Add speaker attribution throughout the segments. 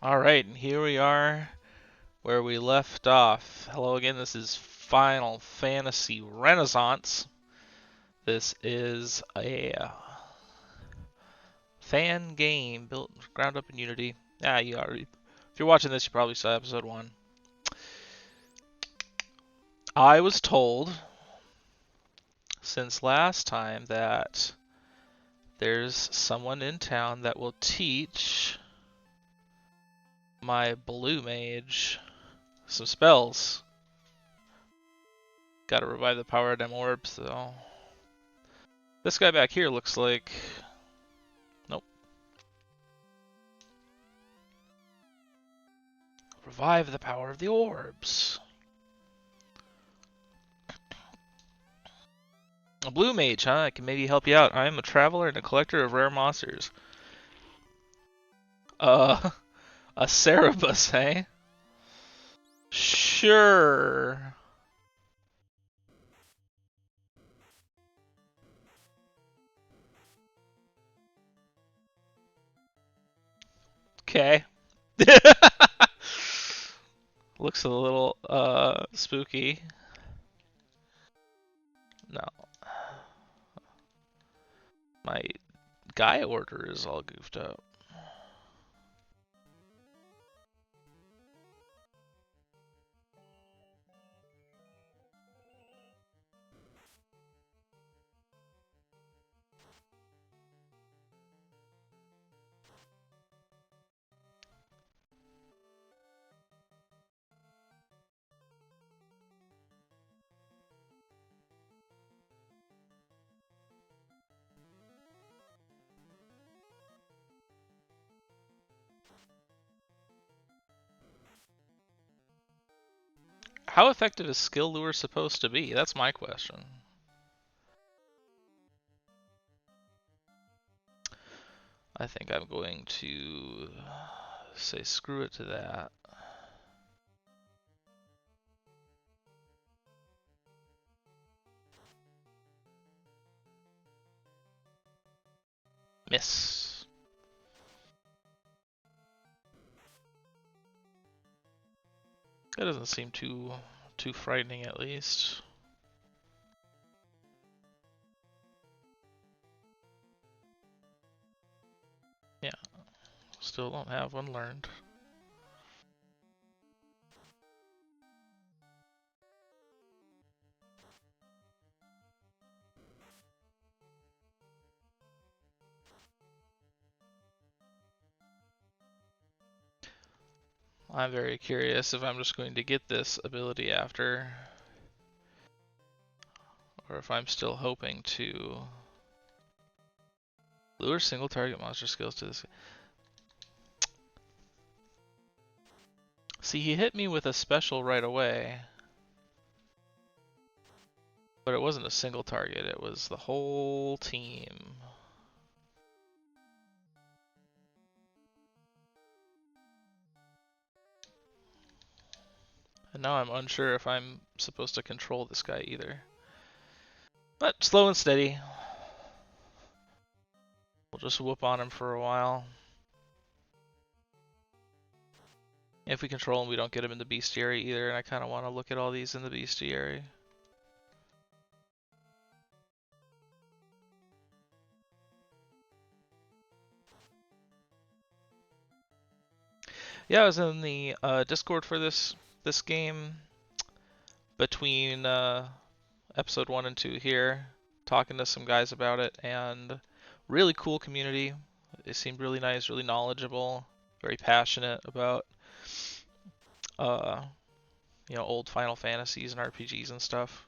Speaker 1: Alright, and here we are where we left off. Hello again, this is Final Fantasy Renaissance. This is a fan game built ground up in Unity. If you're watching this, you probably saw episode 1. I was told since last time that there's someone in town that will teach my blue mage some spells. Gotta revive the power of them orbs, though. This guy back here looks like... Nope. Revive the power of the orbs. A blue mage, huh? I can maybe help you out. I am a traveler and a collector of rare monsters. A Cerebus, eh? Sure. Okay. Looks a little spooky. No. My guy order is all goofed up. How effective is skill lure supposed to be? That's my question. I think I'm going to say screw it to that. Miss. That doesn't seem too frightening, at least. Yeah, still don't have one learned. I'm very curious if I'm just going to get this ability after, or if I'm still hoping to lure single target monster skills to this. See, he hit me with a special right away, but it wasn't a single target, it was the whole team. And now I'm unsure if I'm supposed to control this guy either. But slow and steady. We'll just whoop on him for a while. If we control him, we don't get him in the bestiary either, and I kind of want to look at all these in the bestiary. Yeah, I was in the Discord for this game between episode 1 and 2 here, talking to some guys about it, and really cool community. They seemed really nice, really knowledgeable, very passionate about old Final Fantasies and RPGs and stuff.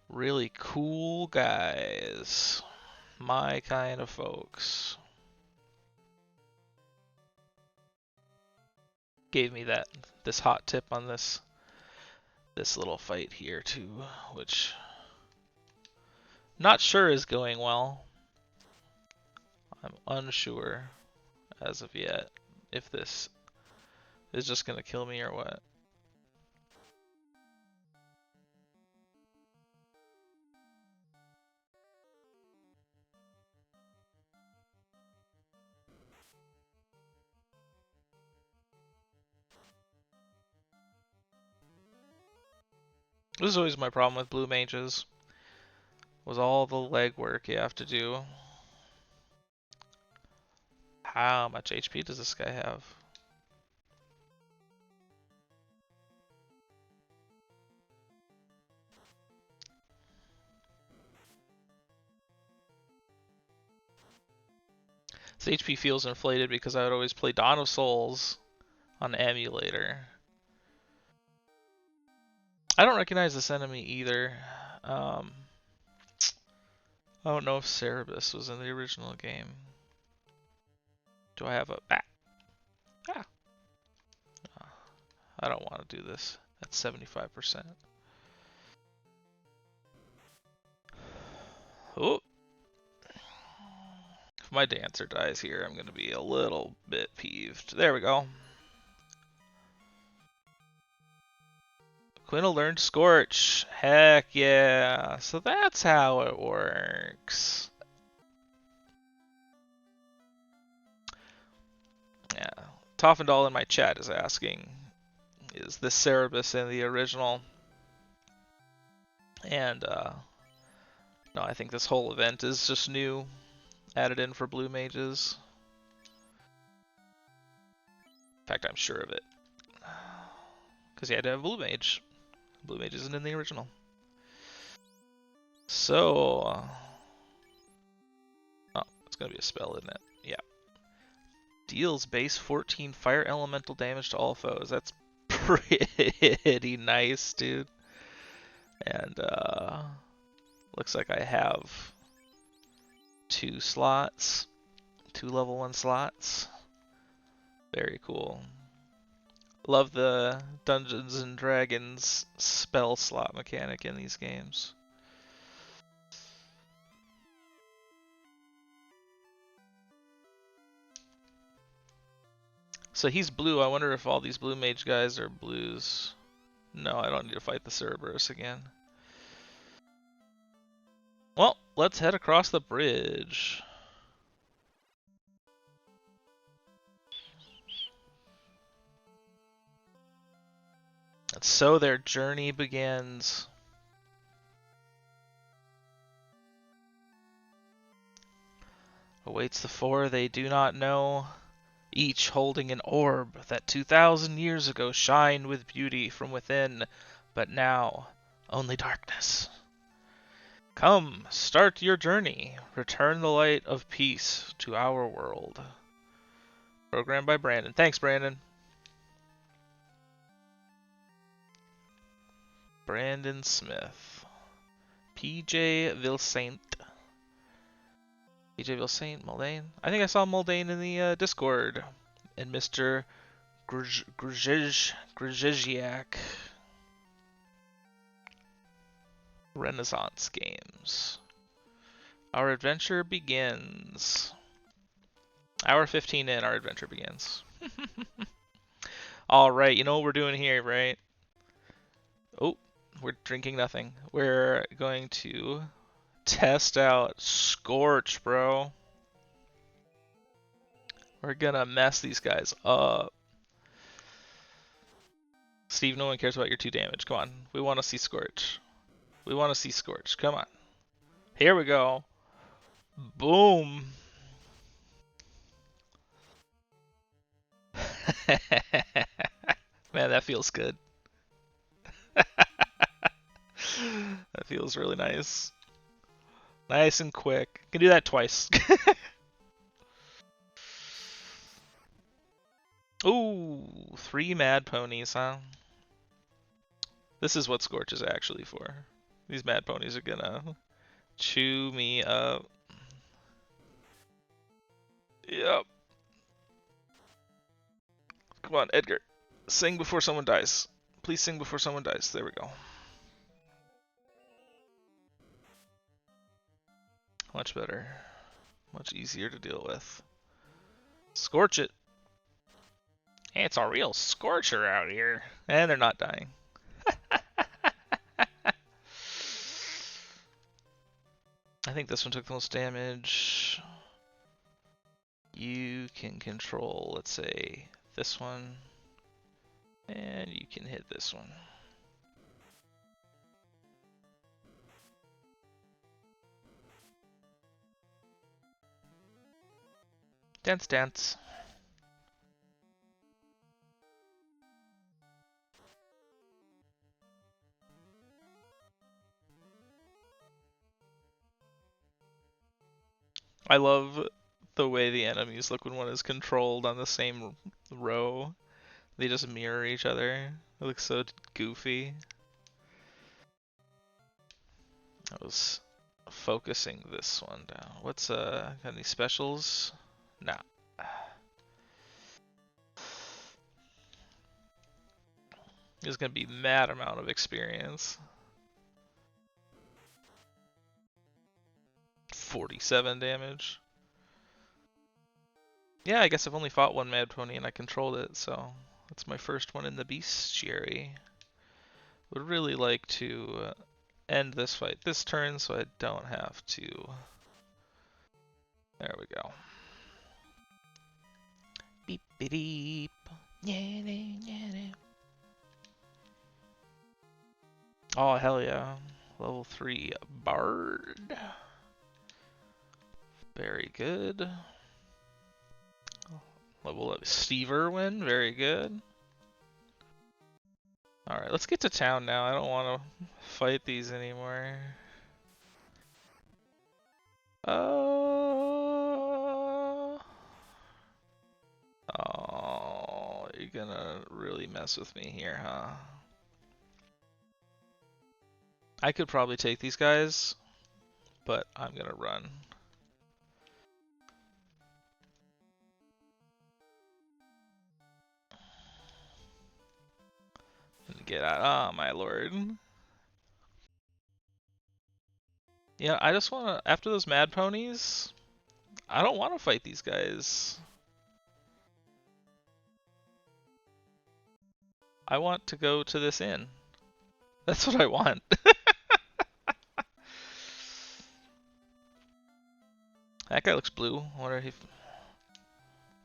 Speaker 1: Really cool guys. My kind of folks. Gave me this hot tip on this little fight here too, which not sure is going well. I'm unsure as of yet if this is just gonna kill me or what. This is always my problem with blue mages, was all the legwork you have to do. How much HP does this guy have? His HP feels inflated because I would always play Dawn of Souls on the emulator. I don't recognize this enemy either. I don't know if Cerebus was in the original game. Do I have a... Ah! I don't want to do this. That's 75%. Oh! If my dancer dies here, I'm going to be a little bit peeved. There we go. Quinn will learn Scorch. Heck yeah. So that's how it works. Yeah. Toffendal in my chat is asking, is this Cerebus in the original? And, no, I think this whole event is just new, added in for blue mages. In fact, I'm sure of it. Because you had to have blue mage. Blue mage isn't in the original. So, oh, it's going to be a spell, isn't it? Yeah. Deals base 14 fire elemental damage to all foes. That's pretty nice, dude. And, looks like I have 2 slots. 2 level 1 slots. Very cool. Love the Dungeons and Dragons spell slot mechanic in these games. So he's blue. I wonder if all these blue mage guys are blues. No, I don't need to fight the Cerberus again. Well, let's head across the bridge. And so their journey begins. Awaits the 4 they do not know, each holding an orb that 2,000 years ago shined with beauty from within, but now only darkness. Come, start your journey. Return the light of peace to our world. Programmed by Brandon. Thanks, Brandon. Brandon Smith. PJ Vilsaint. PJ Vilsaint, Muldain. I think I saw Muldain in the Discord. And Mr. Grzeziak. Renaissance Games. Our adventure begins. Hour 15 in, our adventure begins. Alright, you know what we're doing here, right? Oh, we're drinking nothing. We're going to test out Scorch, bro. We're gonna mess these guys up. Steve, no one cares about your 2 damage. Come on. We want to see Scorch. We want to see Scorch. Come on. Here we go. Boom. Man, that feels good. That feels really nice. Nice and quick. Can do that twice. Ooh, 3 mad ponies, huh? This is what Scorch is actually for. These mad ponies are gonna chew me up. Yep. Come on, Edgar. Sing before someone dies. Please sing before someone dies. There we go. Much better. Much easier to deal with. Scorch it. Hey, it's a real scorcher out here. And they're not dying. I think this one took the most damage. You can control, let's say, this one. And you can hit this one. Dance, dance. I love the way the enemies look when one is controlled on the same row. They just mirror each other. It looks so goofy. I was focusing this one down. What's got any specials? Nah. There's gonna be mad amount of experience. 47 damage. Yeah, I guess I've only fought one Mad Pony and I controlled it, so that's my first one in the bestiary. Would really like to end this fight this turn so I don't have to. There we go. Beep beep. Oh hell yeah. Level 3 Bard. Very good. Level up Steve Irwin, very good. Alright, let's get to town now. I don't want to fight these anymore. Oh, you're gonna really mess with me here, huh? I could probably take these guys, but I'm gonna run. Get out. Oh, my lord. Yeah, I just wanna, after those Mad Ponies, I don't want to fight these guys. I want to go to this inn. That's what I want. That guy looks blue. I wonder if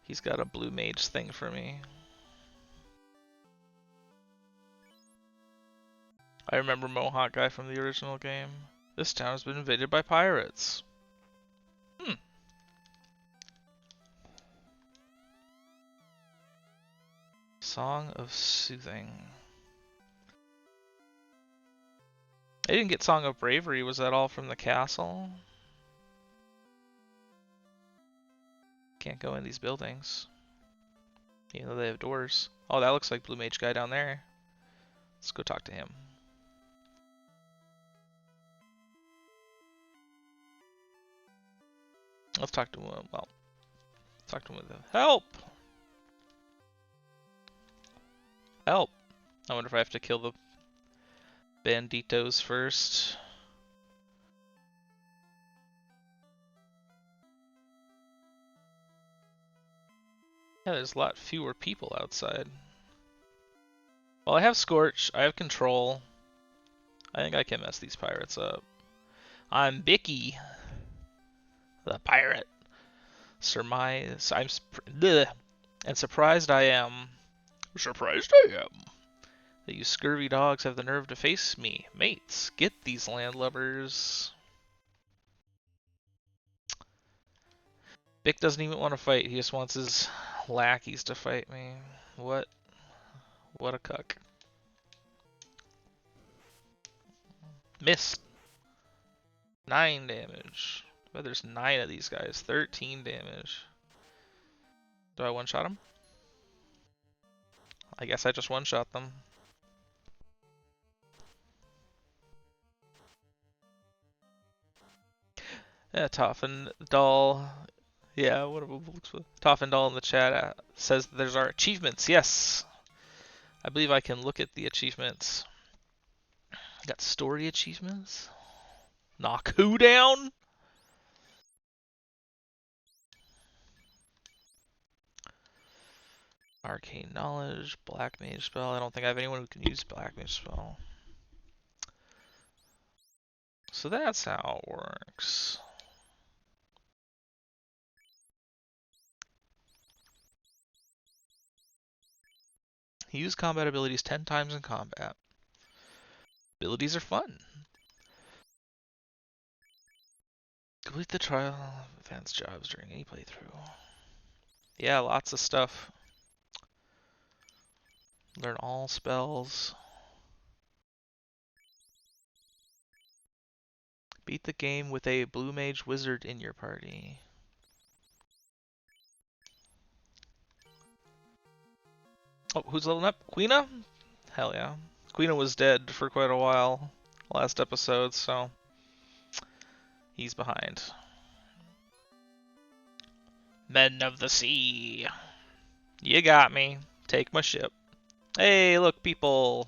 Speaker 1: he's got a blue mage thing for me. I remember Mohawk guy from the original game. This town has been invaded by pirates. Song of Soothing. I didn't get Song of Bravery. Was that all from the castle? Can't go in these buildings. Even though they have doors. Oh, that looks like Blue Mage guy down there. Let's go talk to him. Let's talk to him. Well, talk to him with help! Help! I wonder if I have to kill the banditos first. Yeah, there's a lot fewer people outside. Well, I have Scorch, I have Control. I think I can mess these pirates up. I'm Bicky, the pirate. Surmise, and surprised I am. Surprised I am. That you scurvy dogs have the nerve to face me. Mates, get these landlubbers. Bick doesn't even want to fight, he just wants his lackeys to fight me. What a cuck. Missed. 9 damage. But there's 9 of these guys. 13 damage. Do I one-shot them? I guess I just one-shot them. Yeah, Toffendal. Yeah, what Toffendal in the chat says there's our achievements. Yes. I believe I can look at the achievements. Got story achievements. Knock who down? Arcane knowledge, black mage spell. I don't think I have anyone who can use black mage spell. So that's how it works. Use combat abilities 10 times in combat. Abilities are fun. Complete the trial of advanced jobs during any playthrough. Yeah, lots of stuff. Learn all spells. Beat the game with a blue mage wizard in your party. Oh, who's leveling up? Queena? Hell yeah. Queena was dead for quite a while last episode, so he's behind. Men of the sea. You got me. Take my ship. Hey, look, people.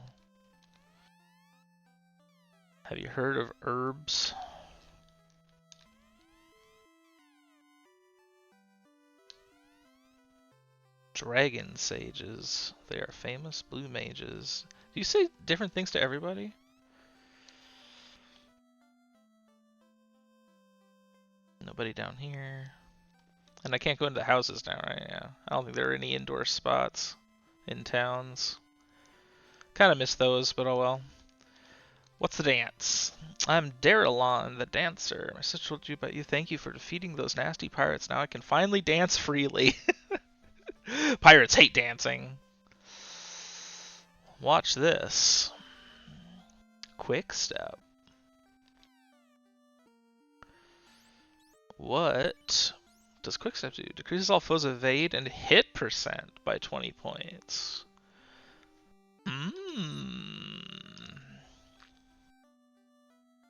Speaker 1: Have you heard of herbs? Dragon sages. They are famous blue mages. Do you say different things to everybody? Nobody down here. And I can't go into the houses now, right? Yeah. I don't think there are any indoor spots in towns. Kind of miss those, but oh well. What's the dance? I'm Darylon, the dancer. My sister told you about you. Thank you for defeating those nasty pirates. Now I can finally dance freely. Pirates hate dancing. Watch this. Quick step. What does quick step do? Decreases all foes' evade and hit percent by 20 points.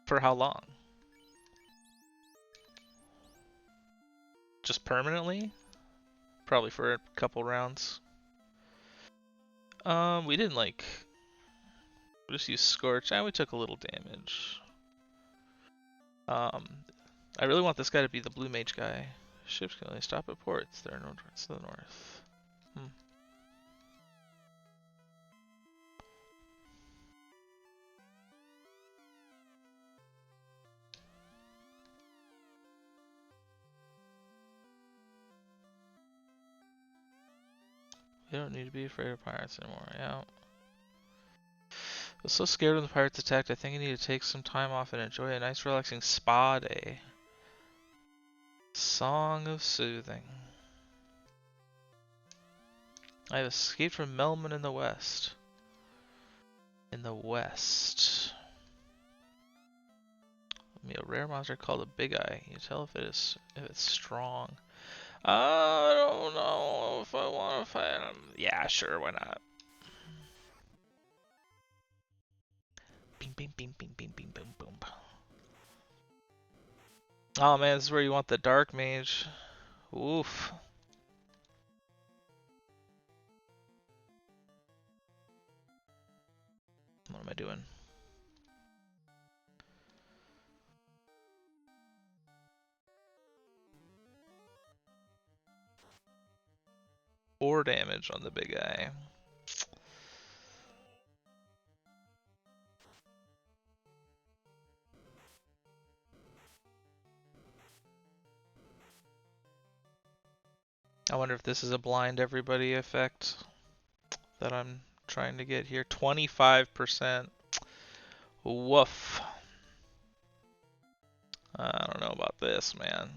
Speaker 1: For how long? Just permanently? Probably for a couple rounds. We didn't like. We just used Scorch, and we took a little damage. I really want this guy to be the blue mage guy. Ships can only stop at ports. There are no ports to the north. You don't need to be afraid of pirates anymore. Yeah. I was so scared when the pirates attacked, I think I need to take some time off and enjoy a nice relaxing spa day. Song of Soothing. I have escaped from Melman in the west. In the west. A rare monster called a Big Eye. You tell if it's strong. I don't know if I want to fight him. Yeah, sure, why not? Bing, bing, bing, bing, bing, bing, boom, boom. Oh man, this is where you want the dark mage. Oof. What am I doing? Four damage on the big guy. I wonder if this is a blind everybody effect that I'm trying to get here. 25%. Woof. I don't know about this, man.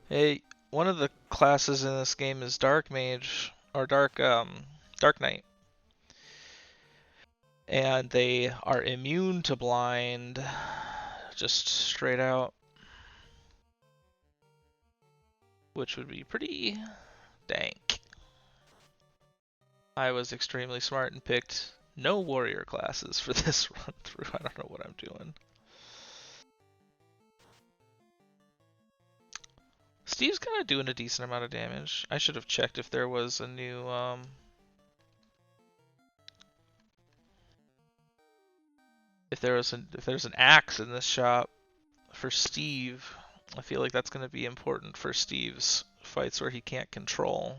Speaker 1: Hey, one of the classes in this game is Dark Mage or Dark Knight. And they are immune to blind, just straight out, which would be pretty dank. I was extremely smart and picked no warrior classes for this run through. I don't know what I'm doing. Steve's kind of doing a decent amount of damage. I should have checked if there was a new if there's an axe in this shop for Steve. I feel like that's going to be important for Steve's fights where he can't control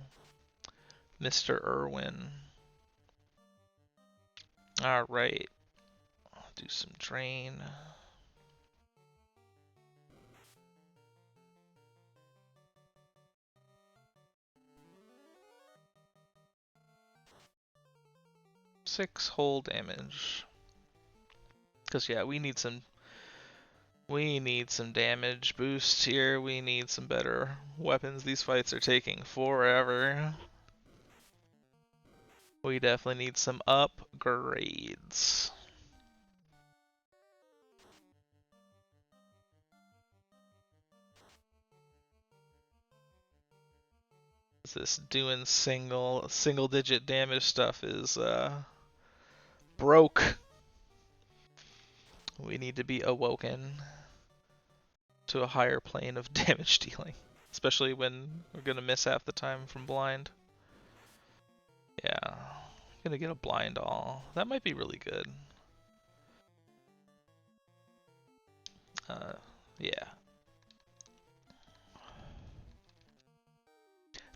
Speaker 1: Mr. Irwin. Alright. I'll do some drain. Six whole damage. Cause yeah, we need some damage boosts here. We need some better weapons. These fights are taking forever. We definitely need some upgrades. This doing single digit damage stuff is broke. We need to be awoken to a higher plane of damage dealing, especially when we're gonna miss half the time from blind. Yeah, I'm gonna get a blind all. That might be really good. Yeah.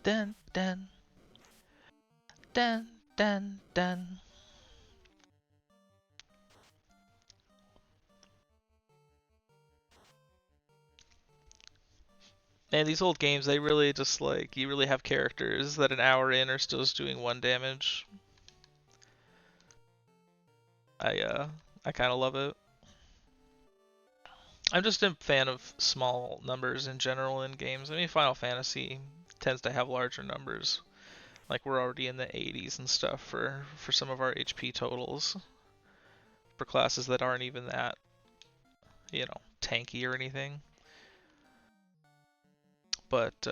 Speaker 1: Dun dun dun dun dun. And these old games, they really just like, you really have characters that an hour in are still just doing 1 damage. I kind of love it. I'm just a fan of small numbers in general in games. I mean, Final Fantasy tends to have larger numbers. Like we're already in the 80s and stuff for some of our HP totals for classes that aren't even that, you know, tanky or anything. But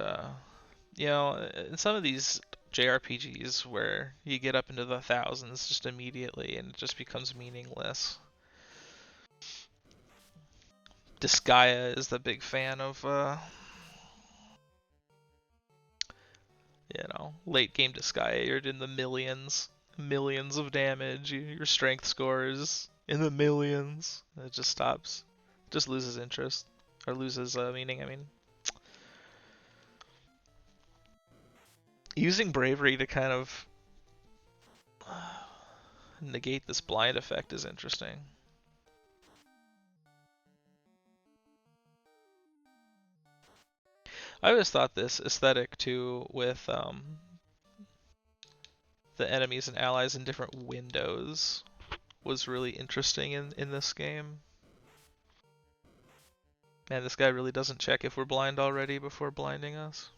Speaker 1: you know, in some of these JRPGs where you get up into the thousands just immediately and it just becomes meaningless. Disgaea is the big fan of you know, late game Disgaea. You're in the millions of damage. Your strength score is in the millions. It just stops. It just loses interest or loses meaning. I mean, using bravery to kind of negate this blind effect is interesting. I always thought this aesthetic too with the enemies and allies in different windows was really interesting in this game. Man, this guy really doesn't check if we're blind already before blinding us.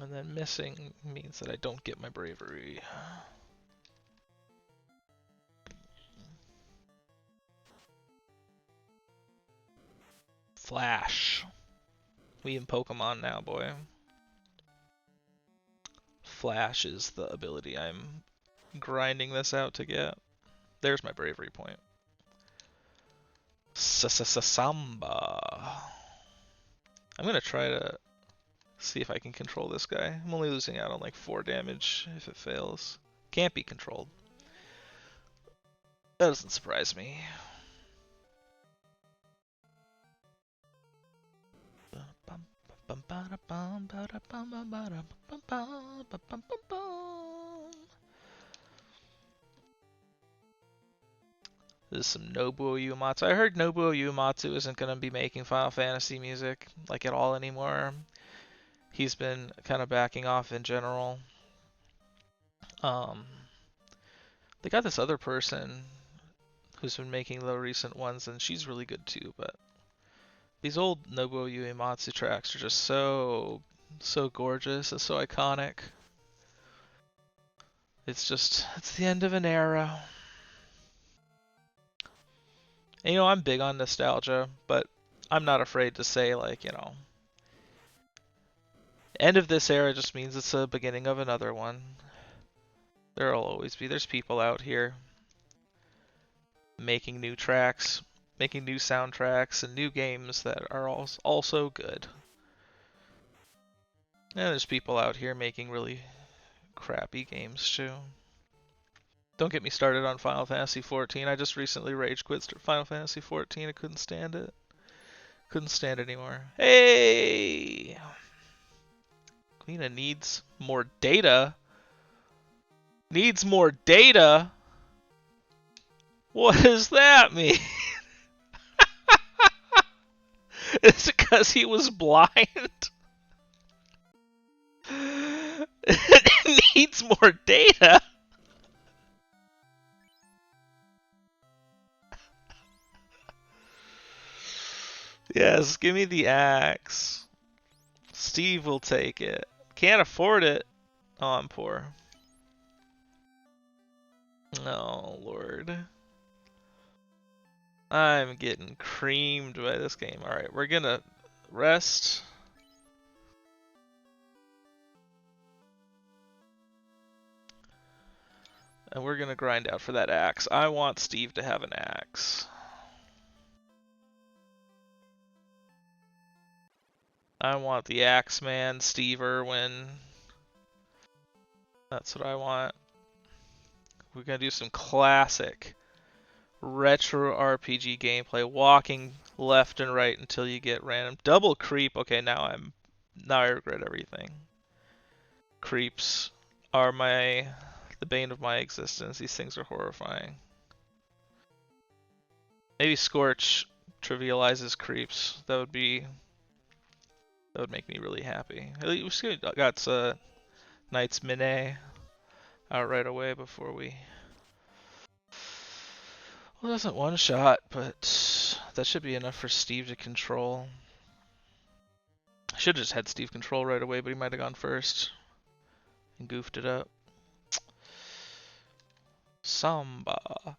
Speaker 1: And then missing means that I don't get my bravery. Flash. We in Pokemon now, boy. Flash is the ability I'm grinding this out to get. There's my bravery point. Samba. I'm gonna try to see if I can control this guy. I'm only losing out on like 4 damage if it fails. Can't be controlled. That doesn't surprise me. This is some Nobuo Uematsu. I heard Nobuo Uematsu isn't going to be making Final Fantasy music like at all anymore. He's been kind of backing off in general. They got this other person who's been making the recent ones, and she's really good too, but these old Nobuo Uematsu tracks are just so gorgeous and so iconic. It's the end of an era. And, you know, I'm big on nostalgia, but I'm not afraid to say, like, you know, end of this era just means it's the beginning of another one. There'll always be, there's people out here making new tracks, making new soundtracks, and new games that are also good. And there's people out here making really crappy games too. Don't get me started on Final Fantasy XIV. I just recently rage quit Final Fantasy XIV. I couldn't stand it. Couldn't stand it anymore. Hey! Quina needs more data. Needs more data? What does that mean? Is it because he was blind? It needs more data. Yes, give me the axe. Steve will take it. Can't afford it. Oh, I'm poor. Oh, Lord. I'm getting creamed by this game. Alright, we're gonna rest. And we're gonna grind out for that axe. I want Steve to have an axe. I want the axe man, Steve Irwin. That's what I want. We're gonna do some classic retro RPG gameplay, walking left and right until you get random double creep. Okay, now I regret everything. Creeps are the bane of my existence. These things are horrifying. Maybe Scorch trivializes creeps. That would make me really happy. We got Knight's Mine out right away before we. Well, it doesn't one shot, but that should be enough for Steve to control. I should have just had Steve control right away, but he might have gone first and goofed it up. Samba.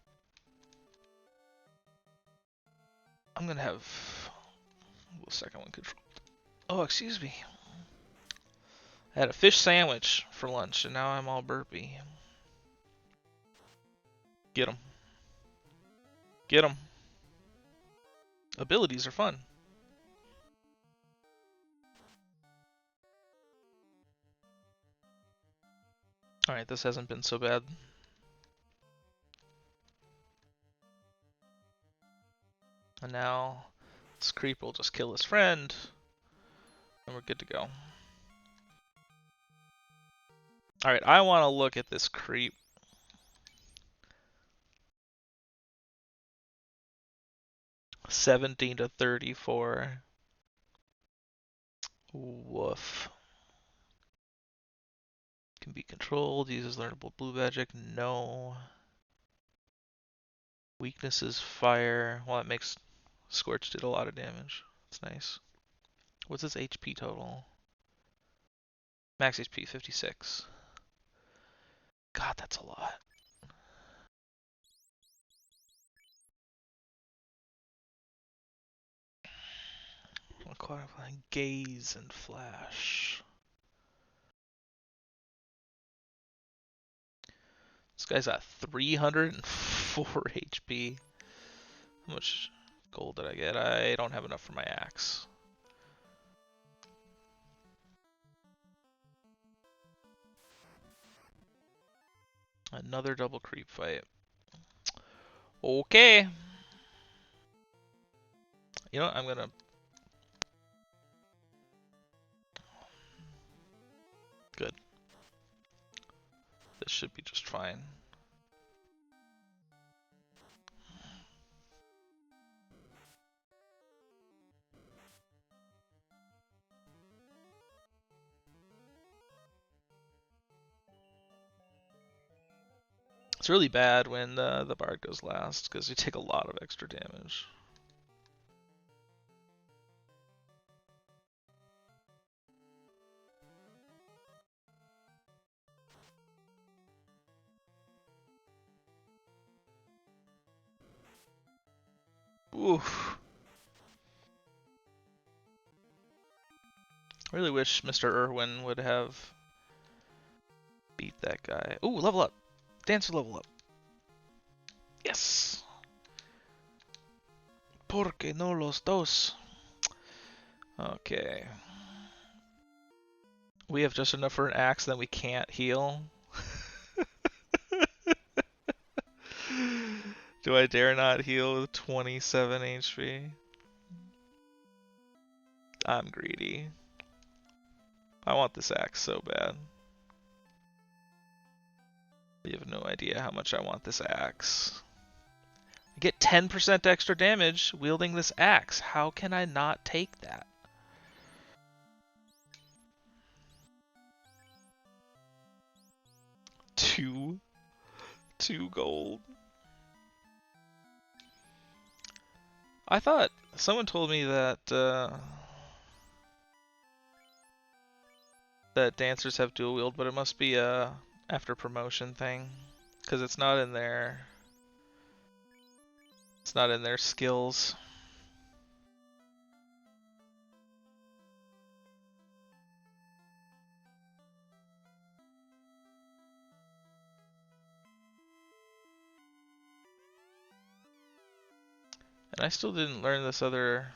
Speaker 1: I'm gonna have the second one control. Oh, excuse me. I had a fish sandwich for lunch, and now I'm all burpy. Get him. Get him. Abilities are fun. Alright, this hasn't been so bad. And now this creep will just kill his friend, and we're good to go. Alright, I want to look at this creep. $17 to $34. Woof. Can be controlled, uses learnable blue magic. No. Weakness is fire. Well, it makes Scorch did a lot of damage. That's nice. What's his HP total? Max HP 56. God, that's a lot. Qualifying gaze and flash. This guy's at 304 HP. How much gold did I get? I don't have enough for my axe. Another double creep fight. Okay. You know what? I'm gonna. Good. This should be just fine. It's really bad when the bard goes last, because you take a lot of extra damage. Oof. I really wish Mr. Irwin would have beat that guy. Ooh, level up. Dancer level up. Yes. Porque no los dos? Okay. We have just enough for an axe, then we can't heal. Do I dare not heal with 27 HP? I'm greedy. I want this axe so bad. You have no idea how much I want this axe. I get 10% extra damage wielding this axe. How can I not take that? Two gold. I thought someone told me that that dancers have dual wield, but it must be a after promotion thing, because it's not in their skills. And I still didn't learn this other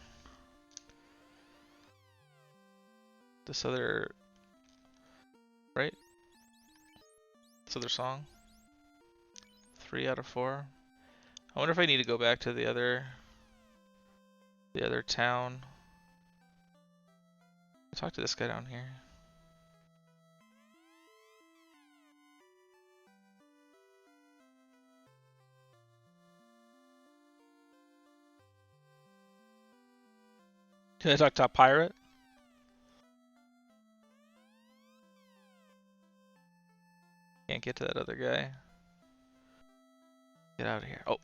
Speaker 1: right? This other song. 3 out of 4. I wonder if I need to go back to the other town. Talk to this guy down here. Can I talk to a pirate? Can't get to that other guy. Get out of here. Oh,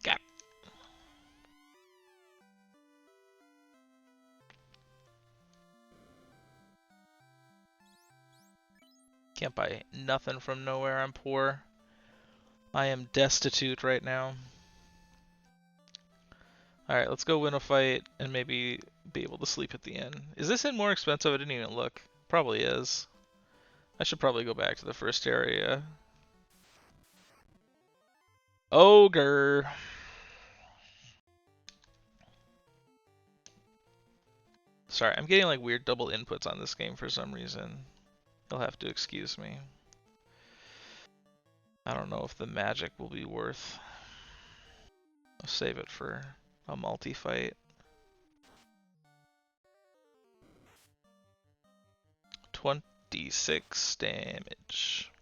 Speaker 1: got it. Can't buy nothing from nowhere. I'm poor. I am destitute right now. Alright, let's go win a fight and maybe be able to sleep at the inn. Is this inn more expensive? I didn't even look. Probably is. I should probably go back to the first area. Ogre! Sorry, I'm getting like weird double inputs on this game for some reason. You'll have to excuse me. I don't know if the magic will be worth. I'll save it for a multi-fight. 26 damage.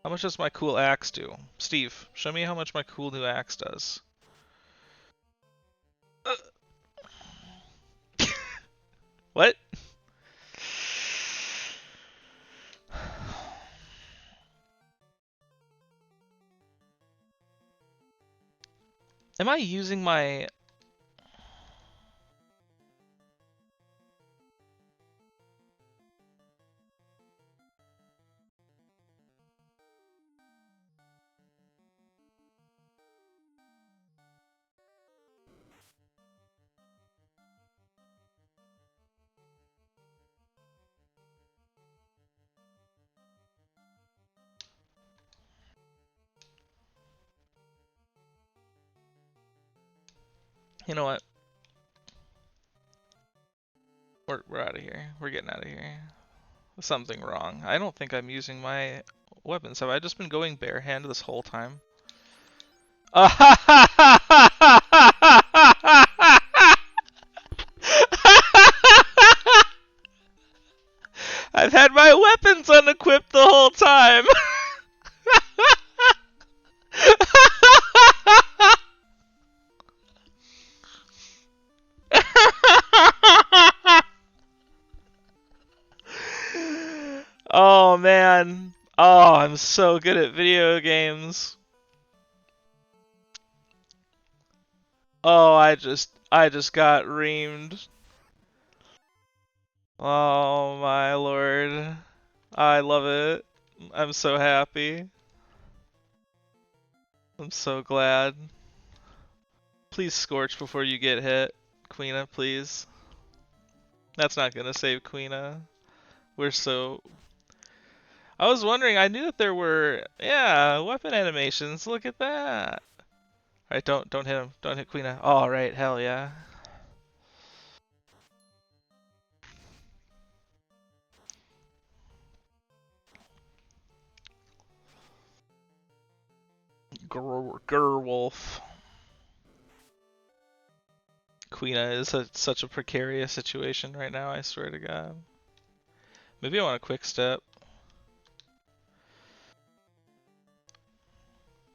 Speaker 1: How much does my cool axe do? Steve, show me how much my cool new axe does. What? Am I using my... You know what? We're out of here. We're getting out of here. There's something wrong. I don't think I'm using my weapons. Have I just been going barehanded this whole time? I've had my weapons unequipped the whole time. Oh man. Oh, I'm so good at video games. Oh, I just got reamed. Oh my lord. I love it. I'm so happy. I'm so glad. Please scorch before you get hit, Queena, please. That's not gonna save Queena. We're so... I was wondering, I knew that there were, yeah, weapon animations. Look at that. Alright, don't hit him. Don't hit Queena. Alright, hell yeah. Gerwolf. Queena is such a precarious situation right now, I swear to God. Maybe I want a quick step.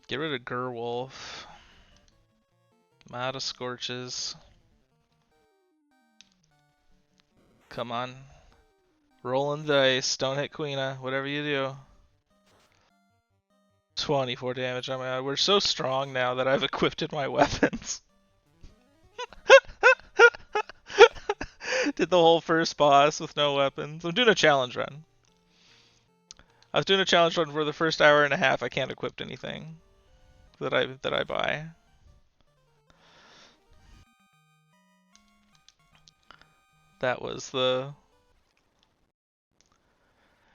Speaker 1: Get rid of Gerwolf. I'm out of scorches. Come on. Rolling dice. Don't hit Queena. Whatever you do. 24 damage on my. We're so strong now that I've equipped my weapons. Did the whole first boss with no weapons. I'm doing a challenge run. I was doing a challenge run for the first hour and a half. I can't equip anything that I buy. That was the.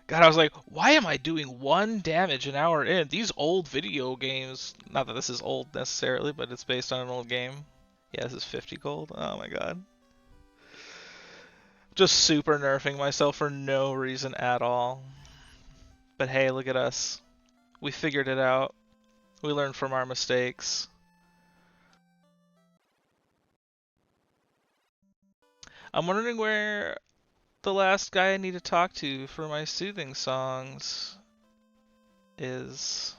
Speaker 1: God, I was like, why am I doing 1 damage an hour in? These old video games, not that this is old necessarily, but it's based on an old game. Yeah, this is 50 gold. Oh my god. Just super nerfing myself for no reason at all. But hey, look at us. We figured it out. We learned from our mistakes. I'm wondering where the last guy I need to talk to for my soothing songs is.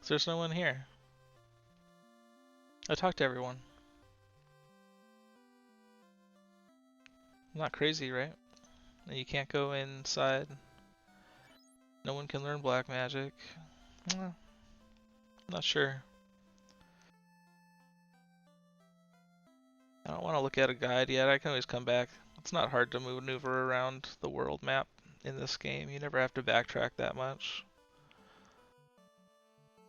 Speaker 1: There's no one here. I talked to everyone. I'm not crazy, right? You can't go inside. No one can learn black magic. Well, not sure. I don't want to look at a guide yet. I can always come back. It's not hard to maneuver around the world map in this game. You never have to backtrack that much.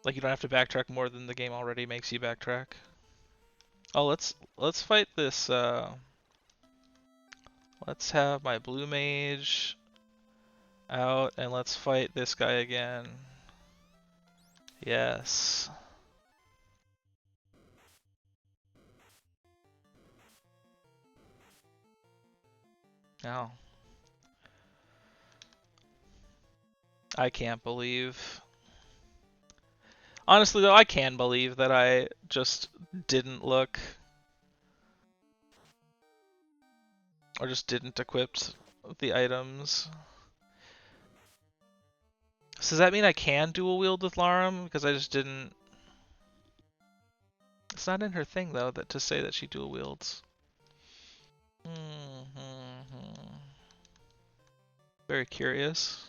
Speaker 1: Like, you don't have to backtrack more than the game already makes you backtrack. Oh, let's fight this. Let's have my blue mage out and let's fight this guy again. Yes. Now, I can't believe. Honestly, though, I can believe that I just didn't look. Or just didn't equip the items. So does that mean I can dual wield with Larum? Because I just didn't. It's not in her thing, though, that to say that she dual wields. Very curious.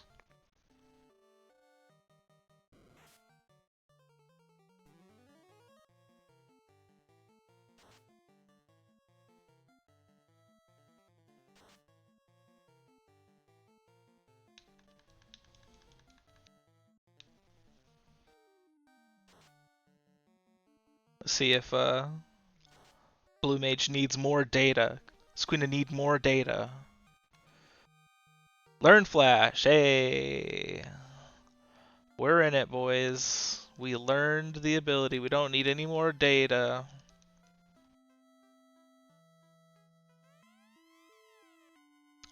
Speaker 1: Let's see if Blue Mage needs more data. It's going to need more data. Learn Flash, hey! We're in it, boys. We learned the ability. We don't need any more data.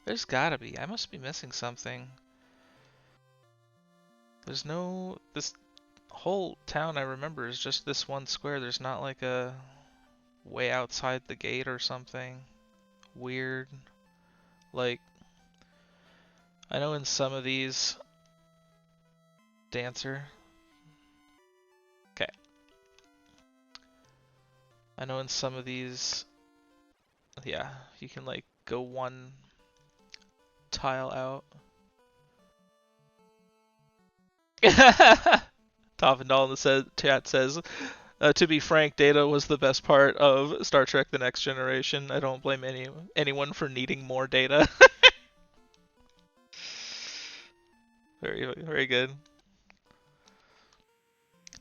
Speaker 1: There's gotta be. I must be missing something. There's no... This whole town I remember is just this one square. There's not like a way outside the gate or something weird. Like, I know in some of these... Dancer. Okay. I know in some of these... Yeah, you can like go one tile out. Toffendal in the chat says, to be frank, data was the best part of Star Trek The Next Generation. I don't blame anyone for needing more data. Very, very good.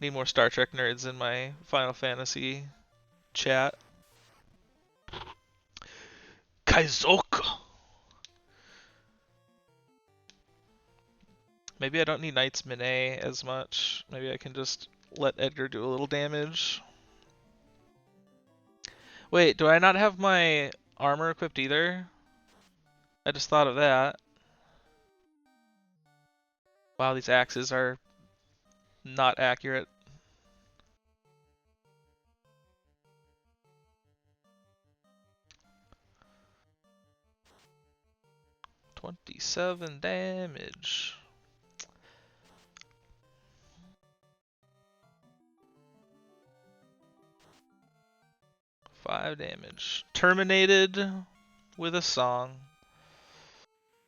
Speaker 1: Need more Star Trek nerds in my Final Fantasy chat. Kaizoku! Maybe I don't need Knight's Minet as much. Maybe I can just let Edgar do a little damage. Wait, do I not have my armor equipped either? I just thought of that. Wow, these axes are not accurate. $27 damage. 5 damage. Terminated with a song.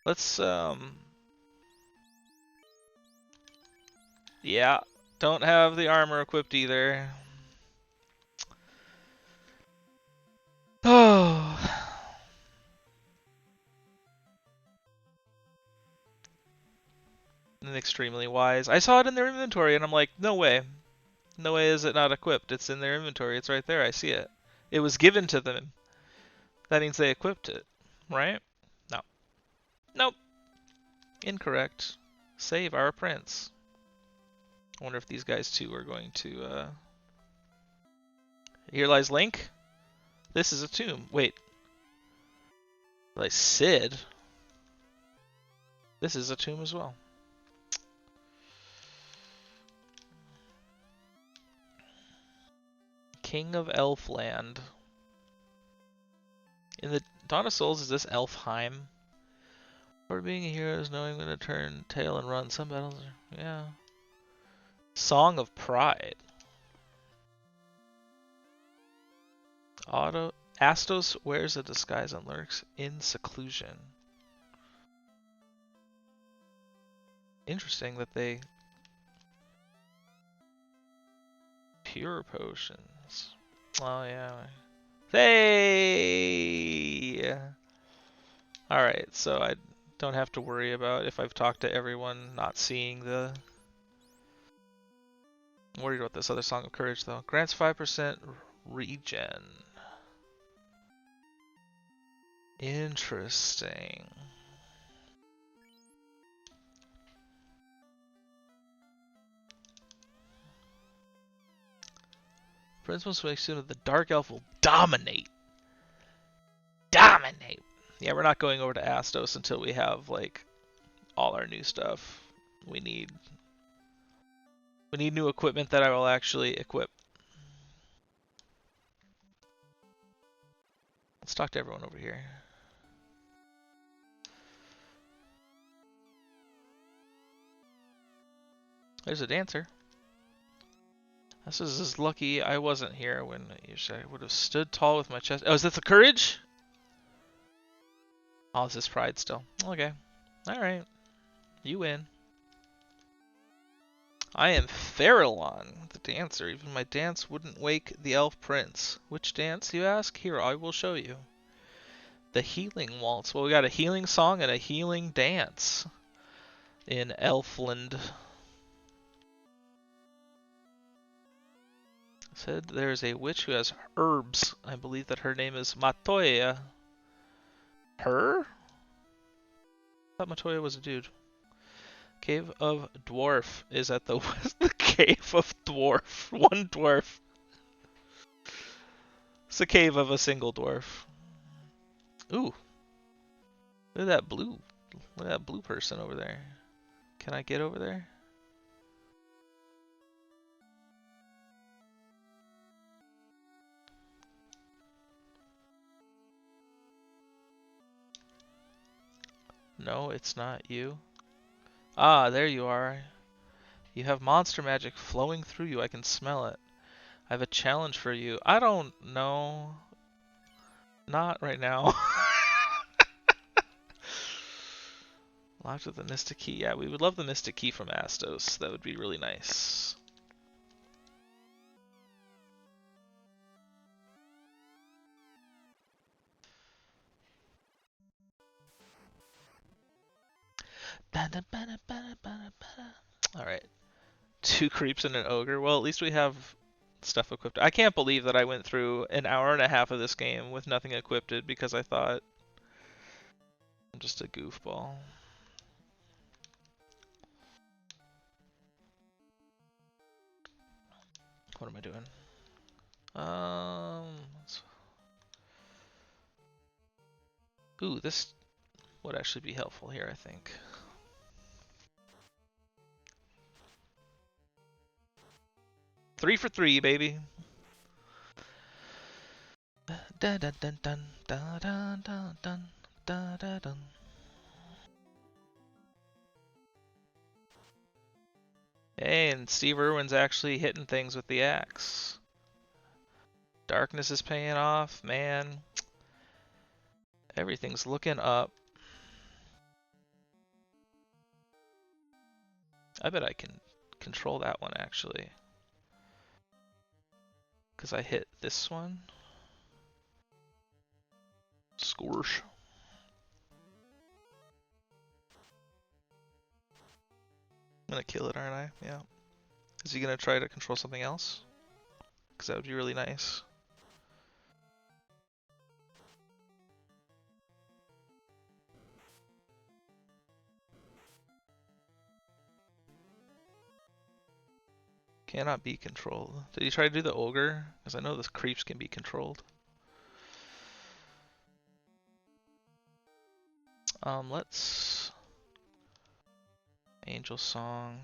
Speaker 1: Let's, yeah, don't have the armor equipped either. Oh. Extremely wise. I saw it in their inventory and I'm like, no way. No way is it not equipped. It's in their inventory. It's right there. I see it. It was given to them. That means they equipped it, right? No. Nope. Incorrect. Save our prince. I wonder if these guys too are going to, Here lies Link. This is a tomb. Wait. Like Sid. This is a tomb as well. King of Elfland. In the Dawn of Souls, is this Elfheim? For being a hero is knowing when to turn tail and run. Some battles are... yeah. Song of Pride. Astos wears a disguise and lurks in seclusion. Interesting that they... Pure potions. Oh, yeah. Hey! Alright, so I don't have to worry about if I've talked to everyone not seeing the... I'm worried about this other Song of Courage, though. Grants 5% regen. Interesting. Prince must make soon that the Dark Elf will dominate. Dominate! Yeah, we're not going over to Astos until we have, like, all our new stuff. We need new equipment that I will actually equip. Let's talk to everyone over here. There's a dancer. This is lucky I wasn't here when I would have stood tall with my chest. Oh, is this the courage? Oh, this is pride still. Okay. Alright. You win. I am Farallon, the dancer. Even my dance wouldn't wake the elf prince. Which dance, you ask? Here, I will show you. The healing waltz. Well, we got a healing song and a healing dance in Elfland. Said there's a witch who has herbs. I believe that her name is Matoya. Her? I thought Matoya was a dude. Cave of Dwarf is at the west. The Cave of Dwarf. One dwarf. It's a cave of a single dwarf. Ooh. Look at that blue. Look at that blue person over there. Can I get over there? No, it's not you. Ah, there you are. You have monster magic flowing through you. I can smell it. I have a challenge for you. I don't know. Not right now. Locked with the Mystic Key. Yeah, we would love the Mystic Key from Astos. That would be really nice. Alright. 2 creeps and an ogre. Well, at least we have stuff equipped. I can't believe that I went through an hour and a half of this game with nothing equipped because I thought I'm just a goofball. What am I doing? Ooh, this would actually be helpful here, I think. Three for 3, baby. Dun dun dun dun dun dun dun dun dun dun dun. Hey, and Steve Irwin's actually hitting things with the axe. Darkness is paying off, man. Everything's looking up. I bet I can control that one actually. Because I hit this one. Scorch. I'm gonna kill it, aren't I? Yeah. Is he gonna try to control something else? Because that would be really nice. Cannot be controlled. Did he try to do the ogre? Because I know the creeps can be controlled. Let's... Angel Song.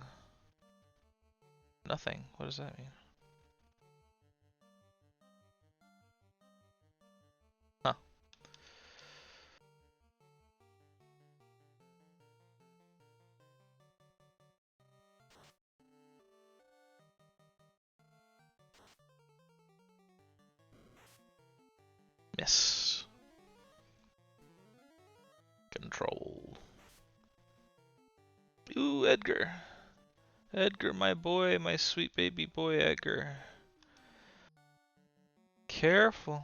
Speaker 1: Nothing. What does that mean? Huh. Miss. Control. Ooh, Edgar. Edgar, my boy, my sweet baby boy, Edgar. Careful.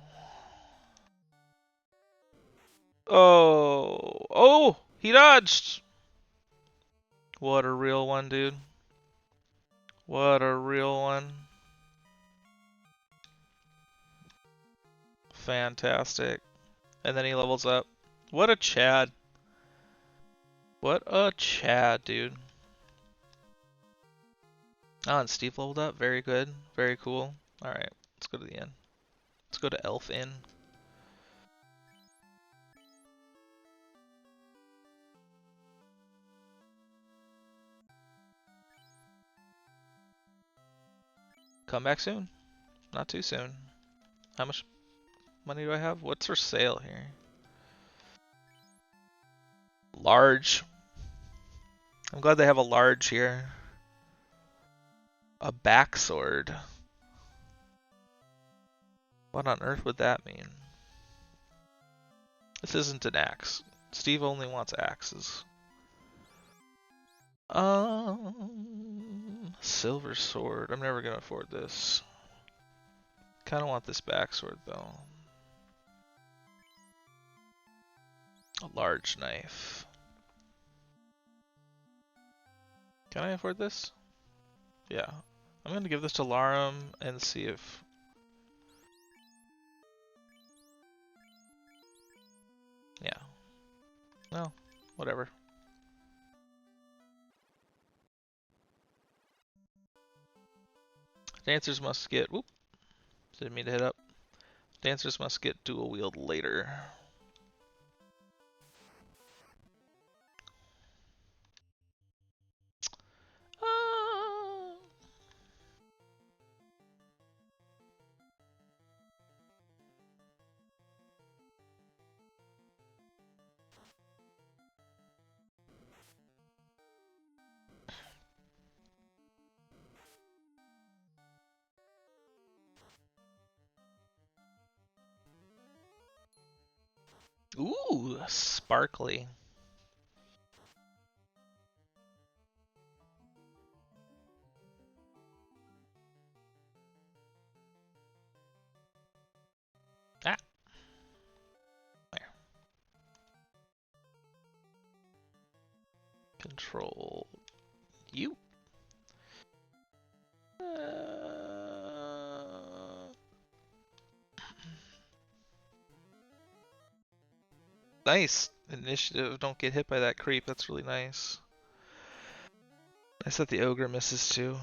Speaker 1: Oh, oh, he dodged. What a real one, dude. What a real one. Fantastic. And then he levels up. What a Chad. What a Chad, dude. Oh, and Steve leveled up. Very good. Very cool. Alright, let's go to the inn. Let's go to Elf Inn. Come back soon. Not too soon. How much money do I have? What's for sale here? Large. I'm glad they have a large here. A backsword. What on earth would that mean? This isn't an axe. Steve only wants axes. Silver sword. I'm never gonna afford this. Kinda want this backsword though. A large knife. Can I afford this? Yeah. I'm gonna give this to Larum and see if... Yeah. No, whatever. Dancers must get... Whoop. Didn't mean to hit up. Dancers must get dual wield later. Ooh, sparkly. Ah. There. Control you. Nice initiative. Don't get hit by that creep. That's really nice. Nice that the ogre misses too.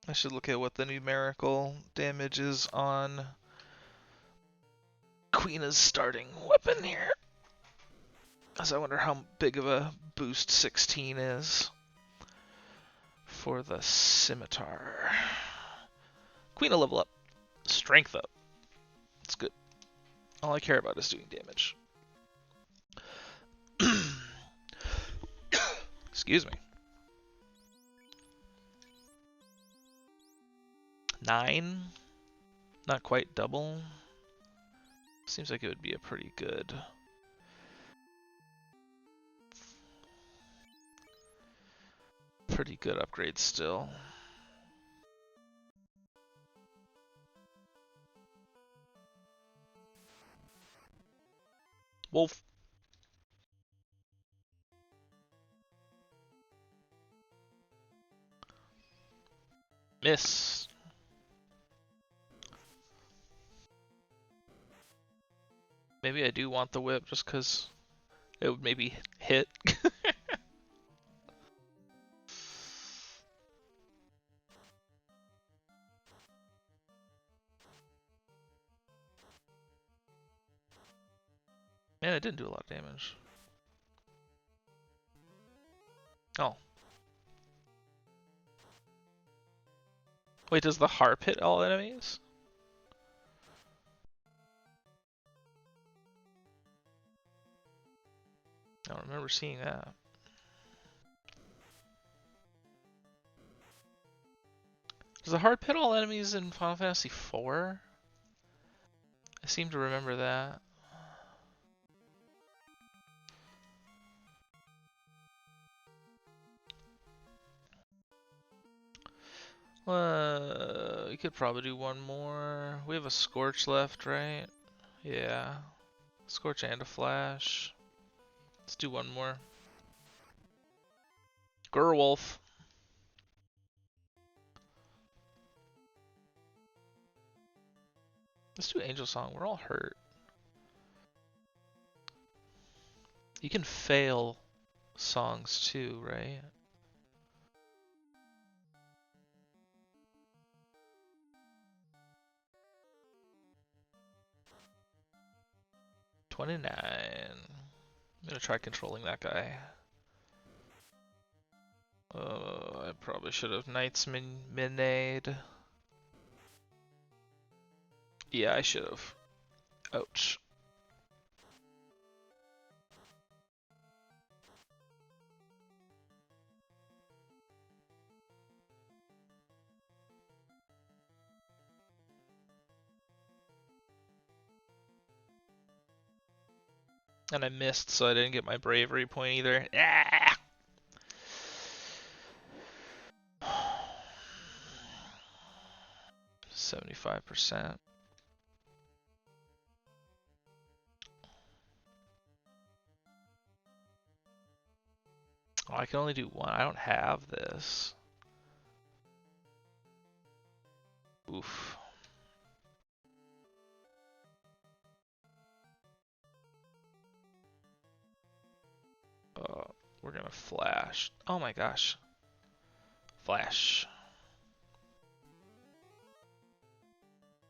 Speaker 1: I should look at what the numerical damage is on Queena's starting weapon here. Because I wonder how big of a boost 16 is for the scimitar. Queen will level up. Strength up. That's good. All I care about is doing damage. Excuse me. 9? Not quite double. Seems like it would be a pretty good. Pretty good upgrade still. Wolf. Miss. Maybe I do want the whip just because it would maybe hit. Man, it didn't do a lot of damage. Oh. Wait, does the harp hit all enemies? I don't remember seeing that. Does the harp hit all enemies in Final Fantasy IV? I seem to remember that. We could probably do one more. We have a Scorch left, right? Yeah. Scorch and a Flash. Let's do one more. Gerwolf. Let's do Angel Song. We're all hurt. You can fail songs too, right? $29. I'm gonna try controlling that guy. I probably should have Knights Minade. Yeah, I should have. Ouch. And I missed, so I didn't get my bravery point either. Ah! 75%. Oh, I can only do one. I don't have this. Oof. We're gonna flash. Oh my gosh. Flash.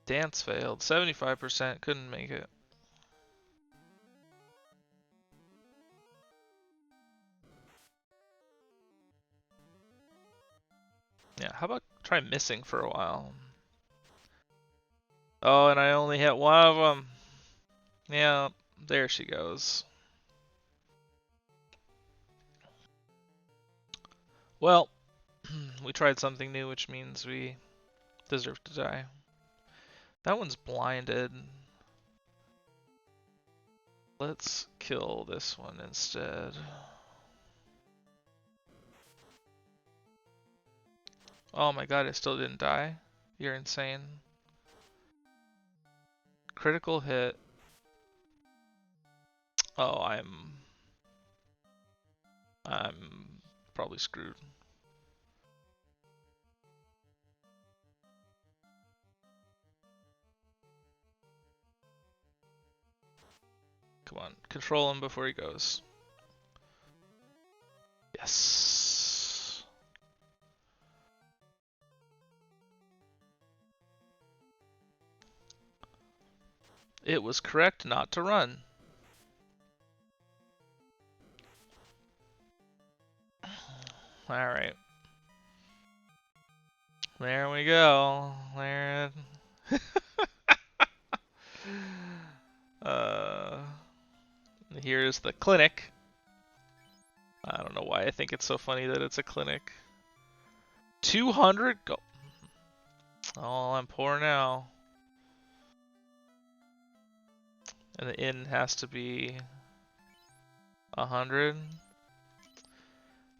Speaker 1: Dance failed. 75%. Couldn't make it. Yeah, how about try missing for a while? Oh, and I only hit one of them. Yeah, there she goes. Well, we tried something new, which means we deserve to die. That one's blinded. Let's kill this one instead. Oh my god, I still didn't die? You're insane. Critical hit. Oh, I'm probably screwed. Come on, control him before he goes. Yes. It was correct not to run. Alright. There we go. There. Here's the clinic. I don't know why I think it's so funny that it's a clinic. 200 go. Oh, I'm poor now. And the inn has to be 100.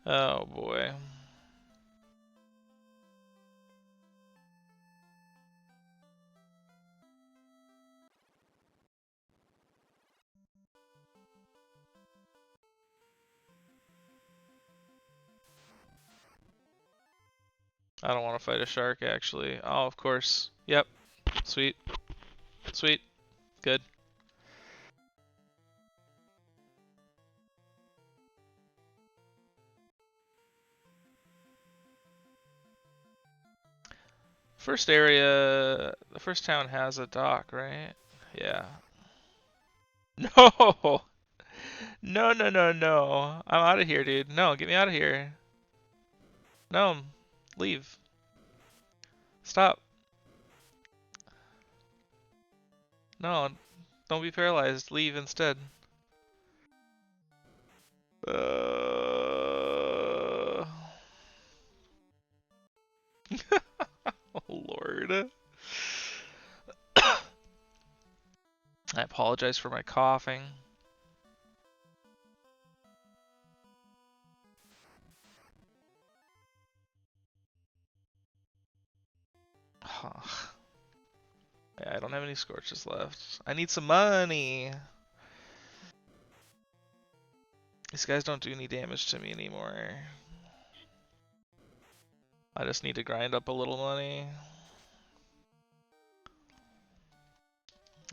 Speaker 1: Oh boy. I don't want to fight a shark actually. Oh, of course. Yep. Sweet. Sweet. Good. First area, the first town has a dock, right? Yeah. No! No, no, no, no. I'm out of here, dude. No, get me out of here. No, leave. Stop. No, don't be paralyzed. Leave instead. Uh... Oh, Lord. I apologize for my coughing. Yeah, I don't have any scorches left. I need some money. These guys don't do any damage to me anymore. I just need to grind up a little money.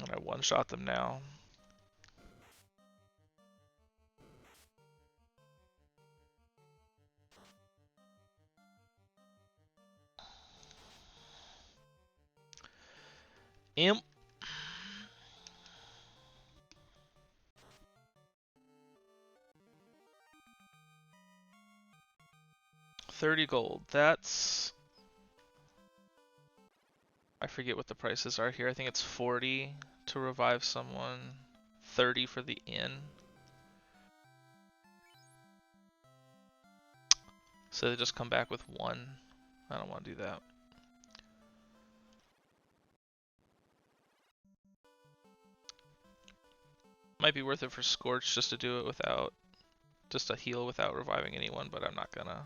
Speaker 1: And I one-shot them now. Imp. 30 gold. That's... I forget what the prices are here. I think it's 40 to revive someone. 30 for the inn. So they just come back with 1. I don't want to do that. Might be worth it for Scorch just to do it without... just to heal without reviving anyone, but I'm not gonna.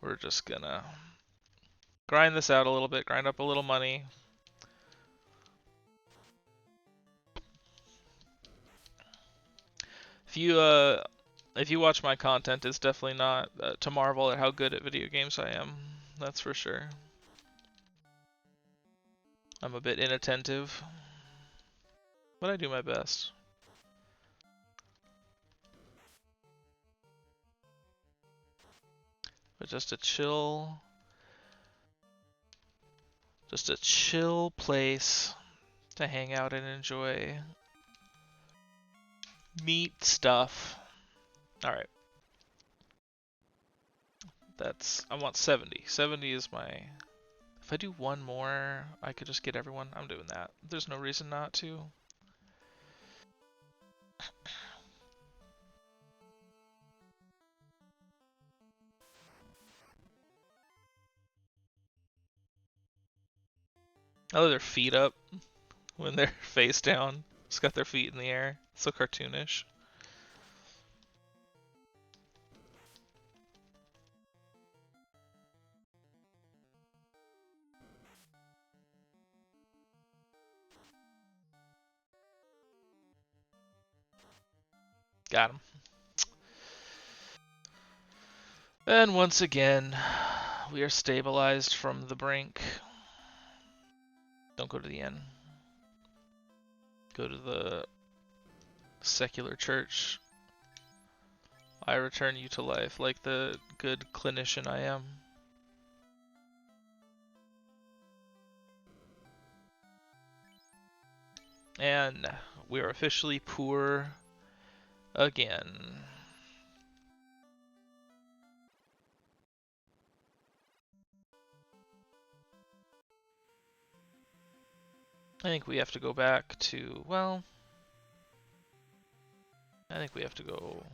Speaker 1: We're just gonna grind this out a little bit, grind up a little money. If you watch my content, it's definitely not to marvel at how good at video games I am. That's for sure. I'm a bit inattentive, but I do my best. But just a chill place to hang out and enjoy meat stuff. All right. I want 70. 70 is my... If I do one more, I could just get everyone. I'm doing that. There's no reason not to. Oh, their feet up when they're face down. Just got their feet in the air. So cartoonish. Got him. And once again, we are stabilized from the brink. Don't go to the inn. Go to the secular church. I return you to life like the good clinician I am. And we are officially poor again. I think we have to go back to, well, I think we have to go,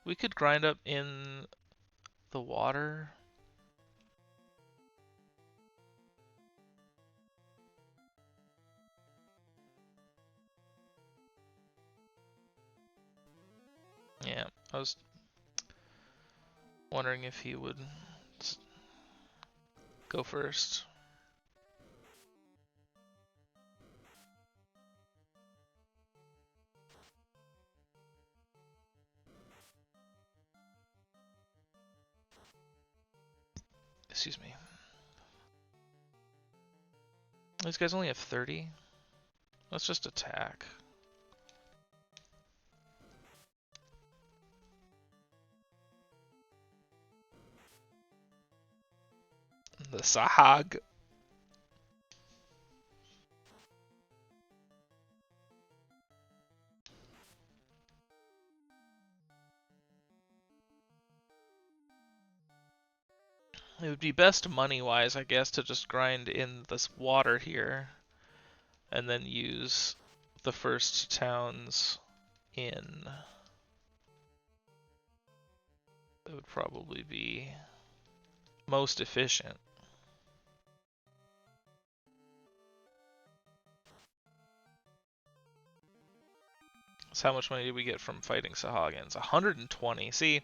Speaker 1: We could grind up in the water. Yeah, I was wondering if he would go first. Excuse me. These guys only have 30. Let's just attack. The Sahag. It would be best money-wise, I guess, to just grind in this water here, and then use the first towns in. That would probably be most efficient. So how much money did we get from fighting Sahagins? 120. See,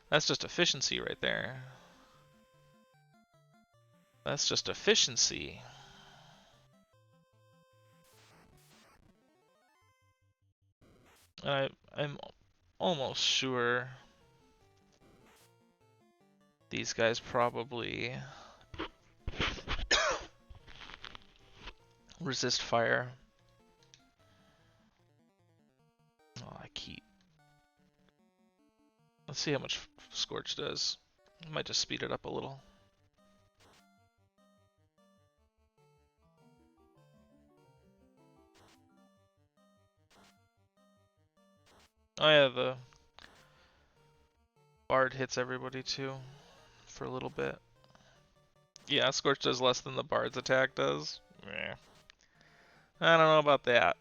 Speaker 1: that's just efficiency right there. That's just efficiency. I'm almost sure these guys probably resist fire. Oh, I keep. Let's see how much Scorch does. I might just speed it up a little. Oh yeah, the Bard hits everybody too for a little bit. Yeah, Scorch does less than the Bard's attack does. Meh. I don't know about that.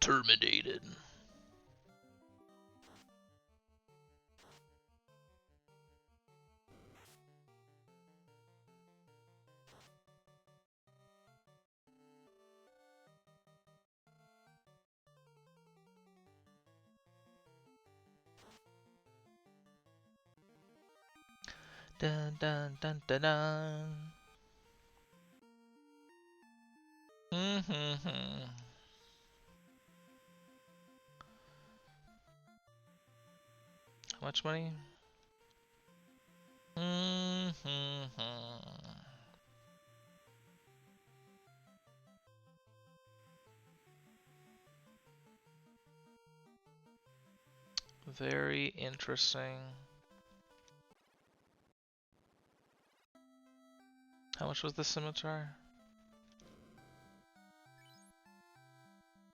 Speaker 1: Terminated. Dun dun dun dun dun. How much money? Very interesting. How much was the scimitar?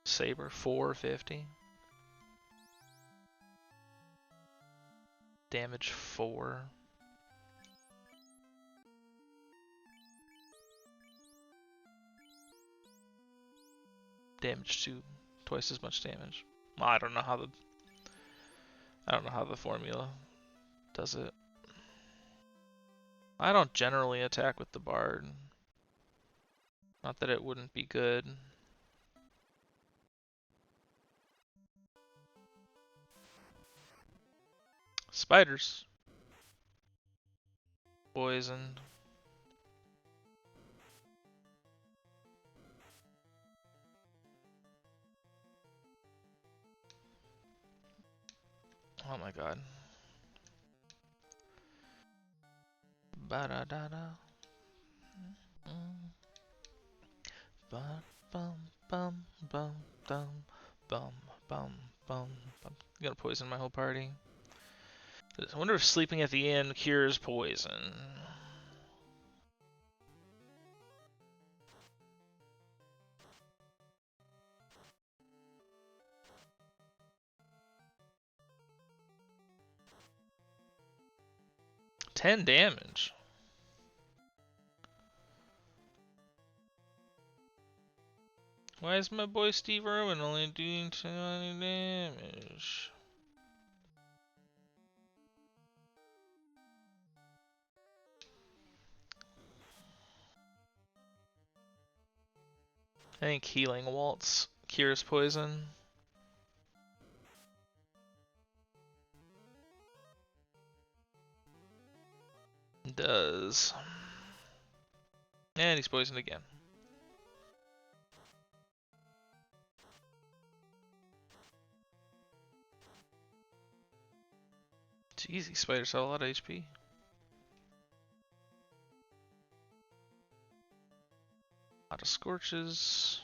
Speaker 1: Saber, 450. Damage 4. Damage 2. Twice as much damage. I don't know how the formula does it. I don't generally attack with the Bard. Not that it wouldn't be good. Spiders. Poisoned. Oh my god. Ba-da-da-da. Bum bum bum bum bum bum bum bum. I'm gonna poison my whole party. I wonder if sleeping at the inn cures poison. 10 damage. Why is my boy Steve Irwin only doing 20 damage? I think Healing Waltz cures poison. Does. And he's poisoned again. Jeez, these spiders have a lot of HP. A lot of scorches.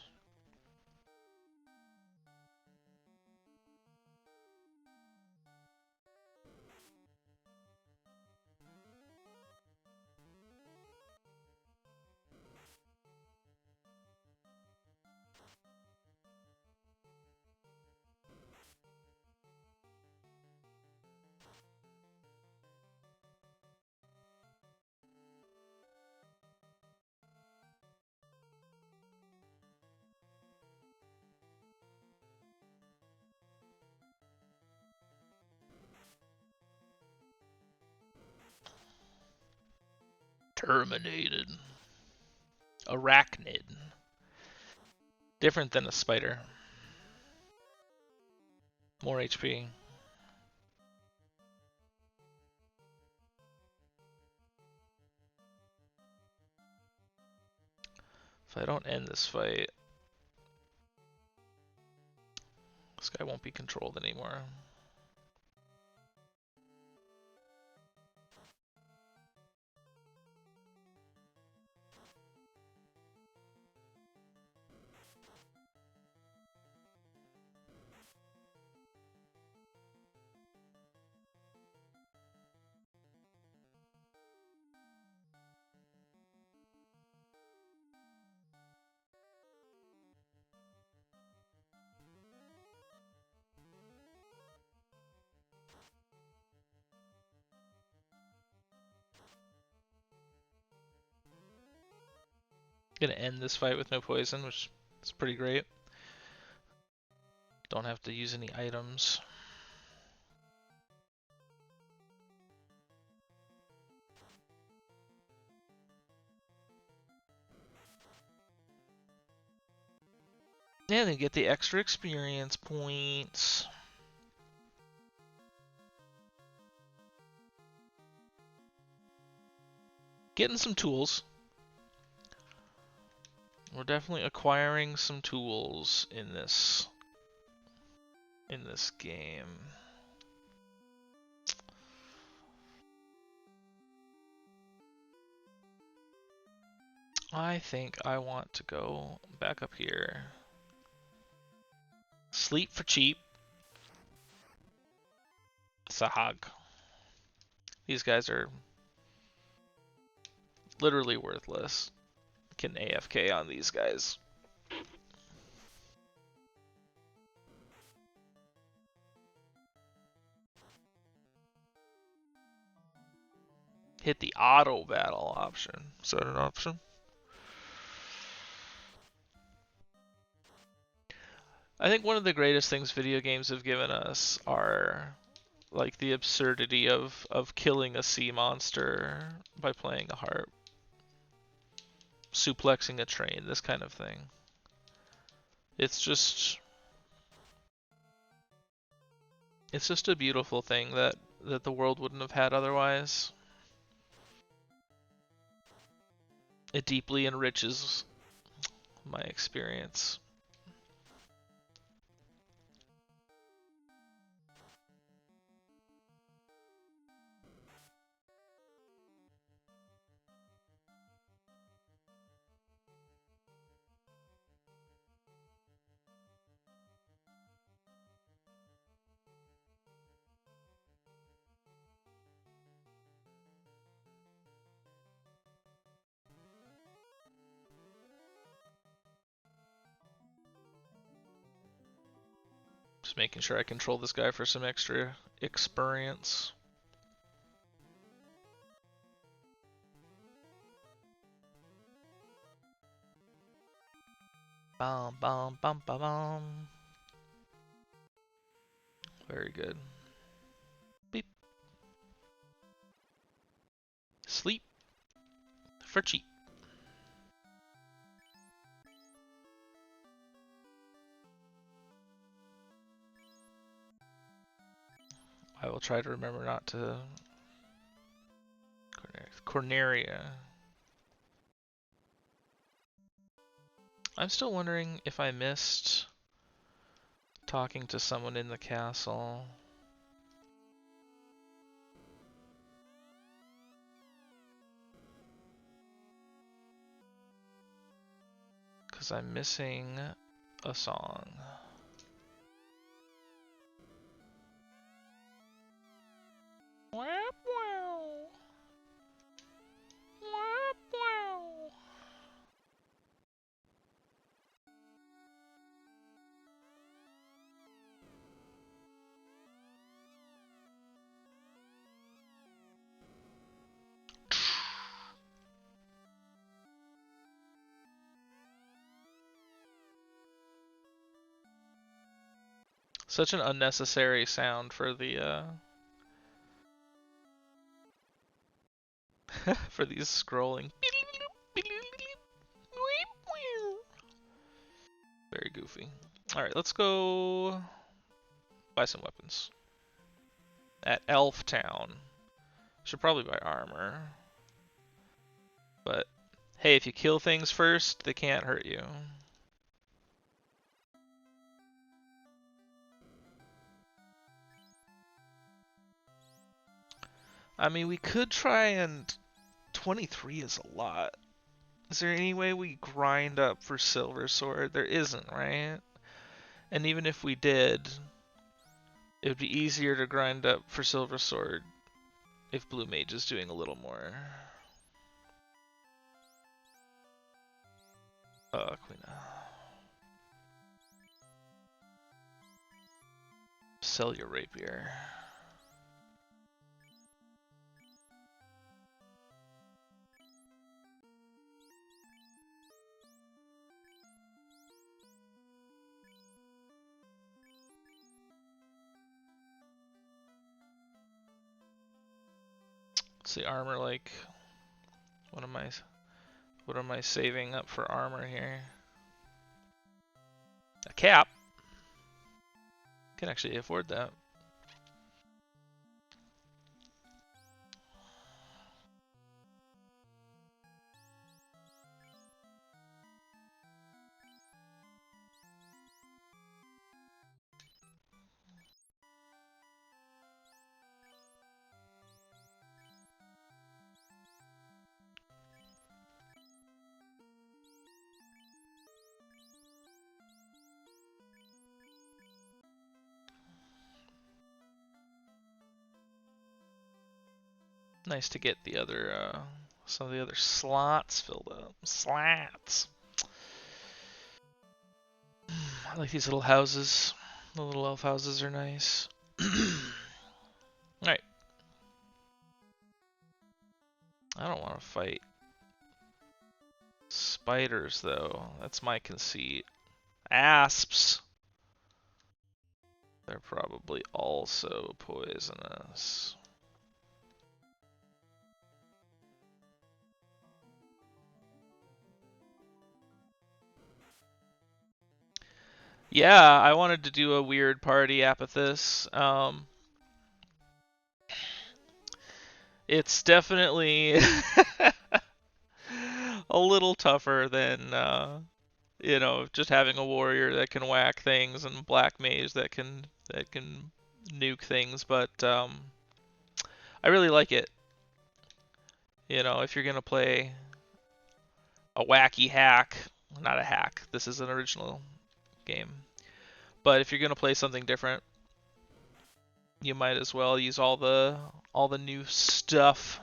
Speaker 1: Terminated. Arachnid. Different than a spider. More HP. If I don't end this fight, this guy won't be controlled anymore. Gonna end this fight with no poison, which is pretty great. Don't have to use any items. Yeah, they get the extra experience points. Getting some tools. We're definitely acquiring some tools in this game. I think I want to go back up here. Sleep for cheap. Sahag. These guys are literally worthless. Can AFK on these guys. Hit the auto battle option. Is that an option? I think one of the greatest things video games have given us are like the absurdity of killing a sea monster by playing a harp. Suplexing a train, this kind of thing. It's just a beautiful thing that the world wouldn't have had otherwise. It deeply enriches my experience. Just making sure I control this guy for some extra experience. Bum bum bum bum bum. Very good. Beep. Sleep for cheap. I will try to remember not to. Corneria. I'm still wondering if I missed talking to someone in the castle. Because I'm missing a song. Wap wow. Wap wow. Such an unnecessary sound for the for these scrolling. Very goofy. Alright, let's go buy some weapons. At Elf Town. Should probably buy armor. But hey, if you kill things first, they can't hurt you. I mean, we could try and 23 is a lot. Is there any way we grind up for Silver Sword? There isn't, right? And even if we did, it would be easier to grind up for Silver Sword if Blue Mage is doing a little more. Queen. Sell your rapier. What's the armor like? What am I saving up for armor here? A cap. Can actually afford that. Nice to get the other, some of the other slots filled up. Slats. I like these little houses. The little elf houses are nice. Alright. I don't want to fight spiders, though. That's my conceit. Asps! They're probably also poisonous. Yeah, I wanted to do a weird party Apathis. It's definitely a little tougher than, you know, just having a warrior that can whack things and black mage that can nuke things, but I really like it. You know, if you're gonna play a wacky hack, not a hack, this is an original game, but if you're gonna play something different, you might as well use all the new stuff.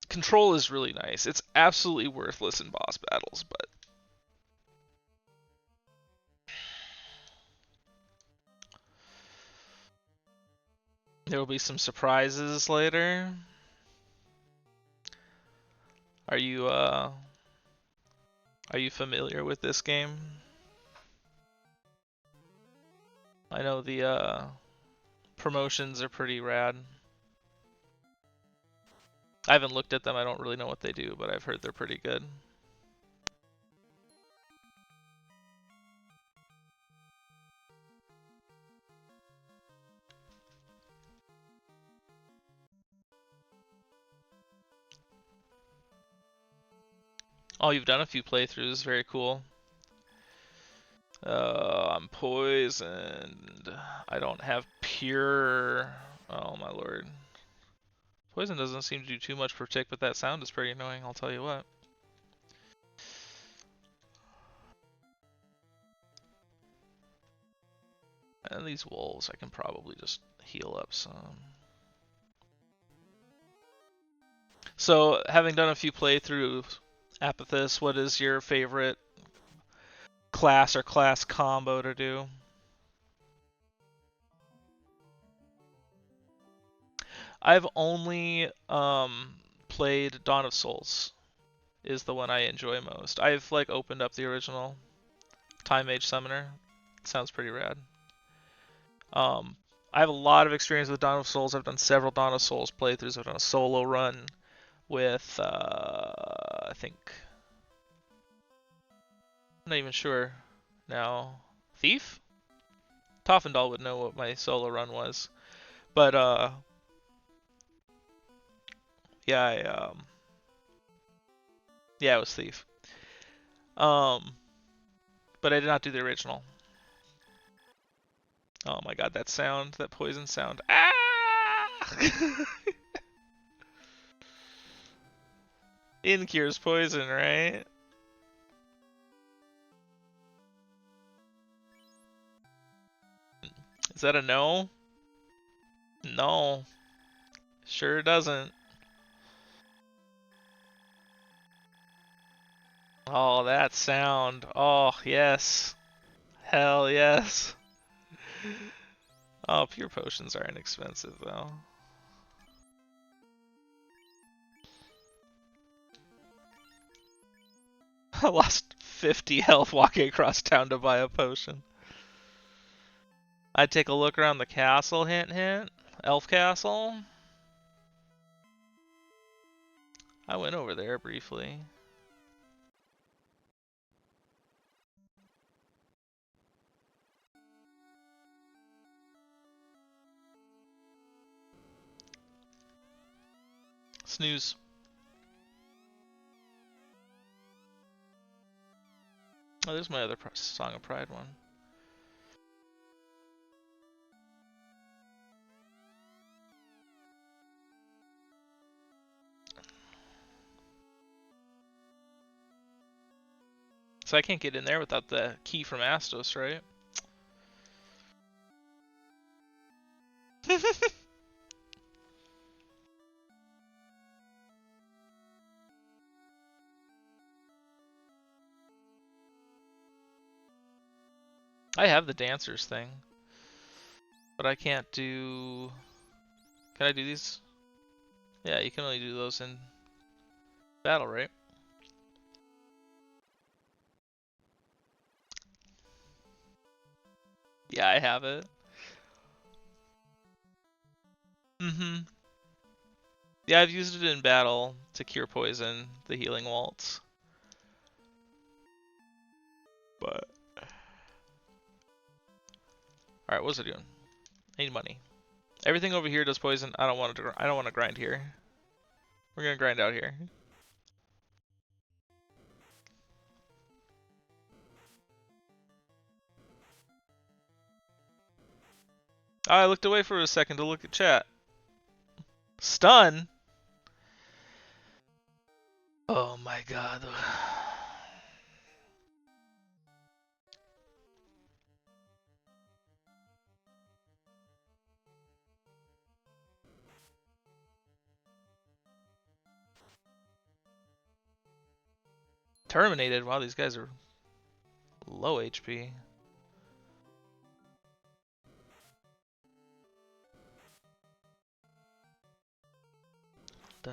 Speaker 1: Control is really nice. It's absolutely worthless in boss battles, but There will be some surprises later. Are you familiar with this game? I know the promotions are pretty rad. I haven't looked at them, I don't really know what they do, but I've heard they're pretty good. Oh, you've done a few playthroughs, very cool. I'm poisoned. I don't have pure... Oh my lord. Poison doesn't seem to do too much for tick, but that sound is pretty annoying, I'll tell you what. And these wolves, I can probably just heal up some. So, having done a few playthroughs, Apathis, what is your favorite class or class combo to do? I've only played Dawn of Souls, is the one I enjoy most. I've like opened up the original Time Mage Summoner. Sounds pretty rad. I have a lot of experience with Dawn of Souls. I've done several Dawn of Souls playthroughs. I've done a solo run with, I think, I'm not even sure now. Thief? Toffendal would know what my solo run was. But, yeah, yeah, it was Thief. But I did not do the original. Oh my god, that sound, that poison sound. Ah! Incures poison, right? Is that a no? No. Sure doesn't. Oh, that sound. Oh, yes. Hell yes. Oh, pure potions are inexpensive, though. I lost 50 health walking across town to buy a potion. I'd take a look around the castle, hint hint. Elf Castle. I went over there briefly. Snooze. Oh, there's my other Song of Pride one. So I can't get in there without the key from Astos, right? I have the dancers thing. But I can't do... Can I do these? Yeah, you can only do those in battle, right? Yeah, I have it. Mm-hmm. Yeah, I've used it in battle to cure poison, the healing waltz. But... Alright, what's it doing? I need money. Everything over here does poison. I don't want to grind here. We're gonna grind out here. Oh, I looked away for a second to look at chat. Stun? Oh my god. Terminated. Wow, these guys are low HP. I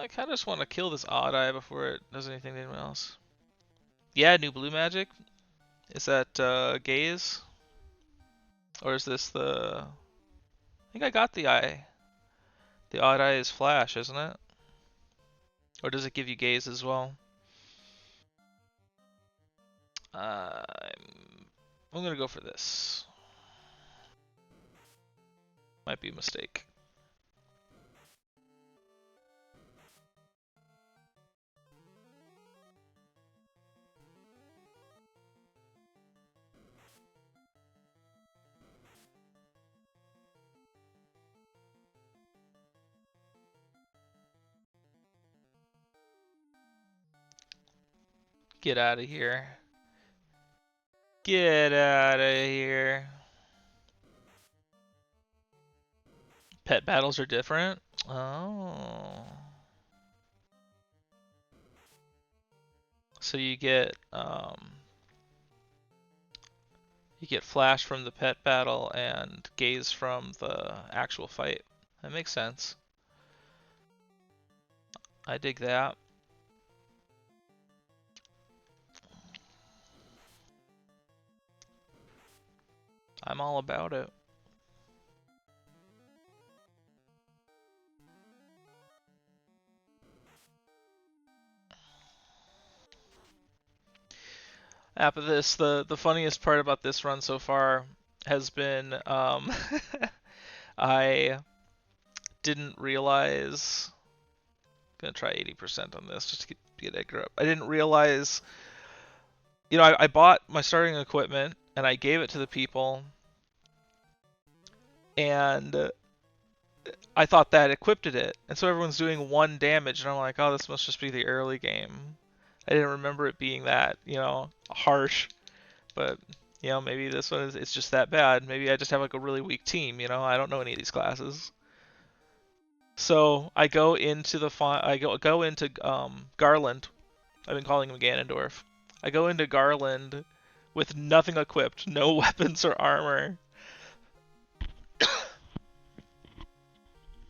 Speaker 1: kind of just want to kill this odd eye before it does anything to anyone else. Yeah, new blue magic. Is that gaze? Or is this the... I think I got the eye. The odd eye is flash, isn't it? Or does it give you gaze as well? I'm gonna go for this. Might be a mistake. Get out of here. Get out of here. Pet battles are different? Oh. So you get flash from the pet battle and gaze from the actual fight. That makes sense. I dig that. I'm all about it. After this, the funniest part about this run so far has been I didn't realize. Gonna try 80% on this just to get Edgar up. I didn't realize. You know, I bought my starting equipment and I gave it to the people, and I thought that equipped it, and so everyone's doing 1 damage, and I'm like, oh, this must just be the early game. I didn't remember it being that, harsh. But maybe this one it's just that bad. Maybe I just have like a really weak team. I don't know any of these classes. So I go into go into Garland. I've been calling him Ganondorf. I go into Garland with nothing equipped, no weapons or armor.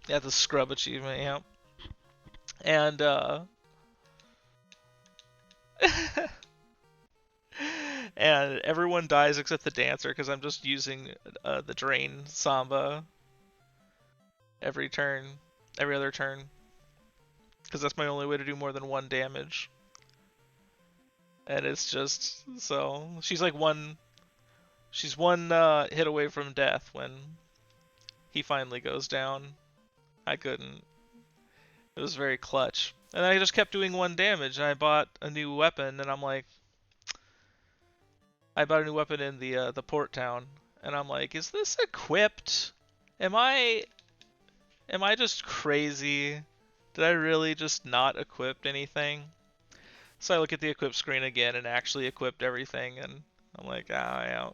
Speaker 1: Yeah, the scrub achievement, yeah. And and everyone dies except the dancer because I'm just using the drain samba every other turn, because that's my only way to do more than 1 damage. And it's just so she's one hit away from death when he finally goes down. I couldn't. It was very clutch. And I just kept doing 1 damage, and I bought a new weapon, and I'm like, I bought a new weapon in the port town, and I'm like, is this equipped? Am I just crazy? Did I really just not equip anything? So I look at the equip screen again and actually equipped everything, and I'm like, yeah.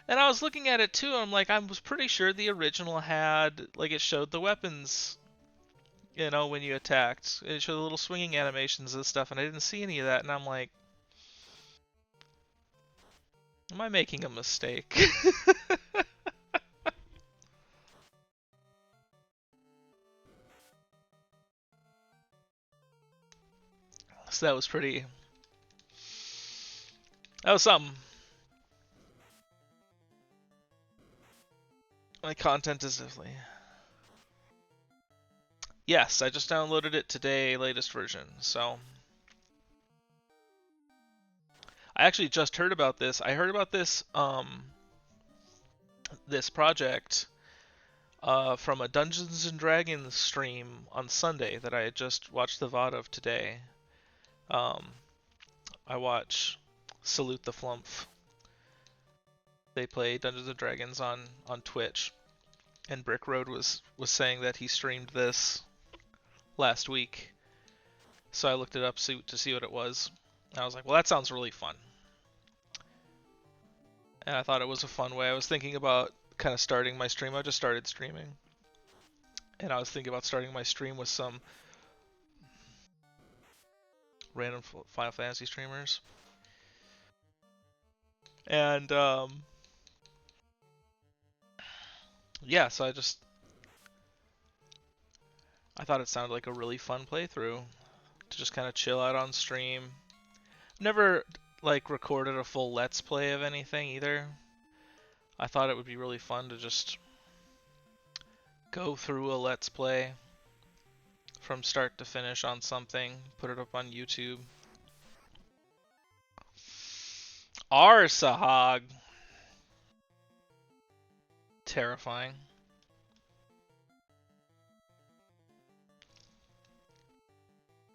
Speaker 1: And I was looking at it too, and I'm like, I was pretty sure the original had, like, it showed the weapons, when you attacked. It showed the little swinging animations and stuff, and I didn't see any of that, and I'm like, am I making a mistake? So that was something. My content is definitely... Yes, I just downloaded it today, latest version, so... I actually just heard about this. I heard about this, this project from a Dungeons and Dragons stream on Sunday that I had just watched the VOD of today. I watch Salute the Flumph. They play Dungeons and Dragons on Twitch, and Brick Road was saying that he streamed this last week, so I looked it up to see what it was. And I was like, well, that sounds really fun, and I thought it was a fun way. I was thinking about kind of starting my stream. I just started streaming, and I was thinking about starting my stream with some random Final Fantasy streamers. And yeah, so I thought it sounded like a really fun playthrough to just kind of chill out on stream. Never like recorded a full let's play of anything either. I thought it would be really fun to just go through a let's play from start to finish on something, put it up on YouTube. Sahag. Terrifying.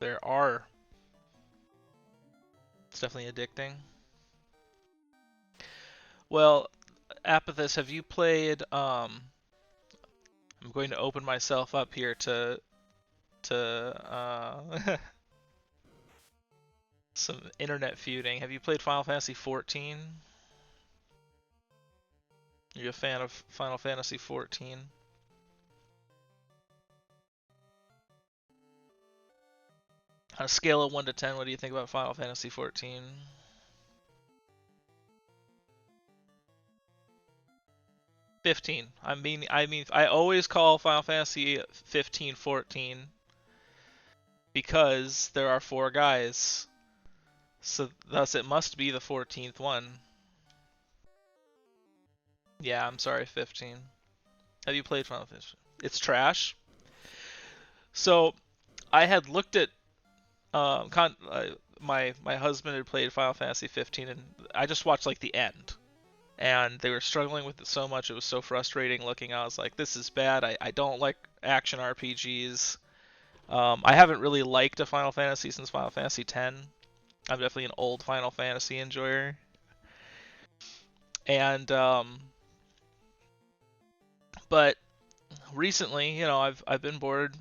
Speaker 1: There are. It's definitely addicting. Well, Apathis, have you played I'm going to open myself up here to some internet feuding. Have you played Final Fantasy 14? Are you a fan of Final Fantasy 14? On a scale of 1 to 10, what do you think about Final Fantasy 14? 15. I always call Final Fantasy 15 14 because there are 4 guys. So thus it must be the 14th one. Yeah, I'm sorry, 15. Have you played Final Fantasy? It's trash. So I had looked at my husband had played Final Fantasy 15, and I just watched like the end, and they were struggling with it so much. It was so frustrating looking. I was like, this is bad. I don't like action RPGs. I haven't really liked a Final Fantasy since Final Fantasy X. I'm definitely an old Final Fantasy enjoyer, and but recently, I've been bored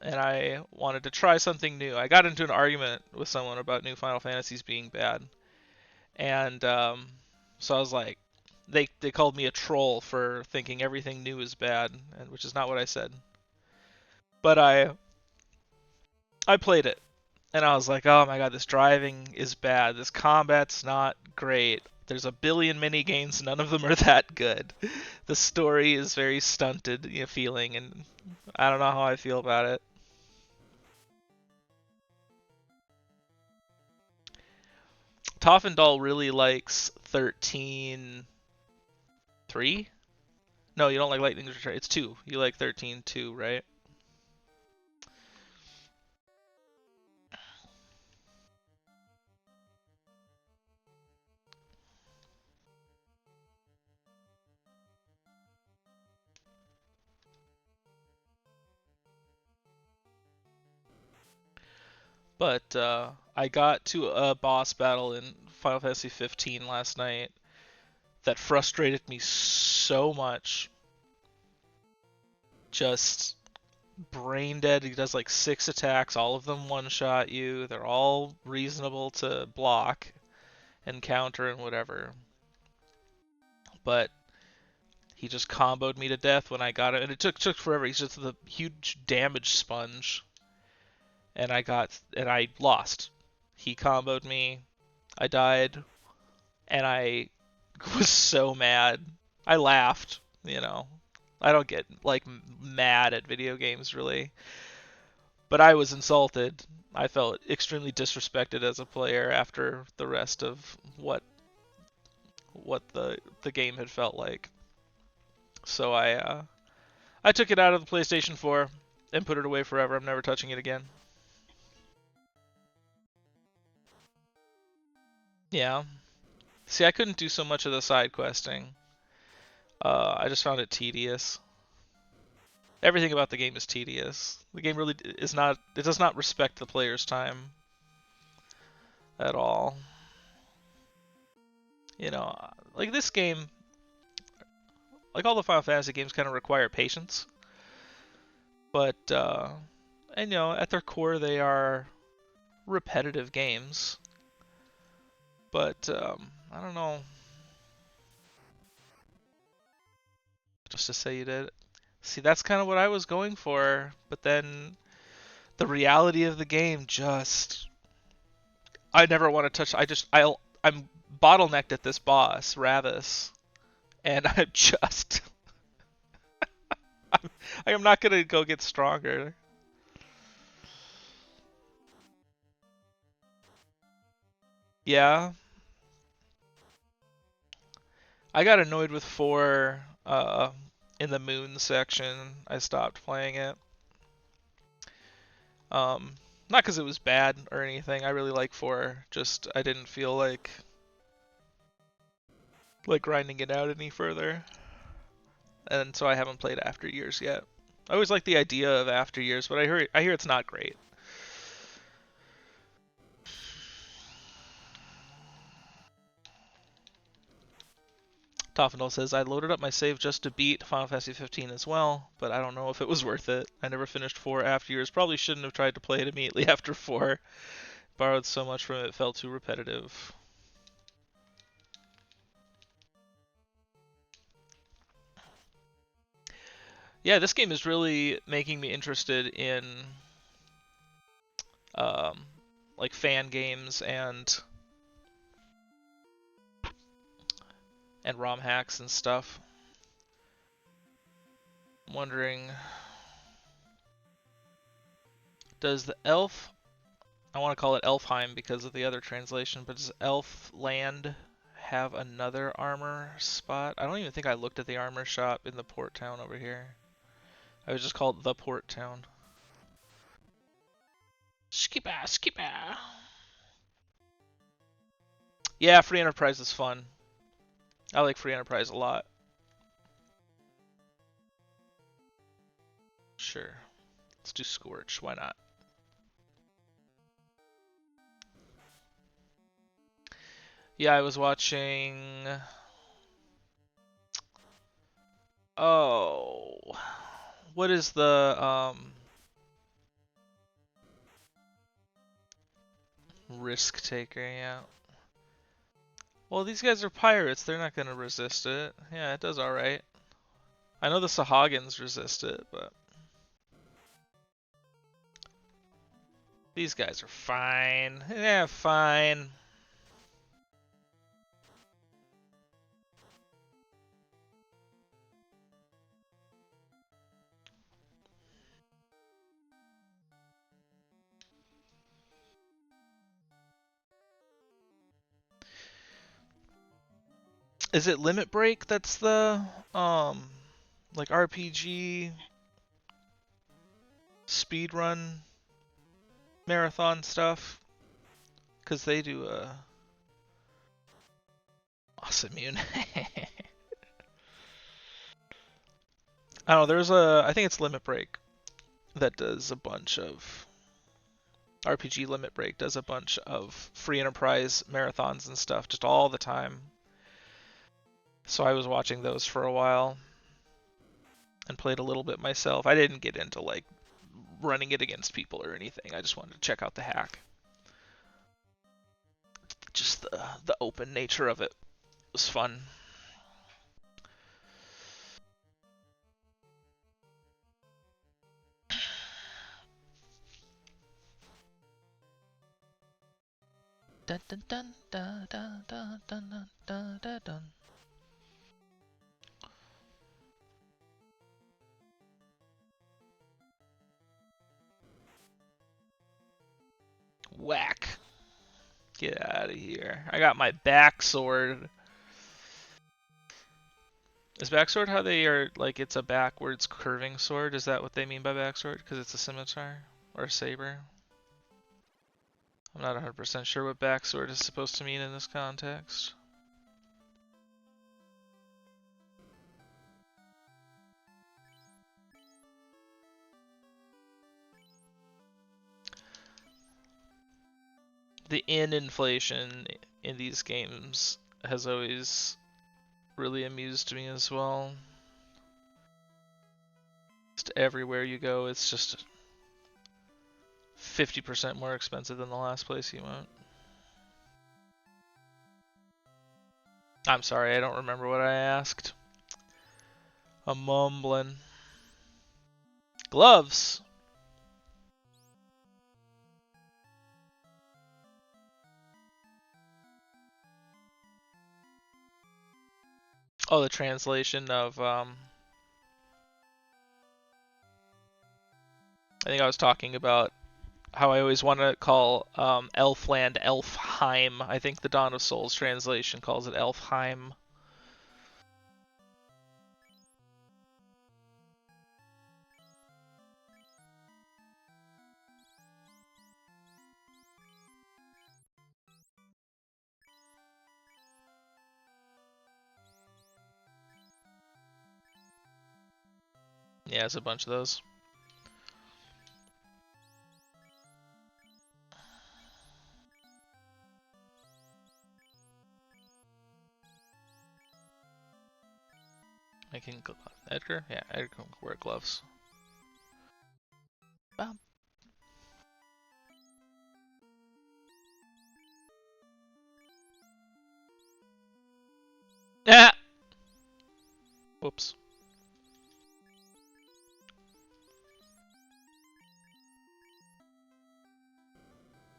Speaker 1: and I wanted to try something new. I got into an argument with someone about new Final Fantasies being bad, and so I was like, they called me a troll for thinking everything new is bad, and which is not what I said. But I played it, and I was like, oh my god, this driving is bad. This combat's not great. There's a billion mini games, none of them are that good. The story is very stunted, feeling, and I don't know how I feel about it. Toffendal really likes 13.3. No, you don't like Lightning Return. It's 2. You like 13.2, right? But I got to a boss battle in Final Fantasy 15 last night that frustrated me so much. Just brain dead. He does like 6 attacks, all of them one-shot you. They're all reasonable to block and counter and whatever. But he just comboed me to death when I got it, and it took forever. He's just the huge damage sponge, and I lost. He comboed me. I died, and I was so mad. I laughed. I don't get like mad at video games really, but I was insulted. I felt extremely disrespected as a player after the rest of what the game had felt like. So I took it out of the PlayStation 4 and put it away forever. I'm never touching it again. Yeah. See, I couldn't do so much of the side questing. I just found it tedious. Everything about the game is tedious. The game really is not. It does not respect the player's time at all. Like this game, like all the Final Fantasy games, kind of require patience. But and at their core, they are repetitive games. But I don't know. Just to say you did. See, that's kind of what I was going for, but then the reality of the game just I never want to touch. I'm bottlenecked at this boss, Ravis, and I'm not gonna go get stronger. Yeah, I got annoyed with 4 in the moon section. I stopped playing it. Not because it was bad or anything. I really like 4. Just I didn't feel like grinding it out any further. And so I haven't played After Years yet. I always like the idea of After Years, but I hear it's not great. Toffinol says, I loaded up my save just to beat Final Fantasy 15 as well, but I don't know if it was worth it. I never finished 4 After Years. Probably shouldn't have tried to play it immediately after 4. Borrowed so much from it, it felt too repetitive. Yeah, this game is really making me interested in um, like fan games and ROM hacks and stuff. I'm wondering, does the elf, I want to call it Elfheim because of the other translation, but does Elfland have another armor spot? I don't even think I looked at the armor shop in the port town over here. I was just called the port town. Skipper, skipper. Yeah, Free Enterprise is fun. I like Free Enterprise a lot. Sure. Let's do Scorch. Why not? Yeah, I was watching... Oh... What is the, Risk Taker, yeah. Well, these guys are pirates. They're not gonna resist it. Yeah, it does alright. I know the Sahagins resist it, but... These guys are fine. Yeah, fine. Is it Limit Break that's the, like RPG speedrun marathon stuff? Because they do awesome immune. I don't know, I think it's Limit Break that does a bunch of, RPG Limit Break does a bunch of Free Enterprise marathons and stuff just all the time. So I was watching those for a while and played a little bit myself. I didn't get into like running it against people or anything. I just wanted to check out the hack. Just the open nature of it was fun. Dun dun dun dun dun dun dun dun dun dun. Whack. Get out of here. I got my back sword. Is backsword how they are, like, it's a backwards curving sword? Is that what they mean by backsword? Because it's a scimitar? Or a saber? I'm not 100% sure what backsword is supposed to mean in this context. The inflation in these games has always really amused me as well. Just everywhere you go, it's just 50% more expensive than the last place you went. I'm sorry, I don't remember what I asked. I'm mumbling. Gloves! Oh, the translation of I think I was talking about how I always want to call Elfland Elfheim. I think the Dawn of Souls translation calls it Elfheim. Yeah, it's a bunch of those. Making Edgar? Yeah, Edgar can wear gloves. Bam. Ah! Whoops.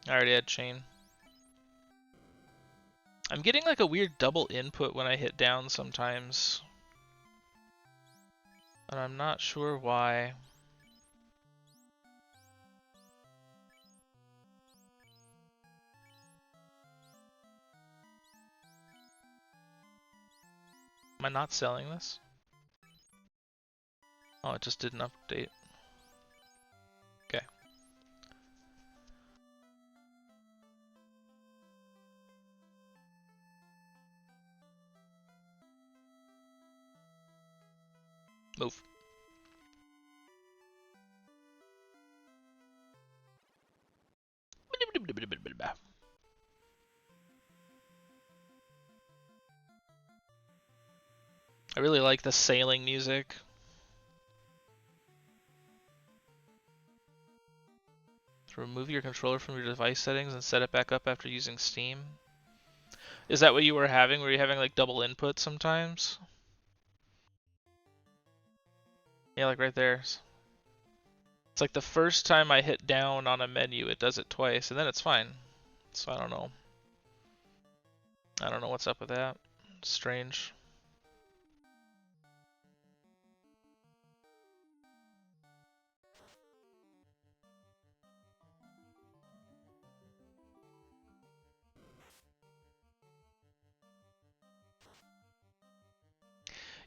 Speaker 1: I already had chain. I'm getting like a weird double input when I hit down sometimes. And I'm not sure why. Am I not selling this? Oh, it just didn't update. Okay. Move. I really like the sailing music. Remove your controller from your device settings and set it back up after using Steam. Is that what you were having? Were you having like double input sometimes? Yeah, like right there. It's like the first time I hit down on a menu, it does it twice, and then it's fine. So I don't know. I don't know what's up with that. Strange.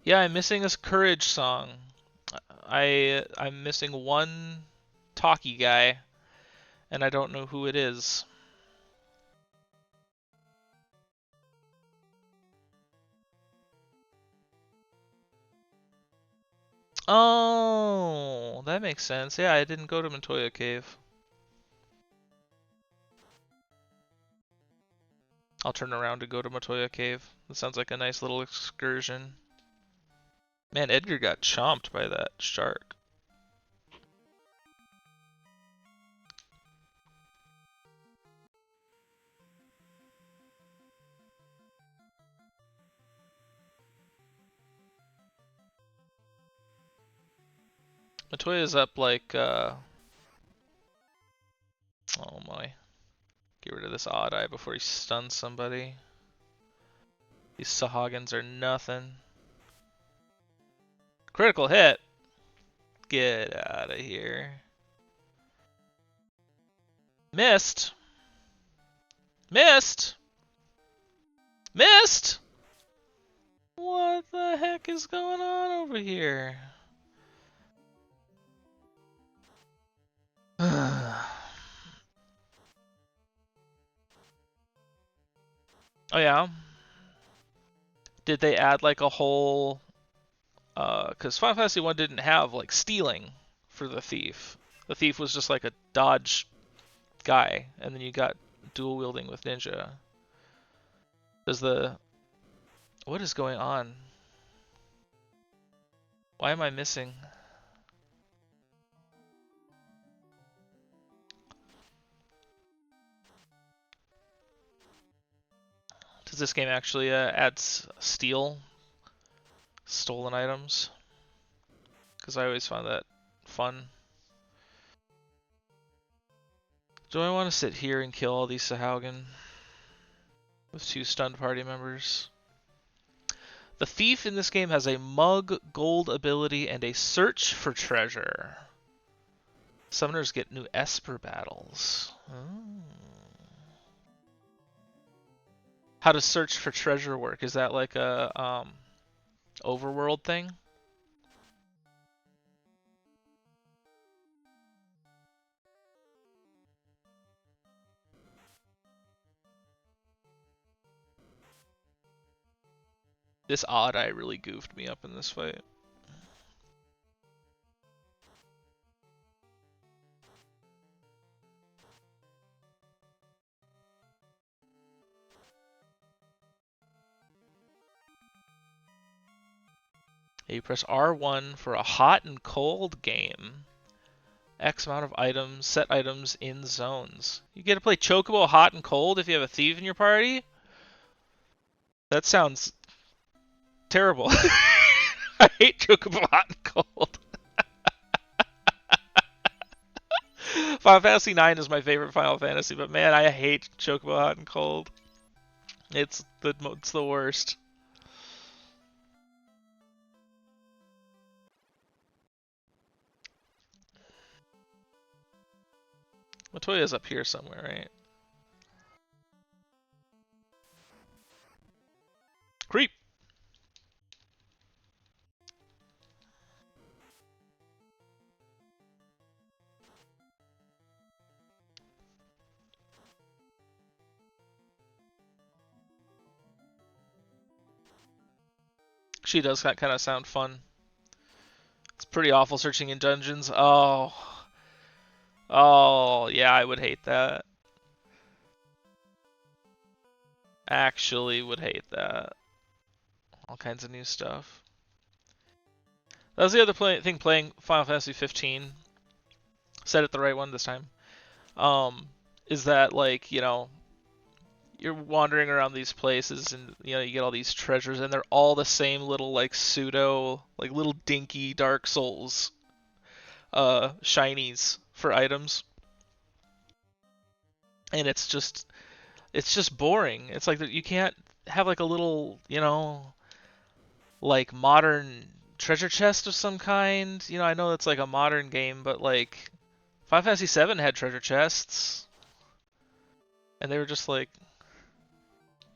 Speaker 1: Yeah, I'm missing a courage song. I'm missing one talkie guy, and I don't know who it is. Oh, that makes sense. Yeah, I didn't go to Matoya Cave. I'll turn around to go to Matoya Cave. That sounds like a nice little excursion. Man, Edgar got chomped by that shark. Matoya's up like, oh my. Get rid of this odd eye before he stuns somebody. These Sahagins are nothing. Critical hit. Get out of here. Missed. Missed. Missed. What the heck is going on over here? Oh yeah. Did they add like a whole because Final Fantasy 1 didn't have like stealing for the thief. The thief was just like a dodge guy, and then you got dual wielding with ninja. Does the what is going on? Why am I missing? Does this game actually add steal stolen items? Because I always found that fun. Do I want to sit here and kill all these Sahaugen with 2 stunned party members? The thief in this game has a mug gold ability and a search for treasure. Summoners get new Esper battles. Oh. How does search for treasure work? Is that like a overworld thing? This odd eye really goofed me up in this fight. You press R1 for a hot and cold game. X amount of items, set items in zones. You get to play Chocobo hot and cold if you have a thief in your party? That sounds terrible. I hate Chocobo hot and cold. Final Fantasy IX is my favorite Final Fantasy, but man, I hate Chocobo hot and cold. It's the worst. Matoya's up here somewhere, right? Creep! She does kind of sound fun. It's pretty awful searching in dungeons. Oh. Oh, yeah, I would hate that. Actually would hate that. All kinds of new stuff. That was the other thing playing Final Fantasy 15. Said it the right one this time. Is that, like, you know, you're wandering around these places and, you know, you get all these treasures and they're all the same little, like, pseudo, like, little dinky Dark Souls shinies for items. And it's just boring. It's like you can't have, like, a little, you know, like, modern treasure chest of some kind. You know, I know it's like a modern game, but, like, Final Fantasy VII had treasure chests. And they were just like,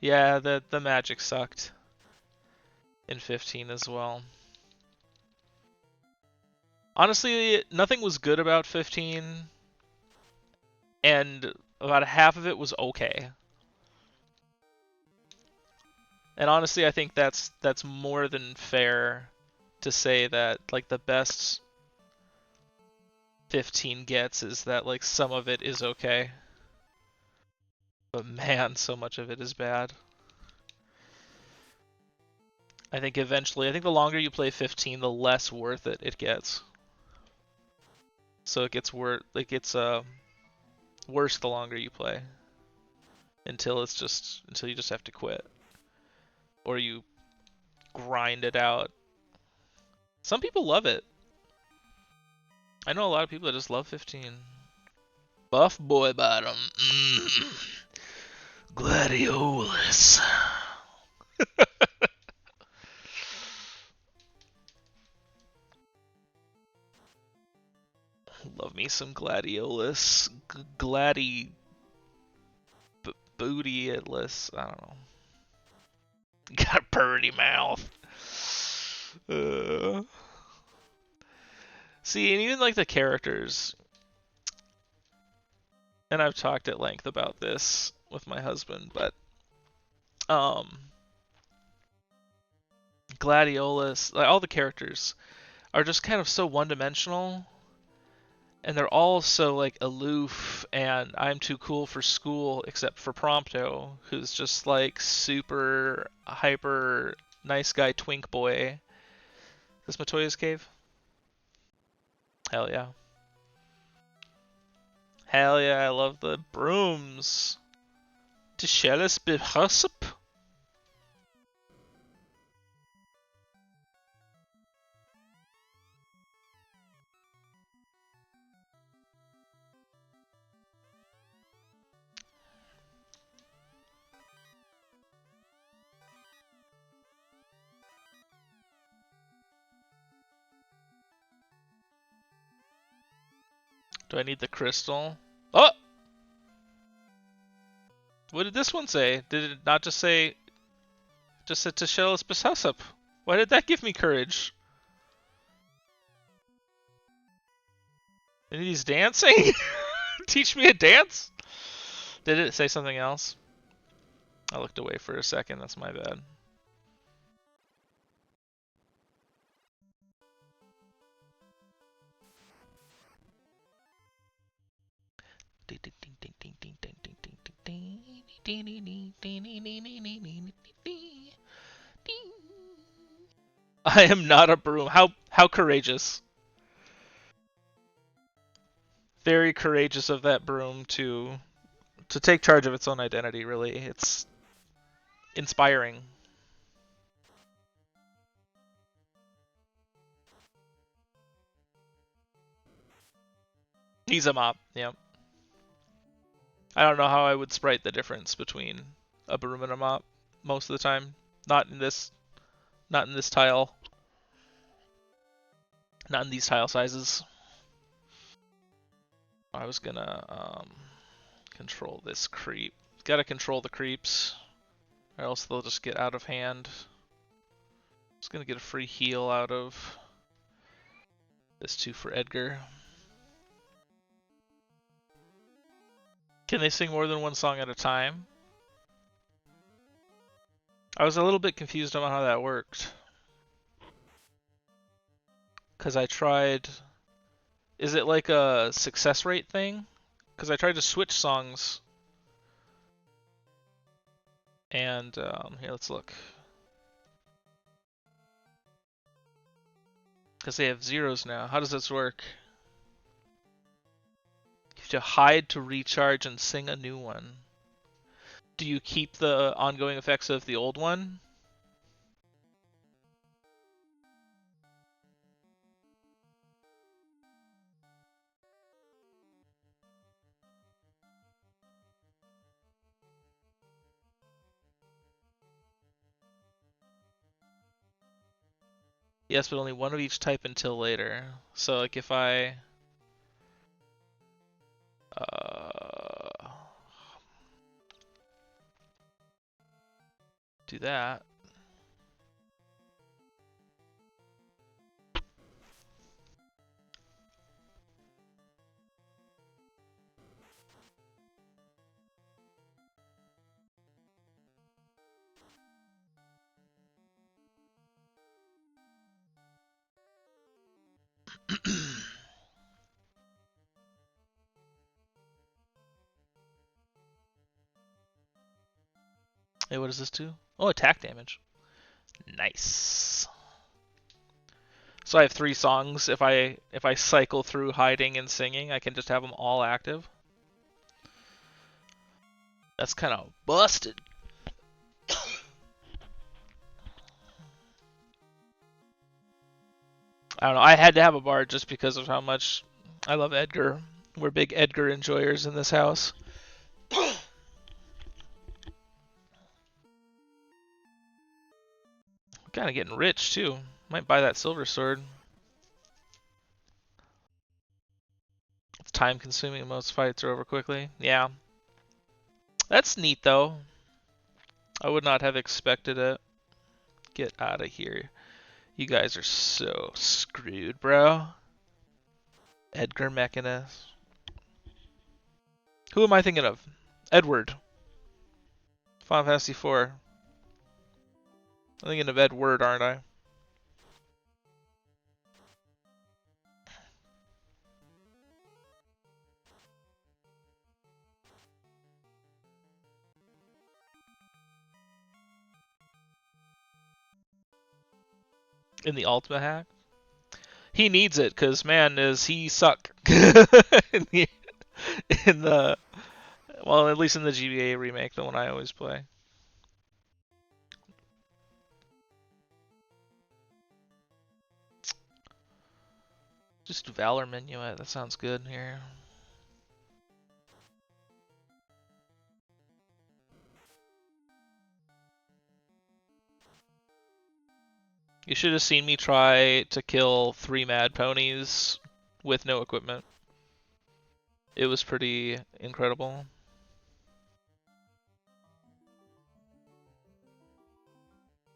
Speaker 1: yeah, the magic sucked in 15 as well. Honestly, nothing was good about 15, and about half of it was okay. And honestly, I think that's more than fair to say that, like, the best 15 gets is that, like, some of it is okay. But man, so much of it is bad. I think eventually, I think the longer you play 15, the less worth it gets. So it gets worse the longer you play. Until you just have to quit. Or you grind it out. Some people love it. I know a lot of people that just love 15. Buff boy bottom. Gladiolus. Love me some gladiolus. Bootyless. I don't know. Got a purty mouth. See, and even like the characters, and I've talked at length about this with my husband, but Gladiolus, like all the characters are just kind of so one-dimensional, and they're all so like aloof and I'm too cool for school, except for Prompto, who's just like super hyper nice guy twink boy. Is this Matoya's cave? Hell yeah. Hell yeah, I love the brooms. Tishelis behusp? Do I need the crystal? Oh! What did this one say? Did it not just say... Just said to show us Besasup? Why did that give me courage? And he's dancing? Teach me a dance? Did it say something else? I looked away for a second, that's my bad. I am not a broom. How courageous. Very courageous of that broom to take charge of its own identity, really. It's inspiring. He's a mop, yep. I don't know how I would sprite the difference between a broom and a mop most of the time. Not in this tile. Not in these tile sizes. I was gonna control this creep. Gotta control the creeps, or else they'll just get out of hand. Just gonna get a free heal out of this too for Edgar. Can they sing more than one song at a time? I was a little bit confused on how that worked. Because I tried... Is it like a success rate thing? Because I tried to switch songs. And, here, let's look. Because they have zeros now. How does this work? You have to hide to recharge and sing a new one. Do you keep the ongoing effects of the old one? Yes, but only one of each type until later. So, like, if I... do that. Hey, what does this do? Oh, attack damage. Nice. So I have 3 songs. If I cycle through hiding and singing, I can just have them all active. That's kind of busted. I don't know. I had to have a bard just because of how much I love Edgar. We're big Edgar enjoyers in this house. Kind of getting rich too. Might buy that silver sword. It's time consuming. Most fights are over quickly. Yeah. That's neat though. I would not have expected it. Get out of here. You guys are so screwed, bro. Edgar Mechanist. Who am I thinking of? Edward. Final Fantasy IV. I'm thinking of Edward, aren't I? In the Ultima hack? He needs it, because, man, does he suck. in the... Well, at least in the GBA remake, the one I always play. Just Valor Minuet, that sounds good here. You should have seen me try to kill 3 mad ponies with no equipment. it was pretty incredible.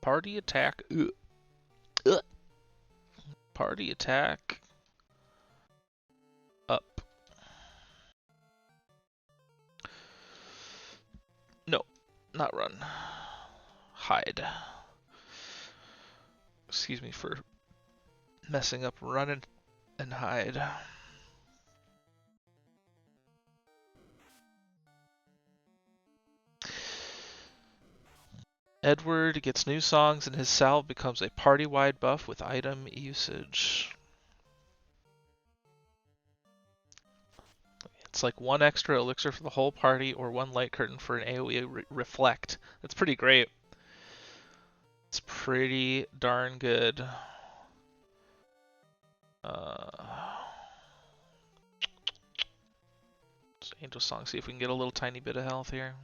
Speaker 1: Party attack. Ugh. Ugh. Party attack. Up. No, not run. Hide. Excuse me for messing up run and hide. Edward gets new songs and his salve becomes a party-wide buff with item usage. It's like 1 extra elixir for the whole party or 1 light curtain for an AoE reflect. That's pretty great. It's pretty darn good. Angel Song, see if we can get a little tiny bit of health here.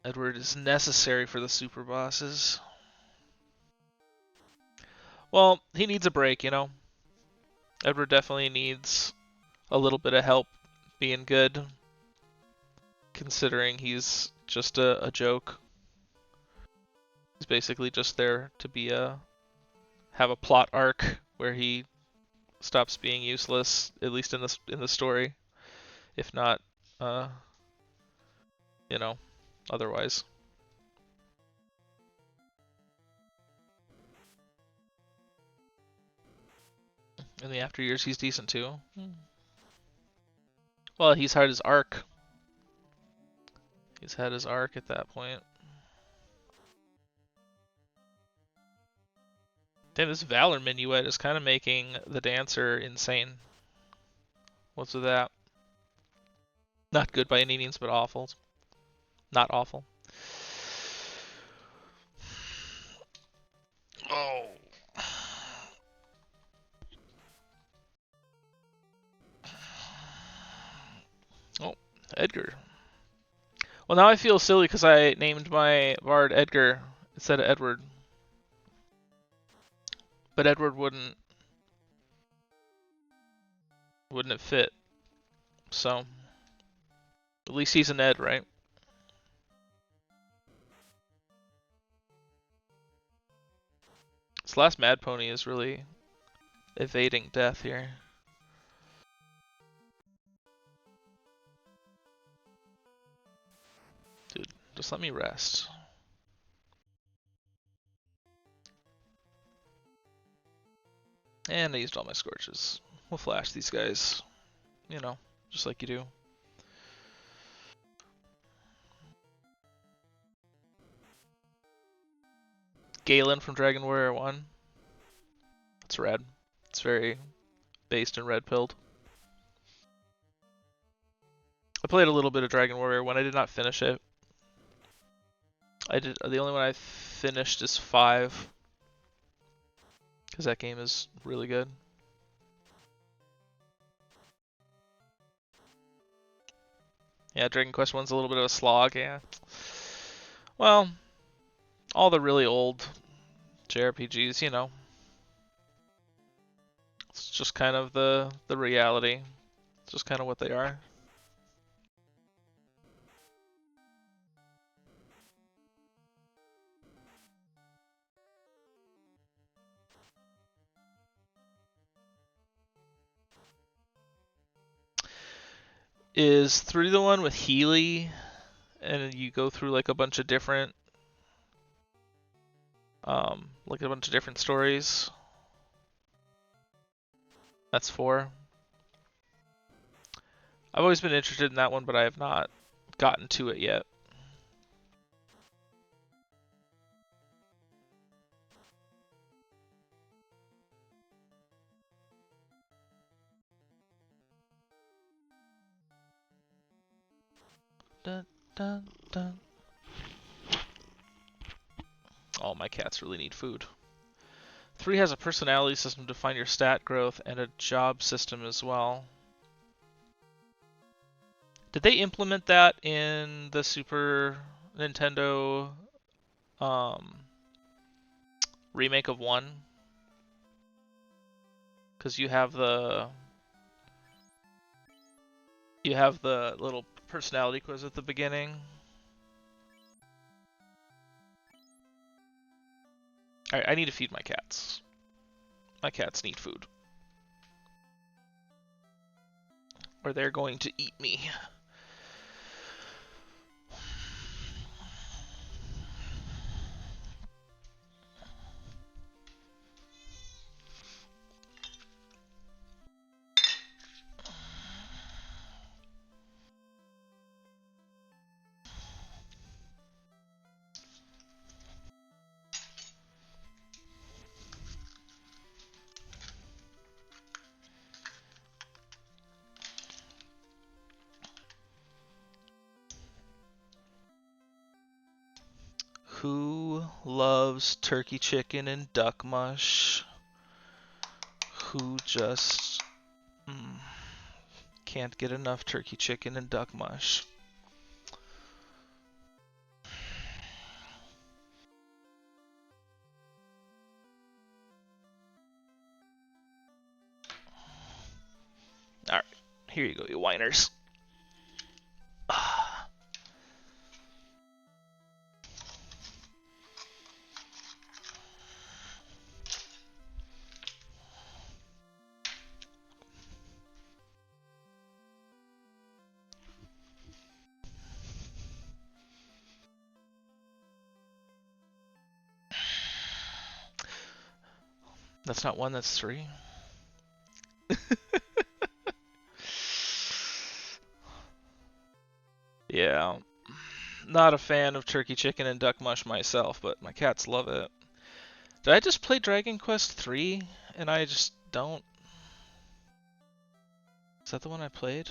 Speaker 1: Edward is necessary for the super bosses. Well, he needs a break, you know. Edward definitely needs a little bit of help being good, considering he's just a joke. He's basically just there to be have a plot arc where he stops being useless, at least in the story. If not, you know, otherwise. In the after years, he's decent too. Well, he's had his arc. He's had his arc at that point. Damn, this Valor Minuet is kind of making the dancer insane. What's with that? Not good by any means, but awful. Not awful. Oh. Oh, Edgar. Well, now I feel silly because I named my bard Edgar instead of Edward. But Edward wouldn't have fit. So, at least he's an Ed, right? This last Mad Pony is really evading death here. Dude, just let me rest. And I used all my scorches. We'll flash these guys. You know, just like you do. Galen from Dragon Warrior 1. It's red. It's very based in red pilled. I played a little bit of Dragon Warrior 1. I did not finish it. The only one I finished is 5. Because that game is really good. Yeah, Dragon Quest 1's a little bit of a slog, yeah. Well, all the really old JRPGs, you know. It's just kind of the reality. It's just kind of what they are. Is 3 the one with Healy, and you go through like a bunch of different, stories? That's 4. I've always been interested in that one, but I have not gotten to it yet. Dun, dun, dun. Oh, my cats really need food. 3 has a personality system to find your stat growth and a job system as well. Did they implement that in the Super Nintendo remake of 1. Because you have the little personality quiz at the beginning. Alright, I need to feed my cats. My cats need food. Or they're going to eat me. Who loves turkey chicken and duck mush? Who just can't get enough turkey chicken and duck mush? Alright, here you go, you whiners. That's not 1, that's 3. Yeah. Not a fan of turkey chicken and duck mush myself, but my cats love it. Did I just play Dragon Quest 3 and I just don't? Is that the one I played?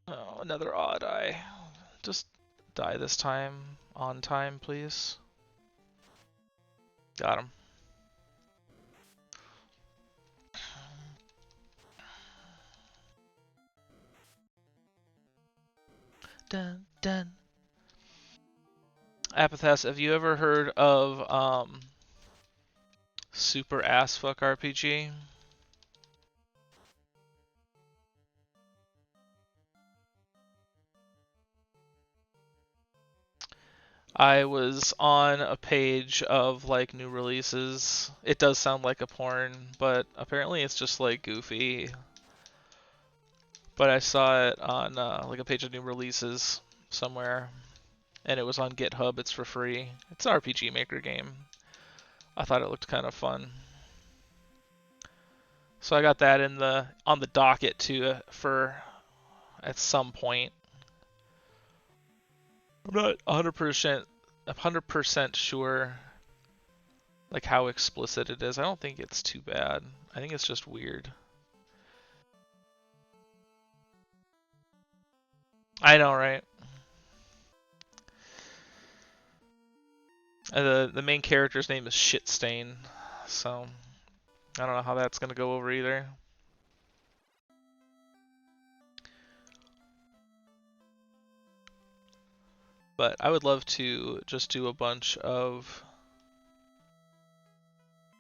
Speaker 1: Oh, another odd eye. Just die this time. On time, please. Got him. Dun, dun. Apithas, have you ever heard of Super Ass Fuck RPG? I was on a page of like new releases. It does sound like a porn, but apparently it's just like goofy. But I saw it on like a page of new releases somewhere, and it was on GitHub. It's for free. It's an RPG Maker game. I thought it looked kind of fun, so I got that on the docket to for at some point. I'm not 100% sure like how explicit it is. I don't think it's too bad. I think it's just weird. I know, right? The main character's name is Shitstain, so I don't know how that's gonna go over either. But I would love to just do a bunch of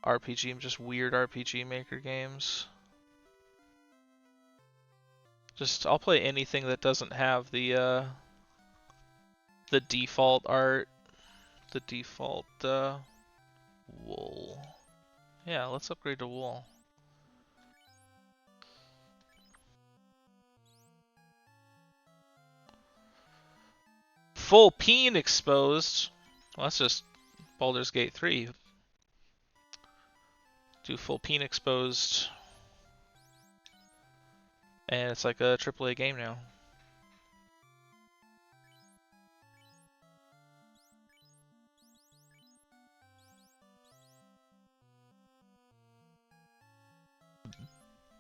Speaker 1: RPG, just weird RPG Maker games. Just I'll play anything that doesn't have the default art, the default wool. Yeah, let's upgrade to wool. Full peen exposed. Well, that's just Baldur's Gate 3. Do full peen exposed. And it's like a AAA game now.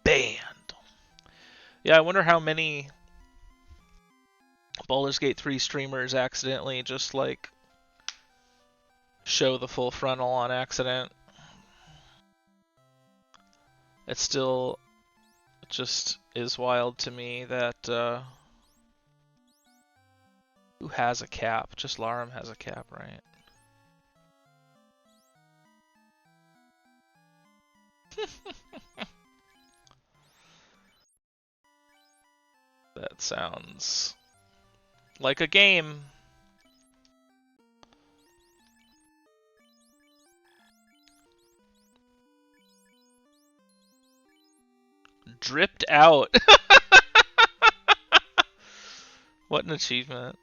Speaker 1: Banned. Yeah, I wonder how many Baldur's Gate 3 streamers accidentally just like show the full frontal on accident. It still just is wild to me that who has a cap? Just Larum has a cap, right? That sounds like a game. Dripped out. What an achievement.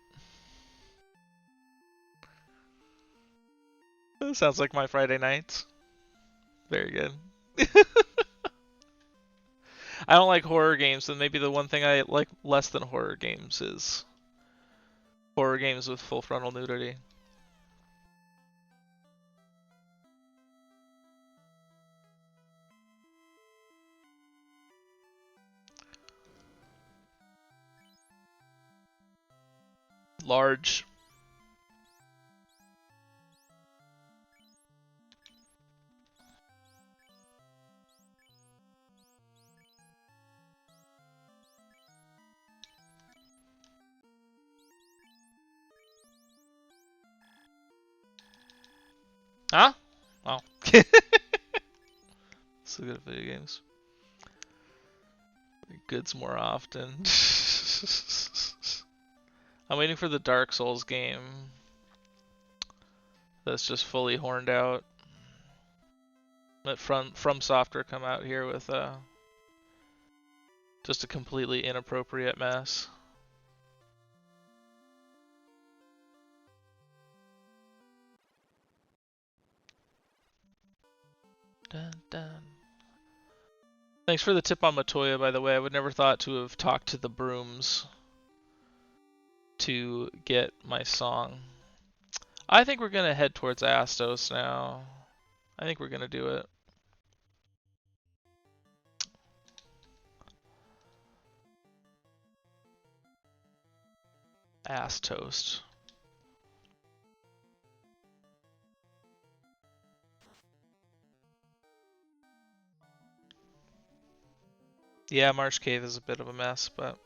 Speaker 1: That sounds like my Friday nights. Very good. I don't like horror games, and maybe the one thing I like less than horror games is horror games with full frontal nudity. Large. Huh? Oh. So good at video games. Goods more often. I'm waiting for the Dark Souls game that's just fully horned out. Let From Software come out here with just a completely inappropriate mess. Dun, dun. Thanks for the tip on Matoya, by the way. I would never thought to have talked to the brooms to get my song. I think we're going to head towards Astos now. I think we're going to do it. Ass toast. Yeah, Marsh Cave is a bit of a mess, but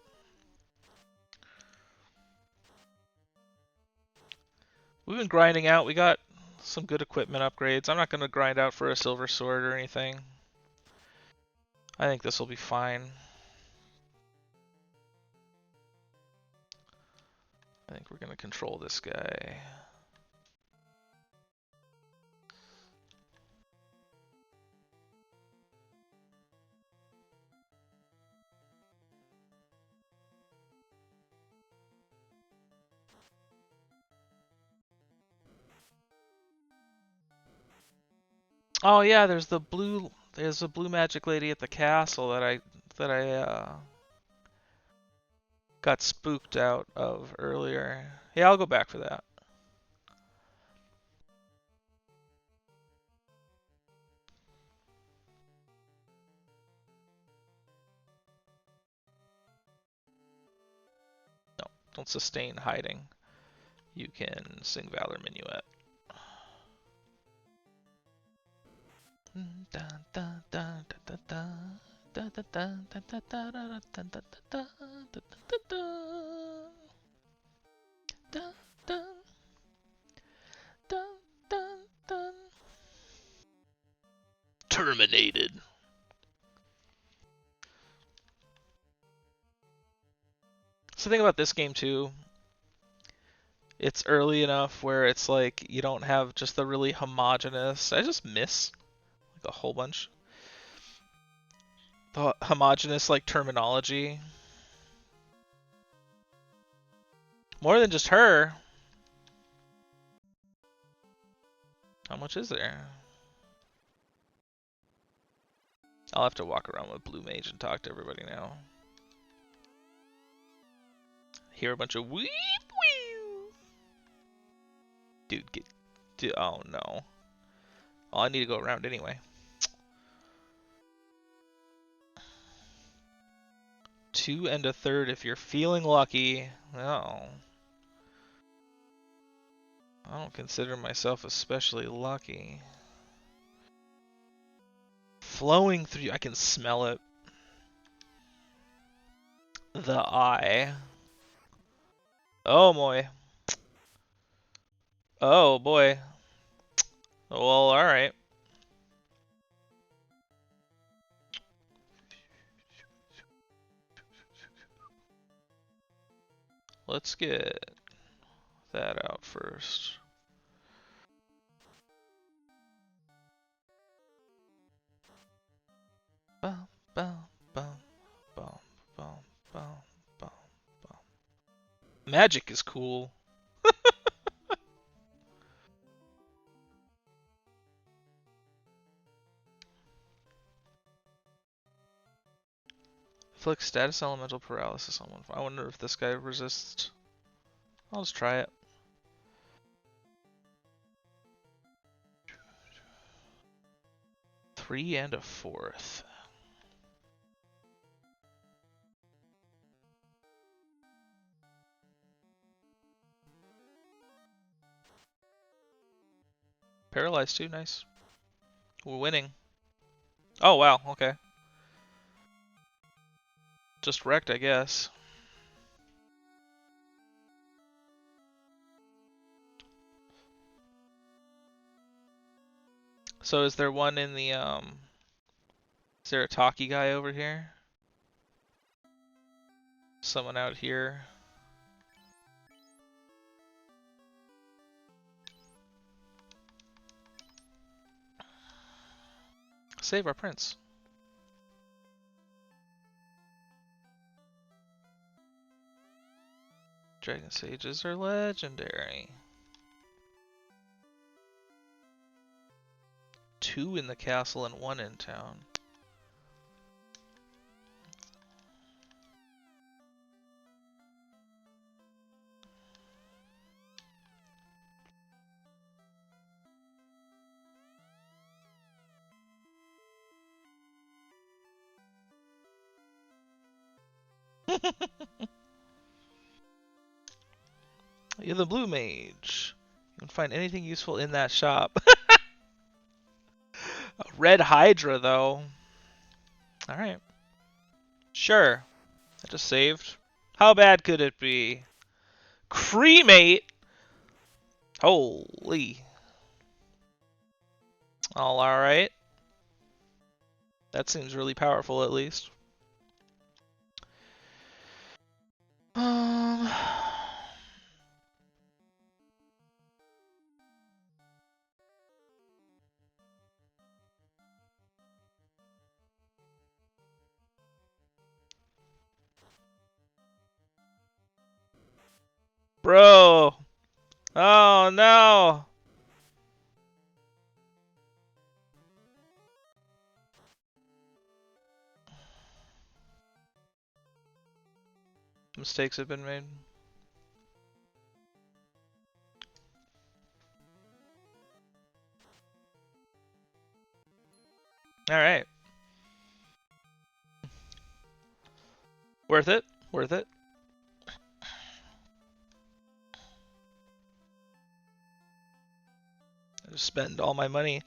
Speaker 1: we've been grinding out. We got some good equipment upgrades. I'm not going to grind out for a silver sword or anything. I think this will be fine. I think we're going to control this guy. Oh yeah, there's a blue magic lady at the castle that I got spooked out of earlier. Yeah, I'll go back for that. No, don't sustain hiding. You can sing Valor Minuet. Terminated. So the thing about this game too, it's early enough where it's like you don't have just the really homogenous. I just miss like a whole bunch. The homogenous like terminology. More than just her. How much is there? I'll have to walk around with Blue Mage and talk to everybody now. Hear a bunch of weep weep. Dude, oh no. Oh, I need to go around anyway. 2 and a third if you're feeling lucky. Oh. I don't consider myself especially lucky. Flowing through. I can smell it. The eye. Oh boy. Oh boy. Well, alright. Let's get that out first. Bum, bum, bum, bum, bum, bum, bum, bum. Magic is cool. Inflict status elemental paralysis on one. I wonder if this guy resists. I'll just try it. Three and a fourth. Paralyzed too, nice. We're winning. Oh wow, okay. Just wrecked, I guess. So is there one in the is there a talkie guy over here? Someone out here? Save our prince. Dragon sages are legendary. 2 in the castle and 1 in town. You're the blue mage. You can find anything useful in that shop. A red hydra, though. Alright. Sure. I just saved. How bad could it be? Cremate? Holy. Alright. That seems really powerful, at least. Bro. Oh no. Mistakes have been made. Alright. Worth it. Worth it. I just spend all my money.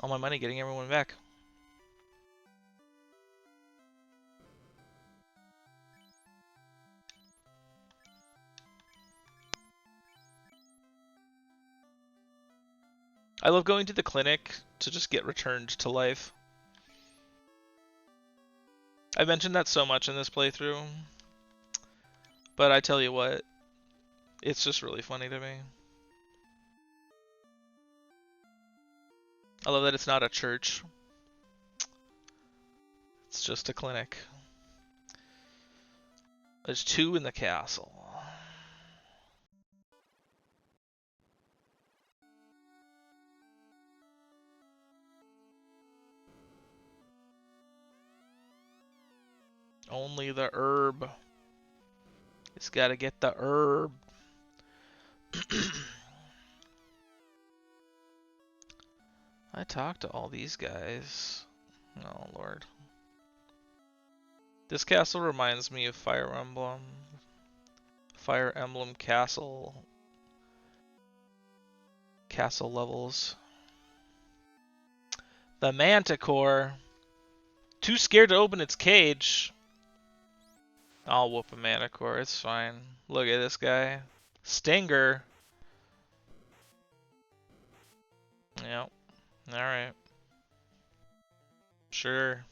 Speaker 1: All my money getting everyone back. I love going to the clinic to just get returned to life. I mentioned that so much in this playthrough, but I tell you what, it's just really funny to me. I love that it's not a church. It's just a clinic. There's 2 in the castle. Only the herb. It's gotta get the herb. I talked to all these guys. Oh lord. This castle reminds me of Fire Emblem. Fire Emblem Castle. Castle levels. The Manticore. Too scared to open its cage. I'll whoop a Manticore, it's fine. Look at this guy. Stinger. Yep. Alright. Sure.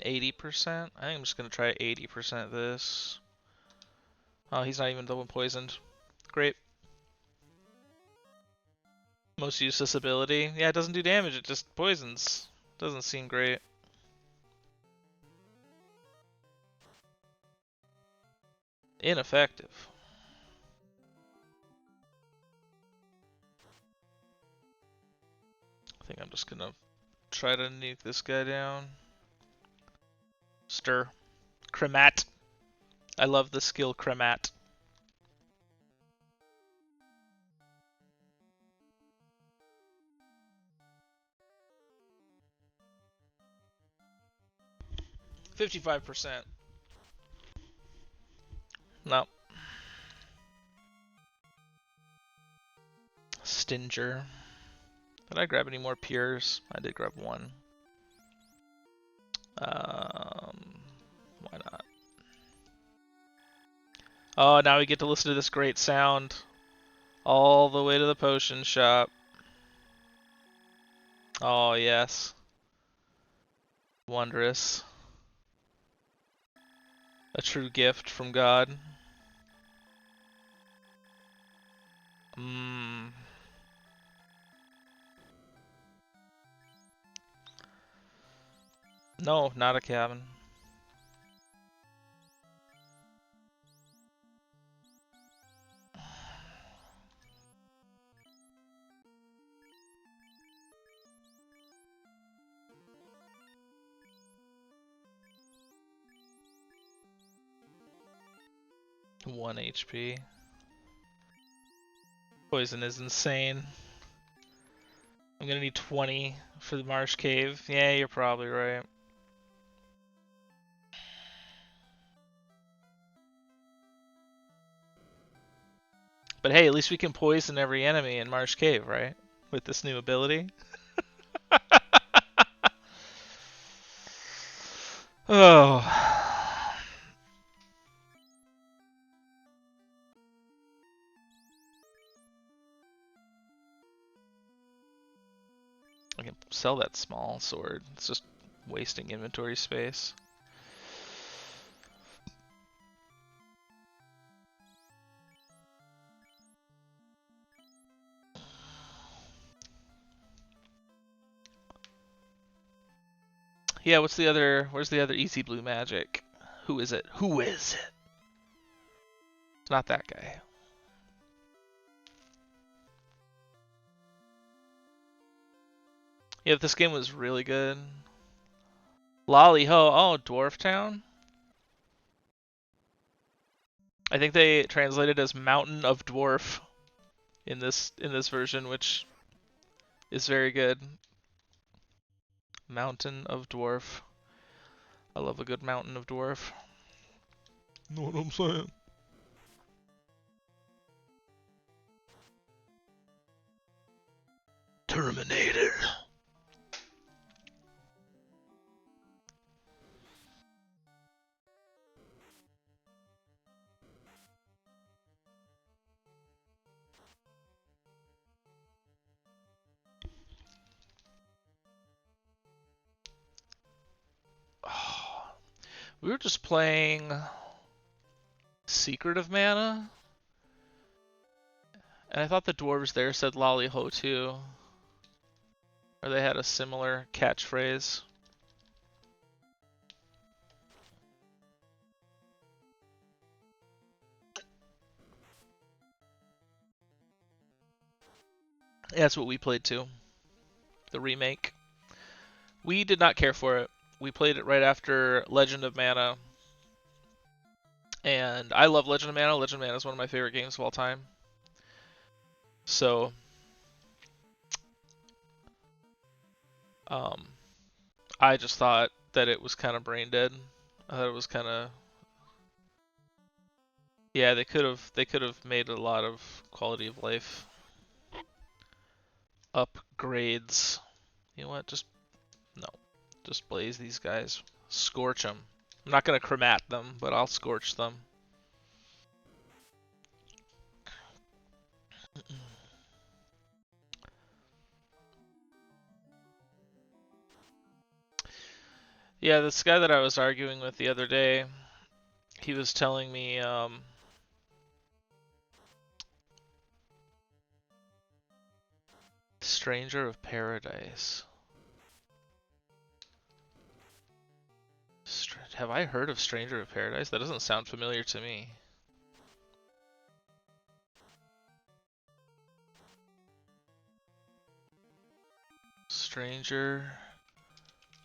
Speaker 1: %? I think I'm just gonna try 80% this. Oh, he's not even double poisoned. Great. Most useless ability. Yeah, it doesn't do damage, it just poisons. Doesn't seem great. Ineffective. I think I'm just gonna try to nuke this guy down. Stir. Cremat. I love the skill Cremat. %55. No. Stinger. Did I grab any more Pures? I did grab one. Why not? Oh, now we get to listen to this great sound. All the way to the potion shop. Oh, yes. Wondrous. A true gift from God. Mmm. No, not a cabin. One HP. Poison is insane. I'm gonna need 20 for the Marsh Cave. Yeah, you're probably right. But hey, at least we can poison every enemy in Marsh Cave, right? With this new ability. Oh. I can sell that small sword. It's just wasting inventory space. Yeah, where's the other easy blue magic? Who is it? Who is it? It's not that guy. Yeah, this game was really good. Lolly Ho. Oh, Dwarf Town? I think they translated as Mountain of Dwarf in this version, which is very good. Mountain of Dwarf. I love a good Mountain of Dwarf. Know what I'm saying? Terminator. Oh, we were just playing Secret of Mana, and I thought the dwarves there said Lolly Ho too. Or they had a similar catchphrase. Yeah, that's what we played too. The remake. We did not care for it. We played it right after Legend of Mana. And I love Legend of Mana. Legend of Mana is one of my favorite games of all time. So, I just thought that it was kind of brain dead. I thought it was kind of, yeah, they could have made a lot of quality of life upgrades. You know what? No, just blaze these guys, scorch them. I'm not gonna chromat them, but I'll scorch them. Yeah, this guy that I was arguing with the other day, he was telling me, Stranger of Paradise. Have I heard of Stranger of Paradise? That doesn't sound familiar to me. Stranger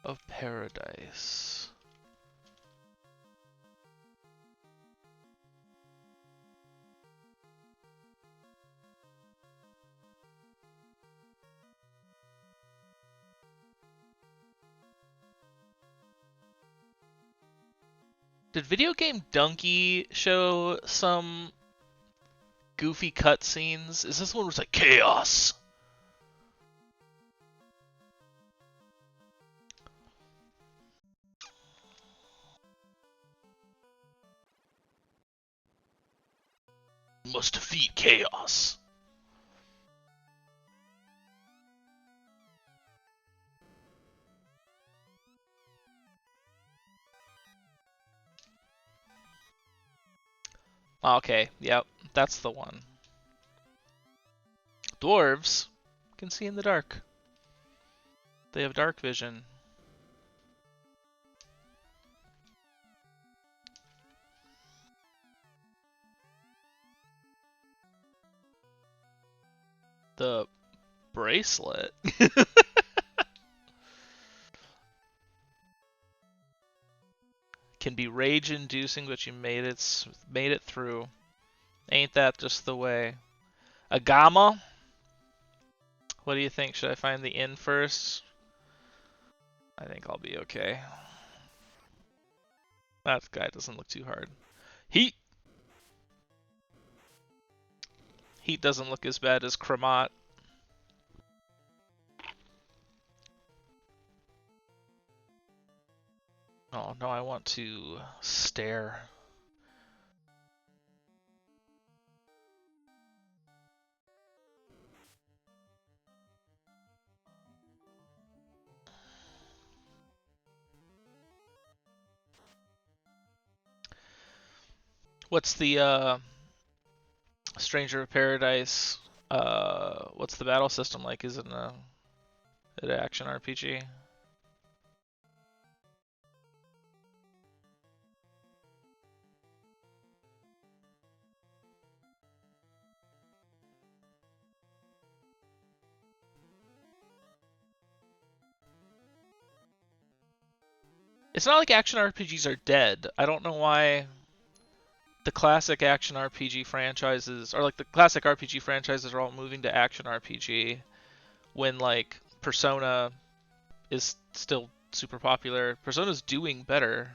Speaker 1: of Paradise. Did Video Game Donkey show some goofy cutscenes? Is this one where it's like chaos? Must defeat chaos. Okay, yep, that's the one. Dwarves can see in the dark. They have dark vision. The bracelet. Can be rage-inducing, but you made it through. Ain't that just the way? Agama? What do you think? Should I find the inn first? I think I'll be okay. That guy doesn't look too hard. Heat! Heat doesn't look as bad as Kramat. Oh, no, I want to stare. What's the Stranger of Paradise? What's the battle system like? Is it an action RPG? It's not like action RPGs are dead. I don't know why the classic action RPG franchises, or like the classic RPG franchises, are all moving to action RPG when like Persona is still super popular. Persona's doing better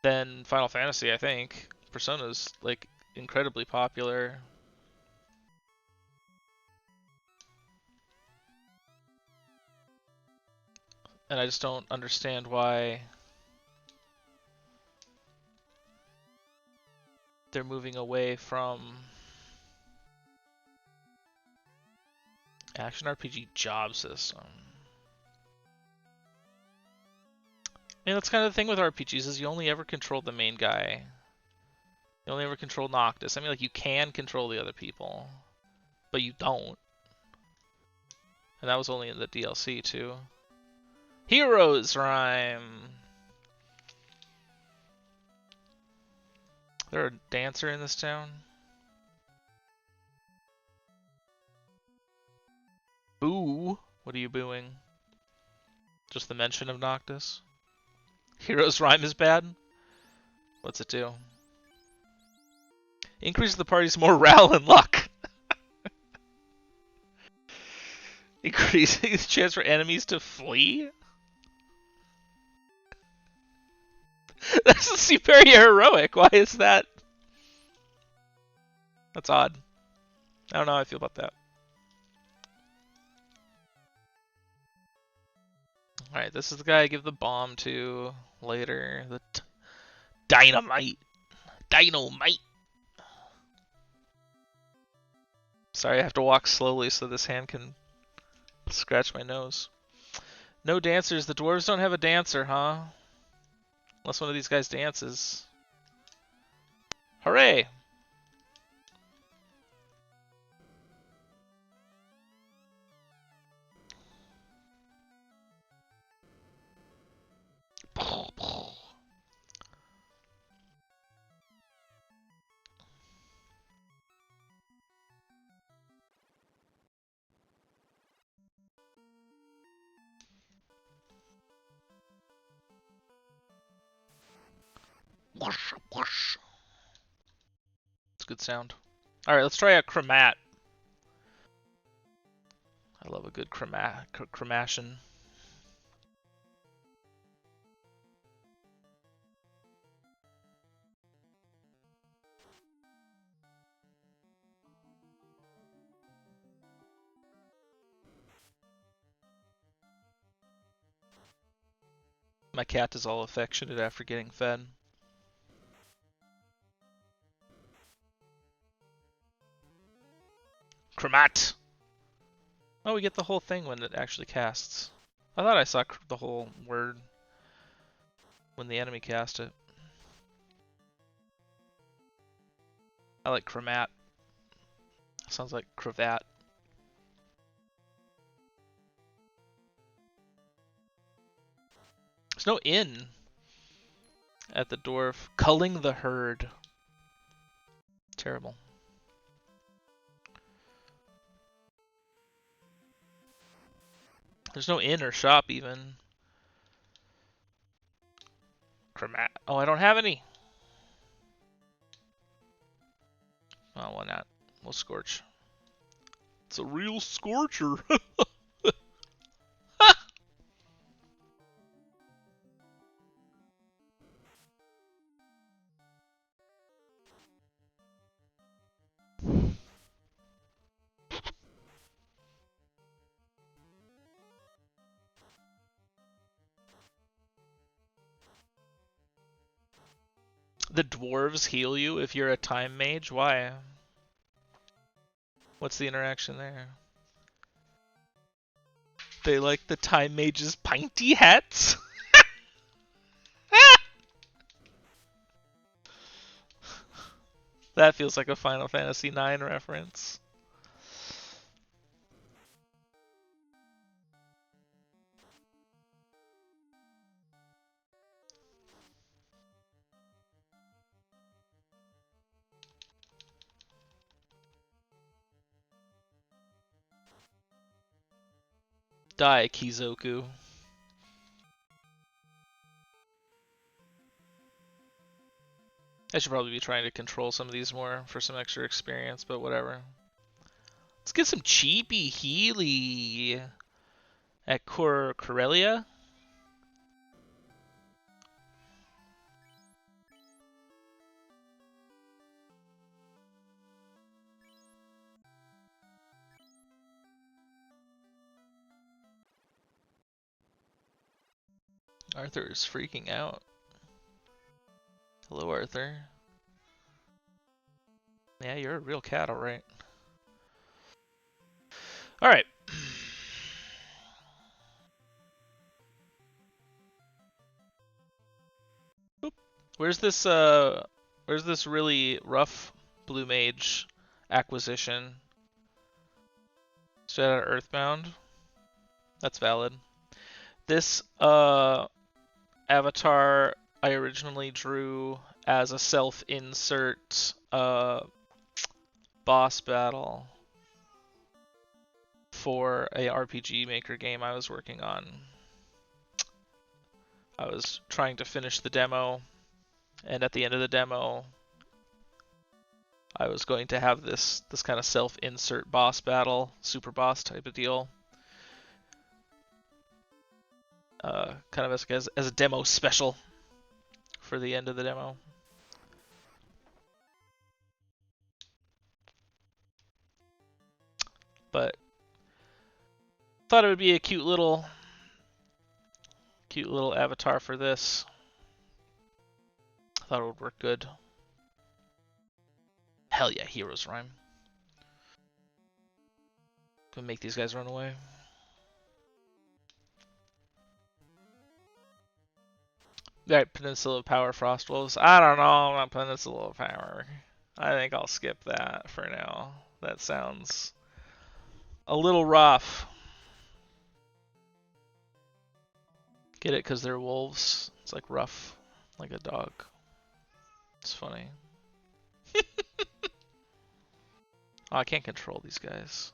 Speaker 1: than Final Fantasy, I think. Persona's like incredibly popular. And I just don't understand why they're moving away from action RPG job system. I mean, that's kind of the thing with RPGs, is you only ever control the main guy. You only ever control Noctis. I mean, like, you can control the other people, but you don't. And that was only in the DLC, too. Heroes Rhyme! Is there a dancer in this town? Boo! What are you booing? Just the mention of Noctis? Heroes Rhyme is bad? What's it do? Increases the party's morale and luck. Increasing the chance for enemies to flee? superior heroic. Why is that? That's odd. I don't know how I feel about that. Alright, this is the guy I give the bomb to later. The dynamite. Dynamite. Sorry, I have to walk slowly so this hand can scratch my nose. No dancers. The dwarves don't have a dancer, huh? Unless one of these guys dances. Hooray! Whoosh, whoosh. It's a good sound. Alright, let's try a chromat. I love a good chromation. My cat is all affectionate after getting fed. Chromat! Oh, we get the whole thing when it actually casts. I thought I saw the whole word when the enemy cast it. I like chromat. Sounds like cravat. There's no inn at the dwarf. Culling the herd. Terrible. There's no inn or shop even. Chromat. Oh, I don't have any. Oh, why not? We'll scorch. It's a real scorcher. The dwarves heal you if you're a time mage? Why? What's the interaction there? They like the time mage's pinty hats? That feels like a Final Fantasy IX reference. Die, Kizoku. I should probably be trying to control some of these more for some extra experience, but whatever. Let's get some cheapy Healy at Corellia. Arthur is freaking out. Hello, Arthur. Yeah, you're a real cat, alright. Alright. Where's this really rough blue mage acquisition? Straight out of Earthbound? That's valid. This avatar I originally drew as a self-insert boss battle for a RPG Maker game I was working on. I was trying to finish the demo, and at the end of the demo, I was going to have this kind of self-insert boss battle, super boss type of deal. Kind of as a demo special for the end of the demo. But thought it would be a cute little avatar for this. Thought it would work good. Hell yeah, Heroes Rhyme. Gonna make these guys run away. Alright, Peninsula of Power Frostwolves. I don't know about Peninsula of Power. I think I'll skip that for now. That sounds a little rough. Get it? Because they're wolves. It's like rough, like a dog. It's funny. Oh, I can't control these guys.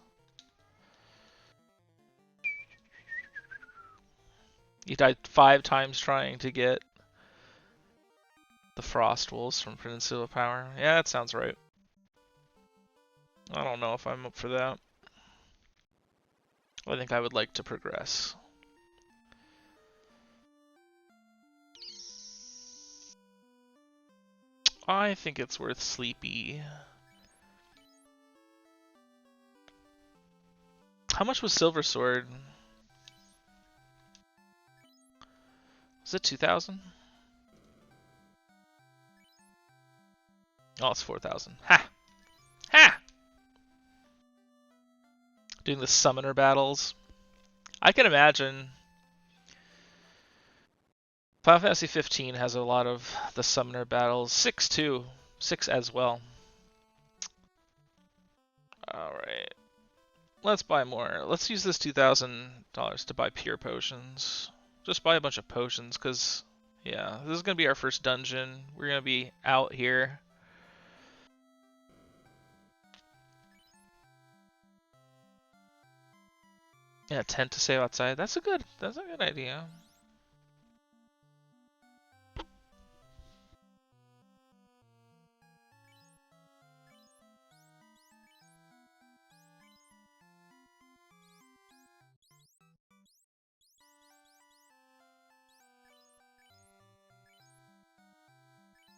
Speaker 1: You died 5 times trying to get the Frost Wolves from Peninsula Power. Yeah, that sounds right. I don't know if I'm up for that. I think I would like to progress. I think it's worth Sleepy. How much was Silver Sword? Was it 2,000? Oh, it's 4,000. Ha! Ha! Doing the summoner battles. I can imagine Final Fantasy 15 has a lot of the summoner battles. 6 too. 6 as well. Alright. Let's buy more. Let's use this $2,000 to buy pure potions. Just buy a bunch of potions, because, yeah, this is going to be our first dungeon. We're going to be out here. Yeah, tent to save outside. That's a good idea.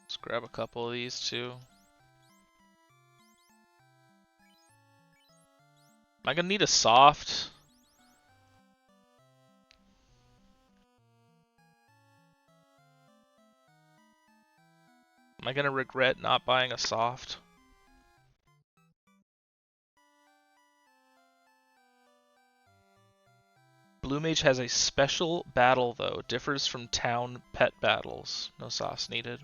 Speaker 1: Let's grab a couple of these too. Am I gonna need a soft? Am I gonna regret not buying a soft? Blue Mage has a special battle though. Differs from town pet battles. No softs needed.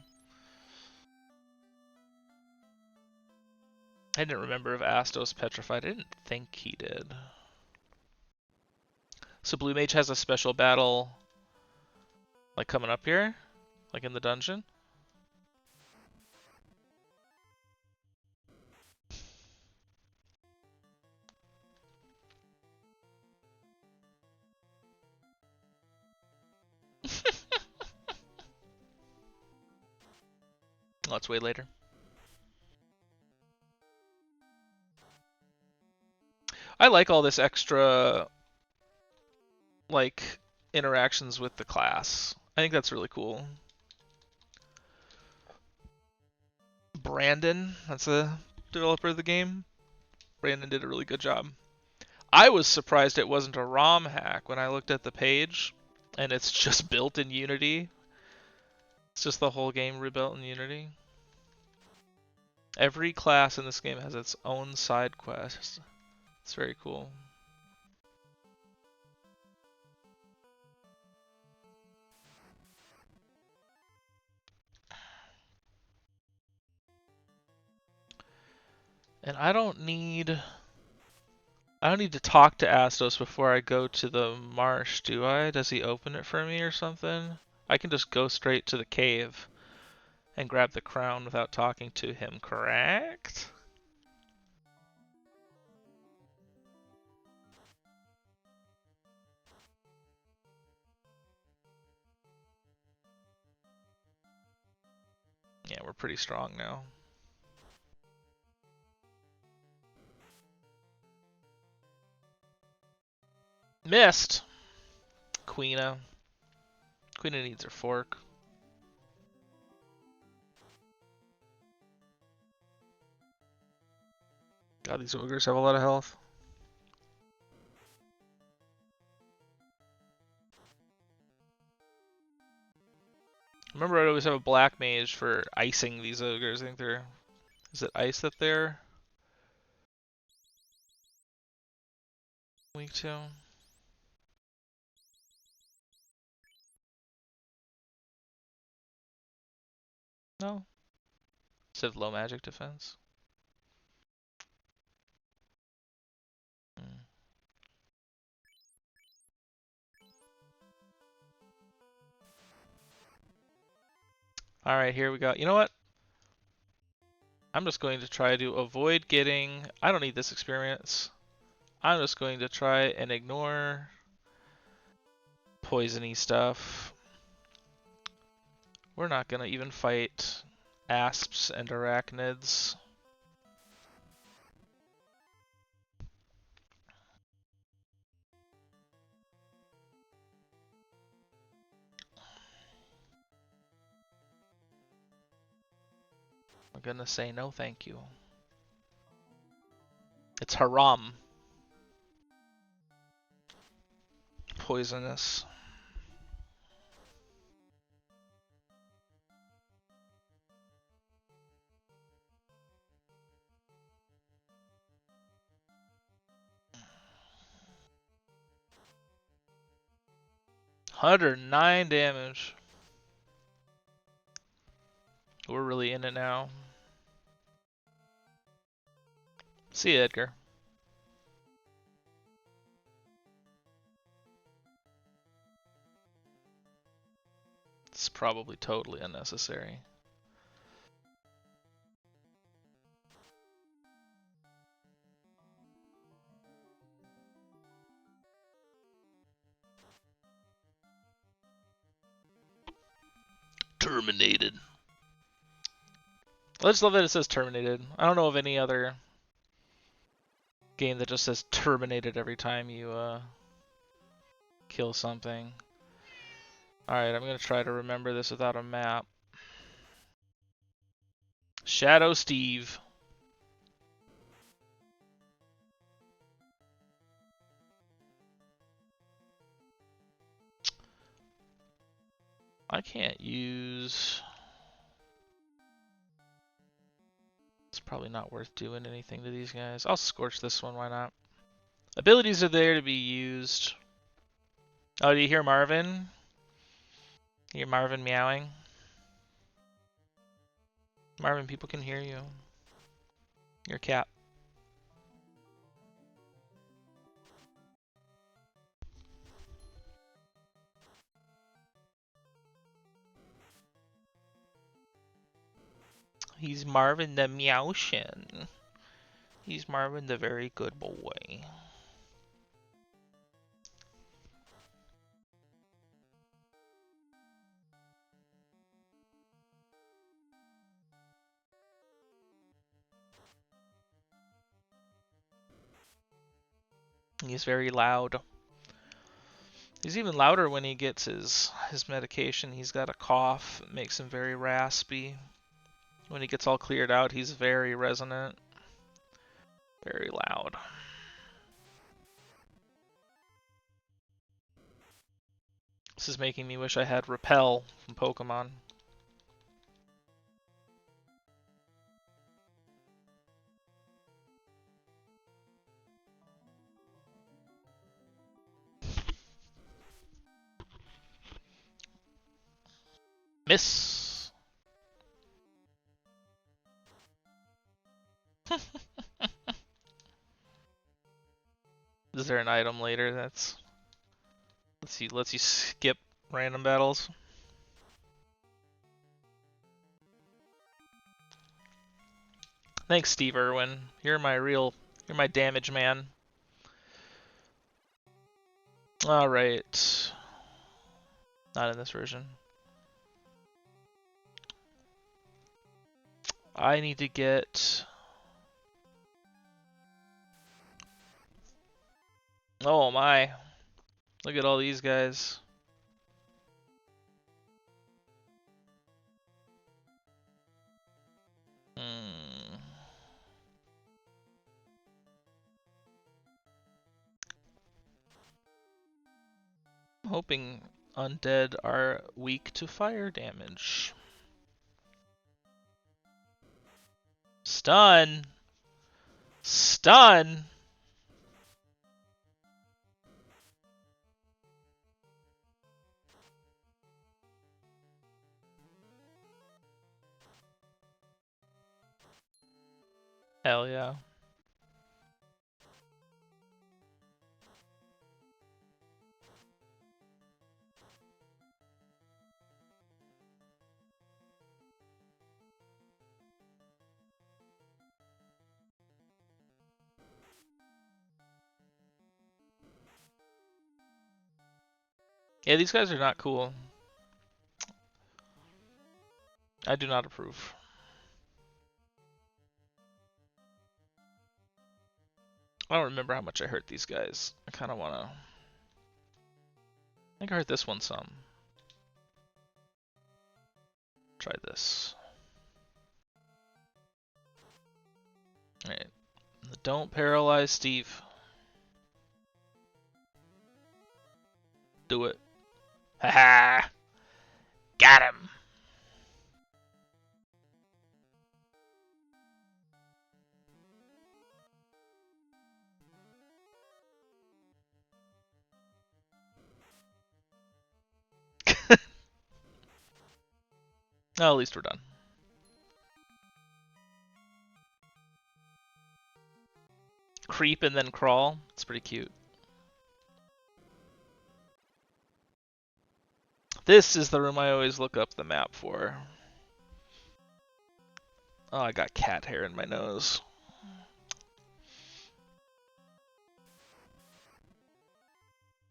Speaker 1: I didn't remember if Astos petrified. I didn't think he did. So Blue Mage has a special battle, like coming up here, like in the dungeon. Let's wait later. I like all this extra, like, interactions with the class. I think that's really cool. Brandon, that's the developer of the game. Brandon did a really good job. I was surprised it wasn't a ROM hack when I looked at the page, and it's just built in Unity. It's just the whole game rebuilt in Unity. Every class in this game has its own side quest. It's very cool. And I don't need to talk to Astos before I go to the marsh, do I? Does he open it for me or something? I can just go straight to the cave and grab the crown without talking to him, correct? Yeah, we're pretty strong now. Missed! Queena. Queena needs her fork. God, these ogres have a lot of health. Remember, I'd always have a black mage for icing these ogres. I think they're... Is it ice that they're weak to? No. Instead of low magic defense. Alright, here we go. You know what? I'm just going to try to avoid getting... I don't need this experience. I'm just going to try and ignore poisony stuff. We're not going to even fight asps and arachnids. I'm going to say no thank you. It's haram. Poisonous. $109 damage. We're really in it now. See you, Edgar. It's probably totally unnecessary. Terminated. I just love that it says terminated. I don't know of any other game that just says terminated every time you kill something. Alright, I'm gonna try to remember this without a map. Shadow Steve. I can't use... It's probably not worth doing anything to these guys. I'll scorch this one, why not? Abilities are there to be used. Oh, do you hear Marvin? You hear Marvin meowing? Marvin, people can hear you. You're a cat. He's Marvin the Meowshin. He's Marvin the very good boy. He's very loud. He's even louder when he gets his medication. He's got a cough. It makes him very raspy. When he gets all cleared out, he's very resonant. Very loud. This is making me wish I had Repel from Pokemon. Miss! Is there an item later that's... lets you skip random battles? Thanks, Steve Irwin. You're my damage man. Alright. Not in this version. I need to get... Oh my. Look at all these guys. hoping undead are weak to fire damage. Stun! Stun! Hell yeah. Yeah, these guys are not cool. I do not approve. I don't remember how much I hurt these guys. I kind of want to... I think I hurt this one some. Try this. Alright. Don't paralyze Steve. Do it. Haha! Got him! Oh, at least we're done. Creep and then crawl. It's pretty cute. This is the room I always look up the map for. Oh, I got cat hair in my nose.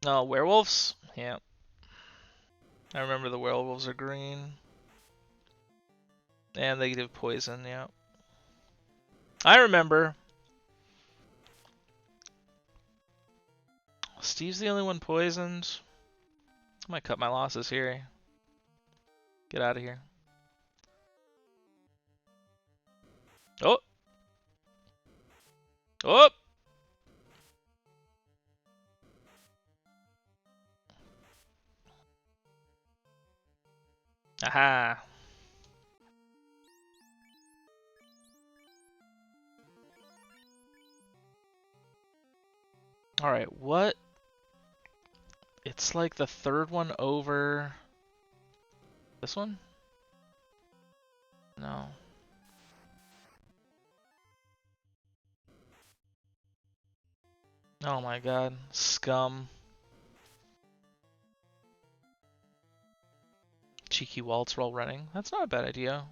Speaker 1: Oh, werewolves? Yeah. I remember the werewolves are green. And they give poison, yeah. I remember. Steve's the only one poisoned. I might cut my losses here. Get out of here. Oh! Oh! Aha! Alright, what? It's like the third one over... This one? No. Oh my god. Scum. Cheeky waltz while running. That's not a bad idea.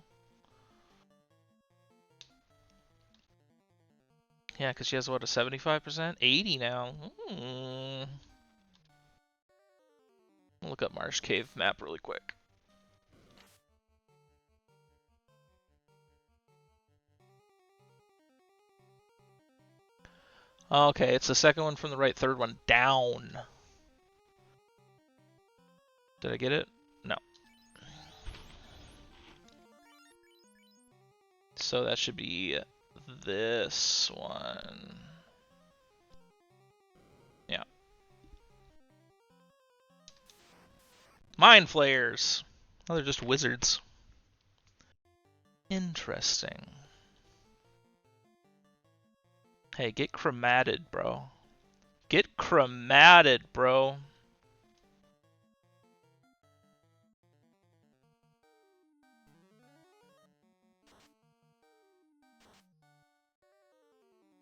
Speaker 1: Yeah, because she has, what, a 75%? 80 now. Look up Marsh Cave map really quick. Okay, it's the second one from the right, third one down. Did I get it? No. So that should be this one. Yeah. Mind flayers. Oh, they're just wizards. Interesting. Hey, get chromated, bro. Get chromated, bro.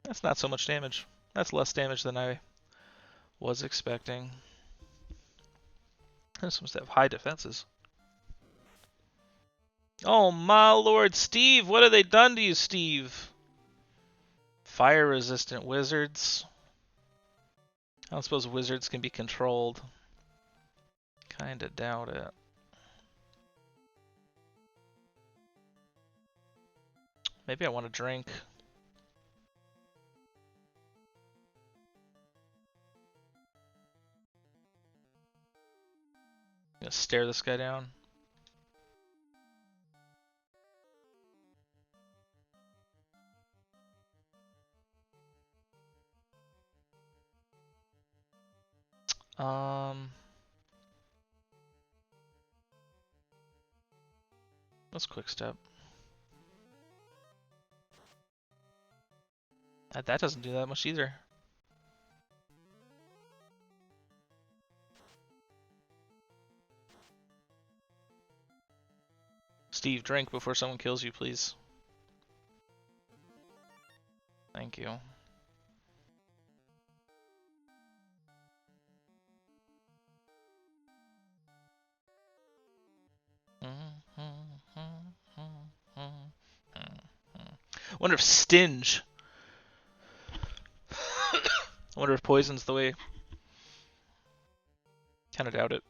Speaker 1: That's not so much damage. That's less damage than I was expecting. This must have high defenses. Oh my lord, Steve! What have they done to you, Steve? Fire-resistant wizards. I don't suppose wizards can be controlled. Kinda doubt it. Maybe I want a drink. I'm gonna stare this guy down. That's quick step. That doesn't do that much either. Steve, drink before someone kills you, please. Thank you. Wonder if Stinge. I wonder if poison's the way. Kinda doubt it.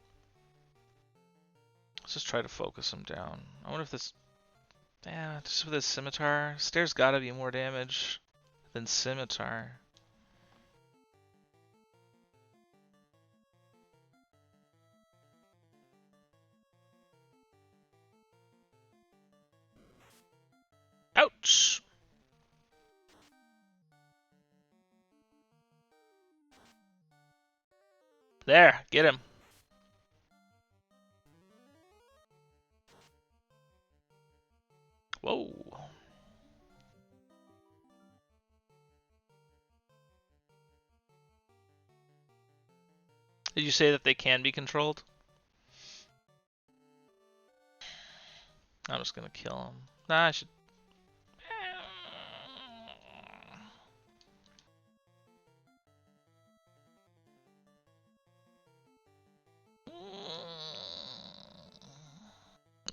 Speaker 1: Let's just try to focus him down. I wonder if this... Yeah, just with his scimitar. Stair's gotta be more damage than scimitar. Ouch! There, get him. Whoa. Did you say that they can be controlled? I'm just gonna kill him. Nah, I should...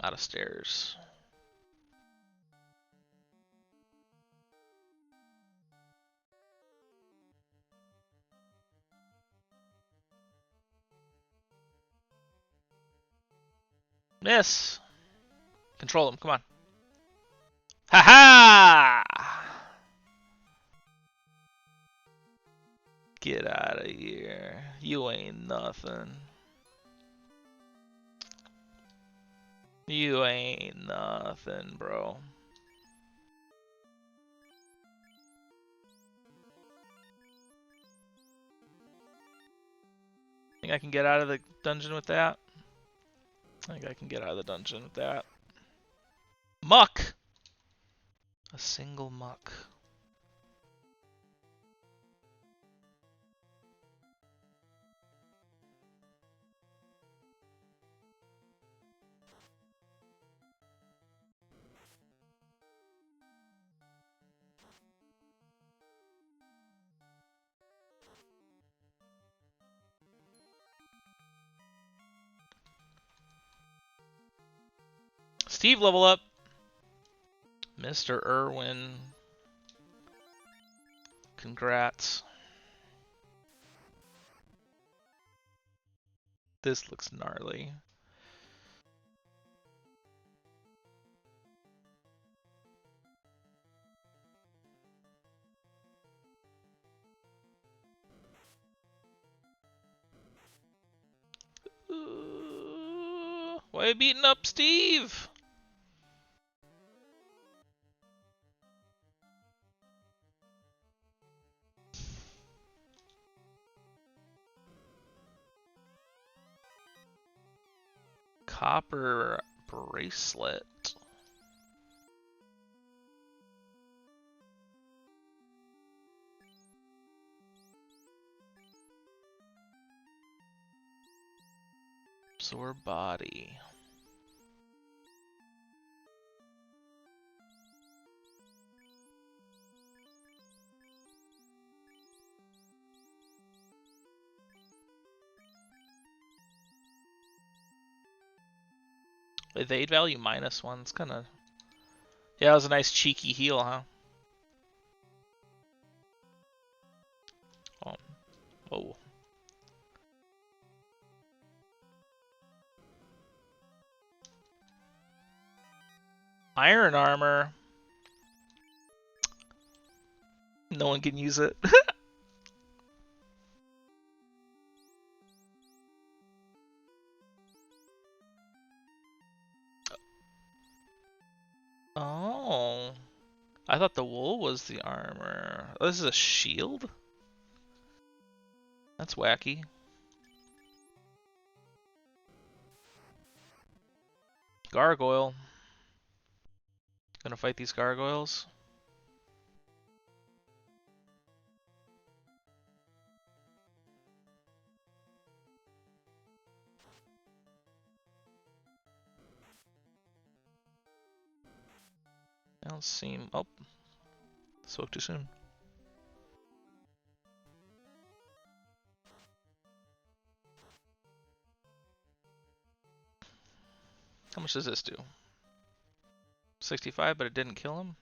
Speaker 1: Out of stairs. Miss! Control him, come on. Ha ha! Get out of here. You ain't nothing. You ain't nothing, bro. Think I can get out of the dungeon with that? I think I can get out of the dungeon with that. Muck! A single muck. Steve, level up. Mr. Irwin. Congrats. This looks gnarly. Why are you beating up Steve? Copper bracelet. Absorb body. The aid value -1. It's kind of... Yeah, it was a nice cheeky heal, huh? Oh. Whoa. Iron armor. No one can use it. Oh. I thought the wool was the armor. Oh, this is a shield? That's wacky. Gargoyle. Gonna fight these gargoyles. They don't seem... Oh. Spoke too soon. How much does this do? 65, but it didn't kill him?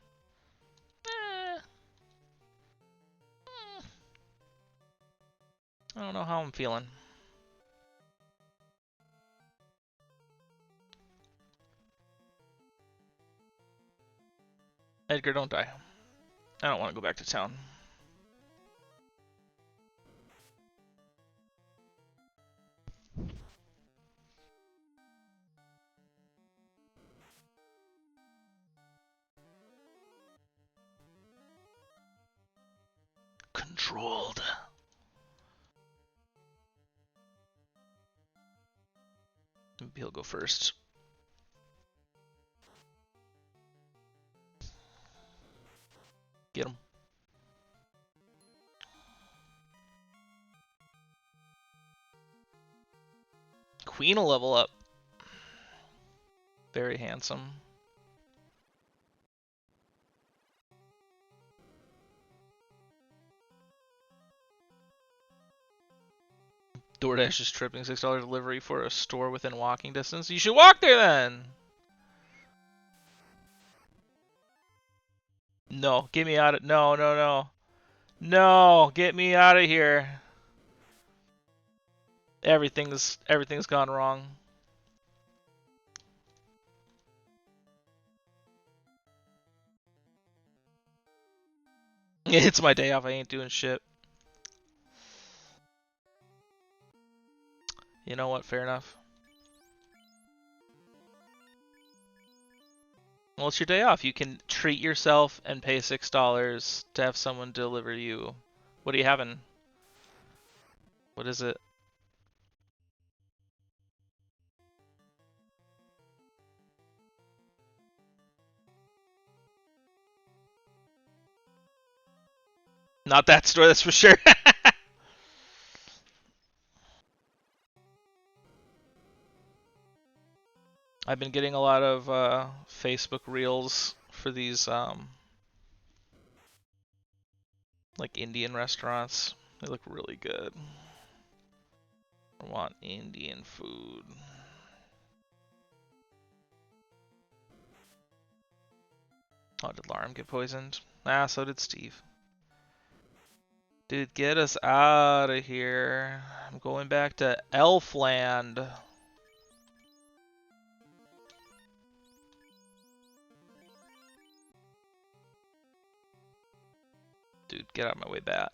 Speaker 1: I don't know how I'm feeling. Edgar, don't die. I don't want to go back to town. Controlled. Maybe he'll go first. Get him. Queen will level up. Very handsome. DoorDash is tripping $6 delivery for a store within walking distance. You should walk there then. No, get me out of... No, no, no. No, get me out of here. Everything's gone wrong. It's my day off. I ain't doing shit. You know what? Fair enough. Well, it's your day off. You can treat yourself and pay $6 to have someone deliver you. What are you having? What is it? Not that store, that's for sure. I've been getting a lot of Facebook Reels for these like Indian restaurants. They look really good. I want Indian food. Oh, did Laram get poisoned? Ah, so did Steve. Dude, get us out of here. I'm going back to Elfland. Dude, get out of my way, bat.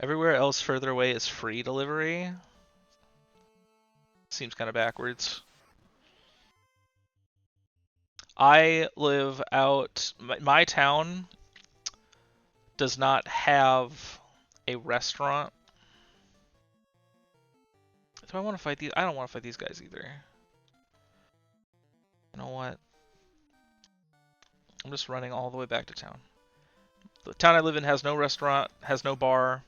Speaker 1: Everywhere else further away is free delivery. Seems kind of backwards. I live out... My town does not have a restaurant. Do I want to fight these? I don't want to fight these guys either. You know what? I'm just running all the way back to town. The town I live in has no restaurant, has no bar.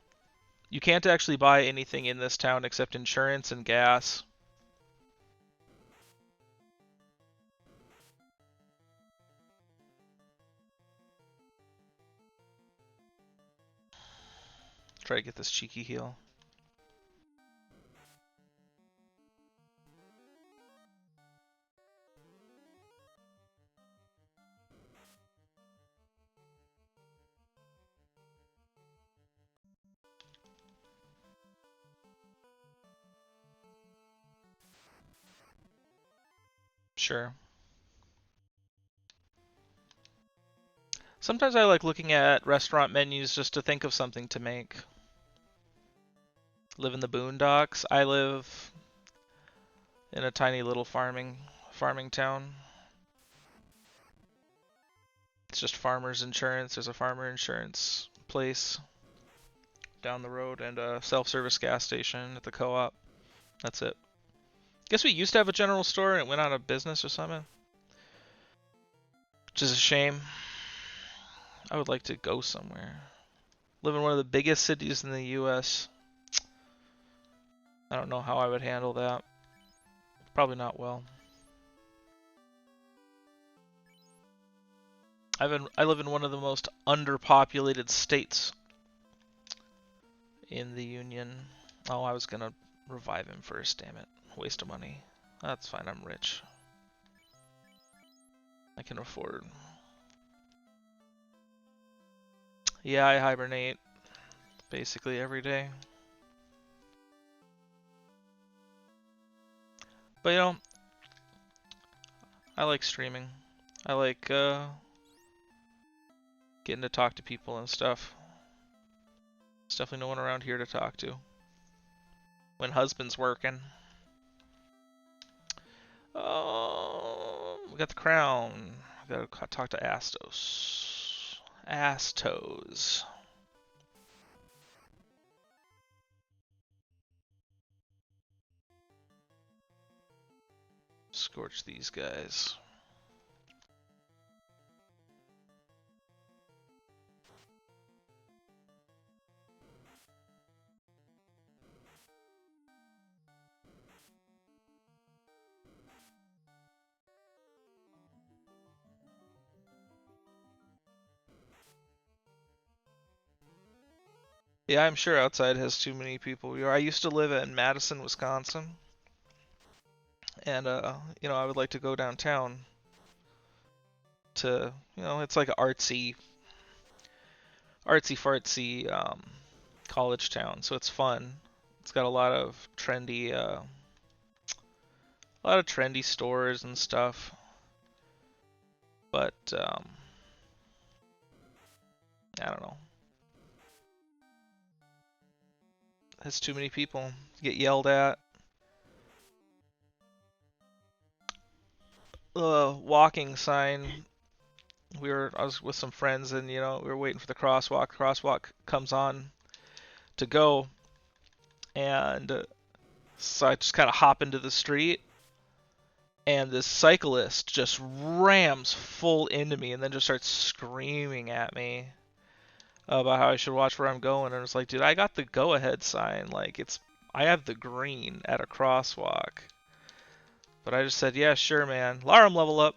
Speaker 1: You can't actually buy anything in this town except insurance and gas. Try to get this cheeky heal. Sure. Sometimes I like looking at restaurant menus just to think of something to make. Live in the boondocks. I live in a tiny little farming town. It's just farmer's insurance. There's a farmer insurance place down the road and a self-service gas station at the co-op. That's it. Guess we used to have a general store and it went out of business or something. which is a shame. I would like to go somewhere. Live in one of the biggest cities in the US. I don't know how I would handle that. Probably not well. I live in one of the most underpopulated states in the Union. Oh, I was gonna revive him first, damn it. Waste of money. That's fine, I'm rich. I can afford. Yeah, I hibernate basically every day. But you know, I like streaming. I like getting to talk to people and stuff. There's definitely no one around here to talk to when husband's working. Oh, we got the crown. I gotta talk to Astos. Astos. Scorch these guys. Yeah, I'm sure outside has too many people. I used to live in Madison, Wisconsin, and you know, I would like to go downtown to, you know, it's like an artsy fartsy college town, so it's fun. It's got a lot of trendy stores and stuff, but I don't know. Has too many people. Get yelled at. Walking sign. I was with some friends, and you know, we were waiting for the crosswalk. Crosswalk comes on to go, and so I just kind of hop into the street, and this cyclist just rams full into me, and then just starts screaming at me about how I should watch where I'm going. And it's like, dude, I got the go-ahead sign. Like, I have the green at a crosswalk. But I just said, yeah, sure, man. Larum, level up.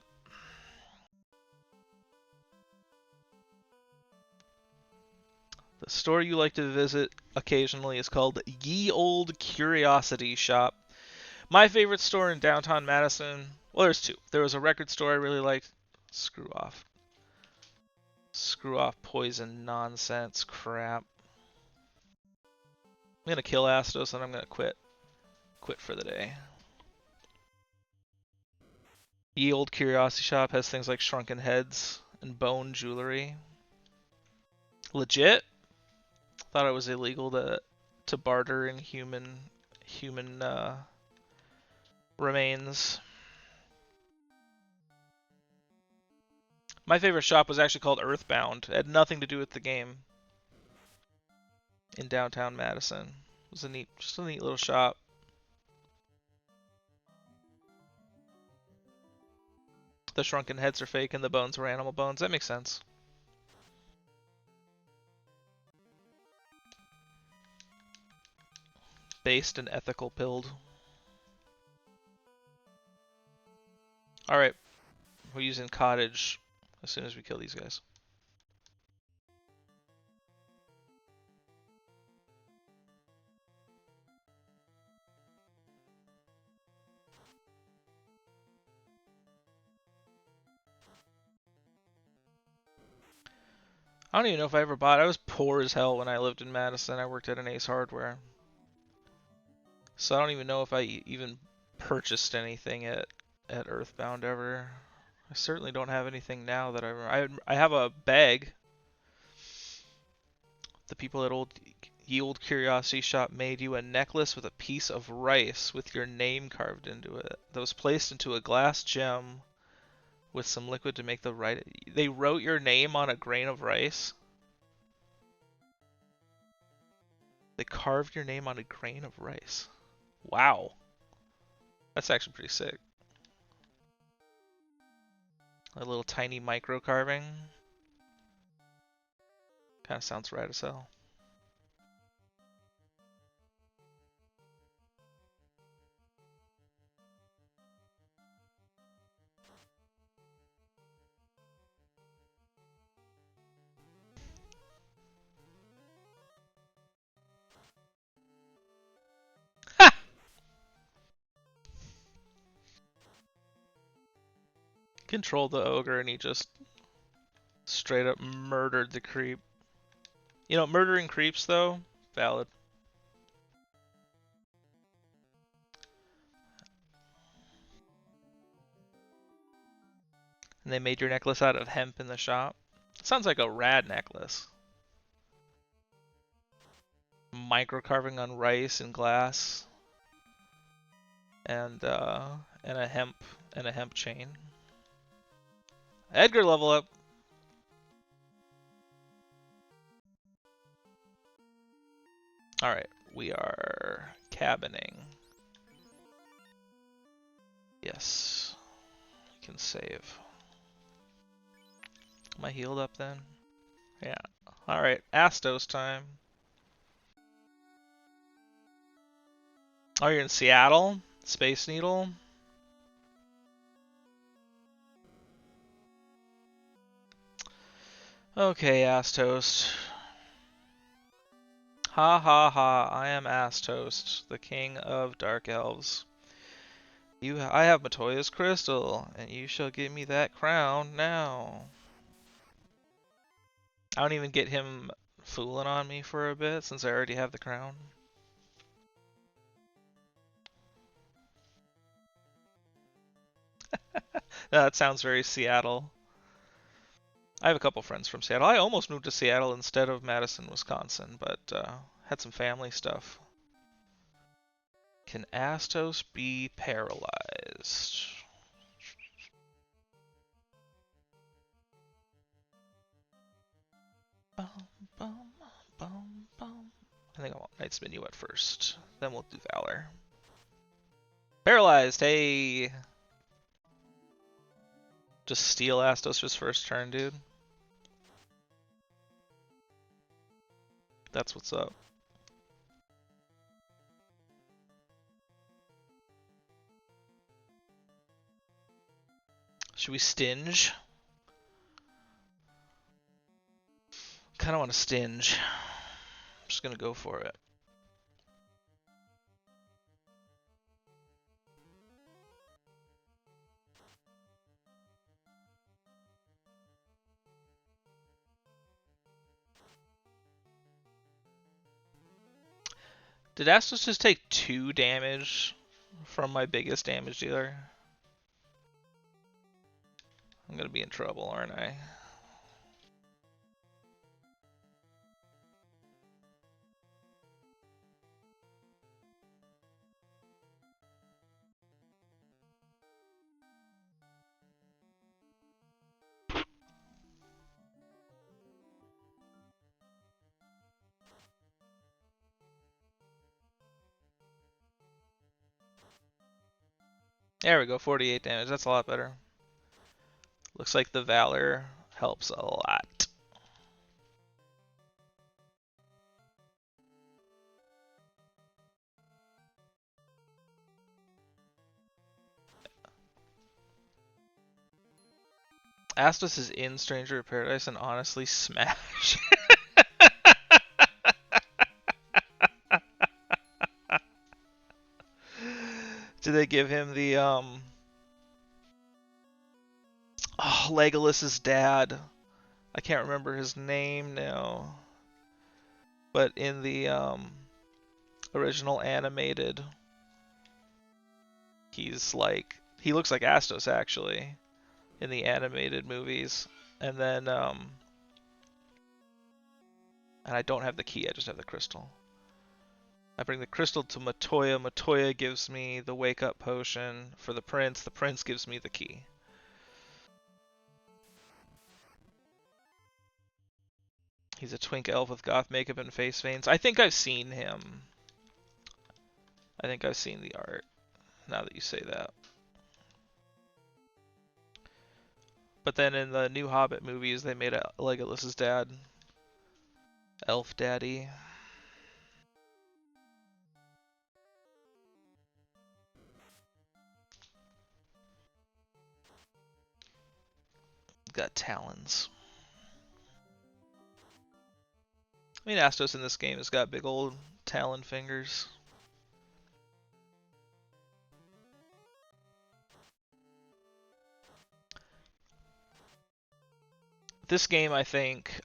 Speaker 1: The store you like to visit occasionally is called Ye Old Curiosity Shop. My favorite store in downtown Madison, well, there's two. There was a record store I really liked. Screw off. Screw off, poison nonsense crap. I'm gonna kill Astos and I'm gonna quit. Quit for the day. Ye Old Curiosity Shop has things like shrunken heads and bone jewelry. Legit? Thought it was illegal to barter in human remains. My favorite shop was actually called Earthbound. It had nothing to do with the game. In downtown Madison. It was just a neat little shop. The shrunken heads are fake and the bones were animal bones. That makes sense. Based and ethical pilled. Alright. We're using cottage as soon as we kill these guys. I don't even know if I ever bought. I was poor as hell when I lived in Madison. I worked at an Ace Hardware. So I don't even know if I even purchased anything at Earthbound ever. I certainly don't have anything now that I have a bag. The people at Ye Old Curiosity Shop made you a necklace with a piece of rice with your name carved into it. That was placed into a glass gem with some liquid to make the right. They wrote your name on a grain of rice. They carved your name on a grain of rice. Wow. That's actually pretty sick. A little tiny micro carving. Kind of sounds right as hell. Controlled the ogre and he just straight up murdered the creep. You know, murdering creeps though, valid. And they made your necklace out of hemp in the shop. Sounds like a rad necklace. Micro carving on rice and glass. And a hemp chain. Edgar level up. Alright, we are cabining. Yes. We can save. Am I healed up then? Yeah. Alright, Astos time. Oh, you're in Seattle? Space Needle? Okay, Astos. Ha ha ha, I am Astos, the king of dark elves. I have Matoya's crystal, and you shall give me that crown now. I don't even get him fooling on me for a bit, since I already have the crown. That sounds very Seattle. I have a couple friends from Seattle. I almost moved to Seattle instead of Madison, Wisconsin, but had some family stuff. Can Astos be paralyzed? Bum, bum, bum, bum. I think I want Knight's Minuet first. Then we'll do Valor. Paralyzed, hey! Just steal Astos' first turn, dude. That's what's up. Should we stinge? Kind of want to stinge. I'm just gonna go for it. Did Astos just take 2 damage from my biggest damage dealer? I'm gonna be in trouble, aren't I? There we go, 48 damage. That's a lot better. Looks like the Valor helps a lot. Astos is in Stranger of Paradise and honestly smash. Did they give him the Legolas's dad? I can't remember his name now. But in the original animated, he looks like Astos actually in the animated movies. And then and I don't have the key, I just have the crystal. I bring the crystal to Matoya. Matoya gives me the wake up potion for the prince. The prince gives me the key. He's a twink elf with goth makeup and face veins. I think I've seen him. I think I've seen the art, now that you say that. But then in the new Hobbit movies, they made a Legolas's dad, Elf Daddy. Got talons. I mean, Astos in this game has got big old talon fingers. This game, I think,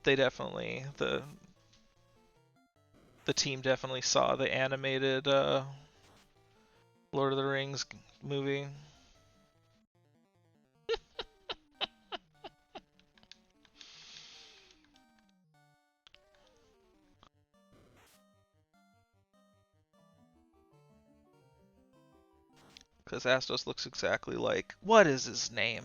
Speaker 1: they definitely the team definitely saw the animated Lord of the Rings movie. Because Astos looks exactly like, what is his name?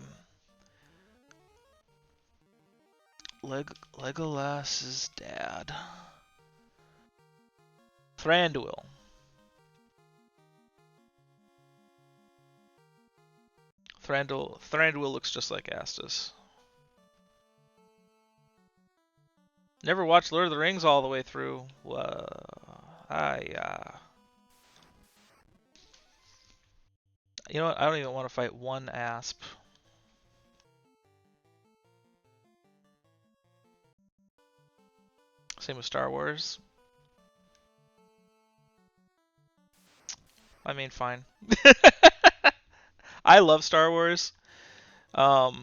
Speaker 1: Legolas's dad. Thranduil. Thranduil looks just like Astos. Never watched Lord of the Rings all the way through. You know what? I don't even want to fight one asp. Same with Star Wars. I mean, fine. I love Star Wars. But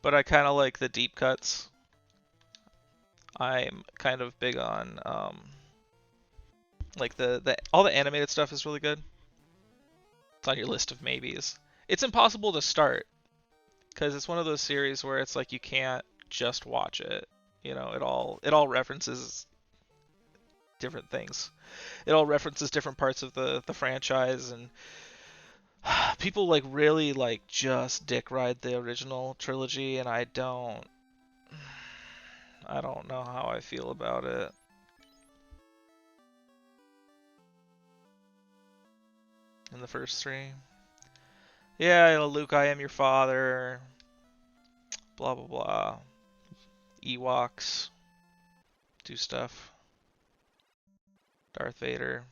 Speaker 1: I kind of like the deep cuts. I'm kind of big on like the all the animated stuff is really good. It's on your list of maybes. It's impossible to start because it's one of those series where it's like you can't just watch it. You know, it all references different things. It all references different parts of the franchise, and people like really like just dick ride the original trilogy, and I don't know how I feel about it. In the first three. Yeah, Luke, I am your father. Blah blah blah. Ewoks do stuff. Darth Vader.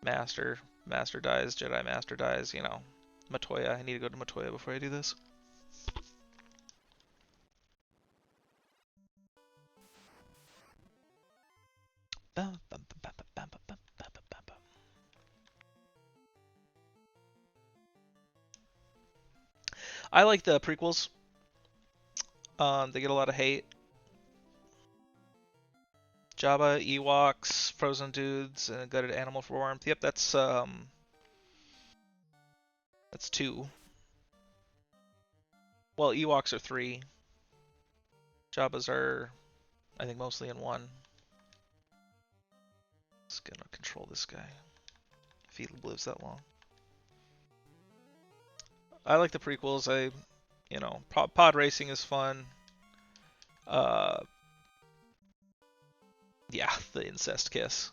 Speaker 1: Master dies, Jedi Master dies, you know. Matoya, I need to go to Matoya before I do this. I like the prequels. They get a lot of hate. Jabba, Ewoks, Frozen Dudes, and a gutted animal for warmth. Yep, that's 2. Well, Ewoks are 3. Jabbas are, I think, mostly in 1. Just gonna control this guy if he lives that long. I like the prequels. You know, pod racing is fun. Yeah, the incest kiss.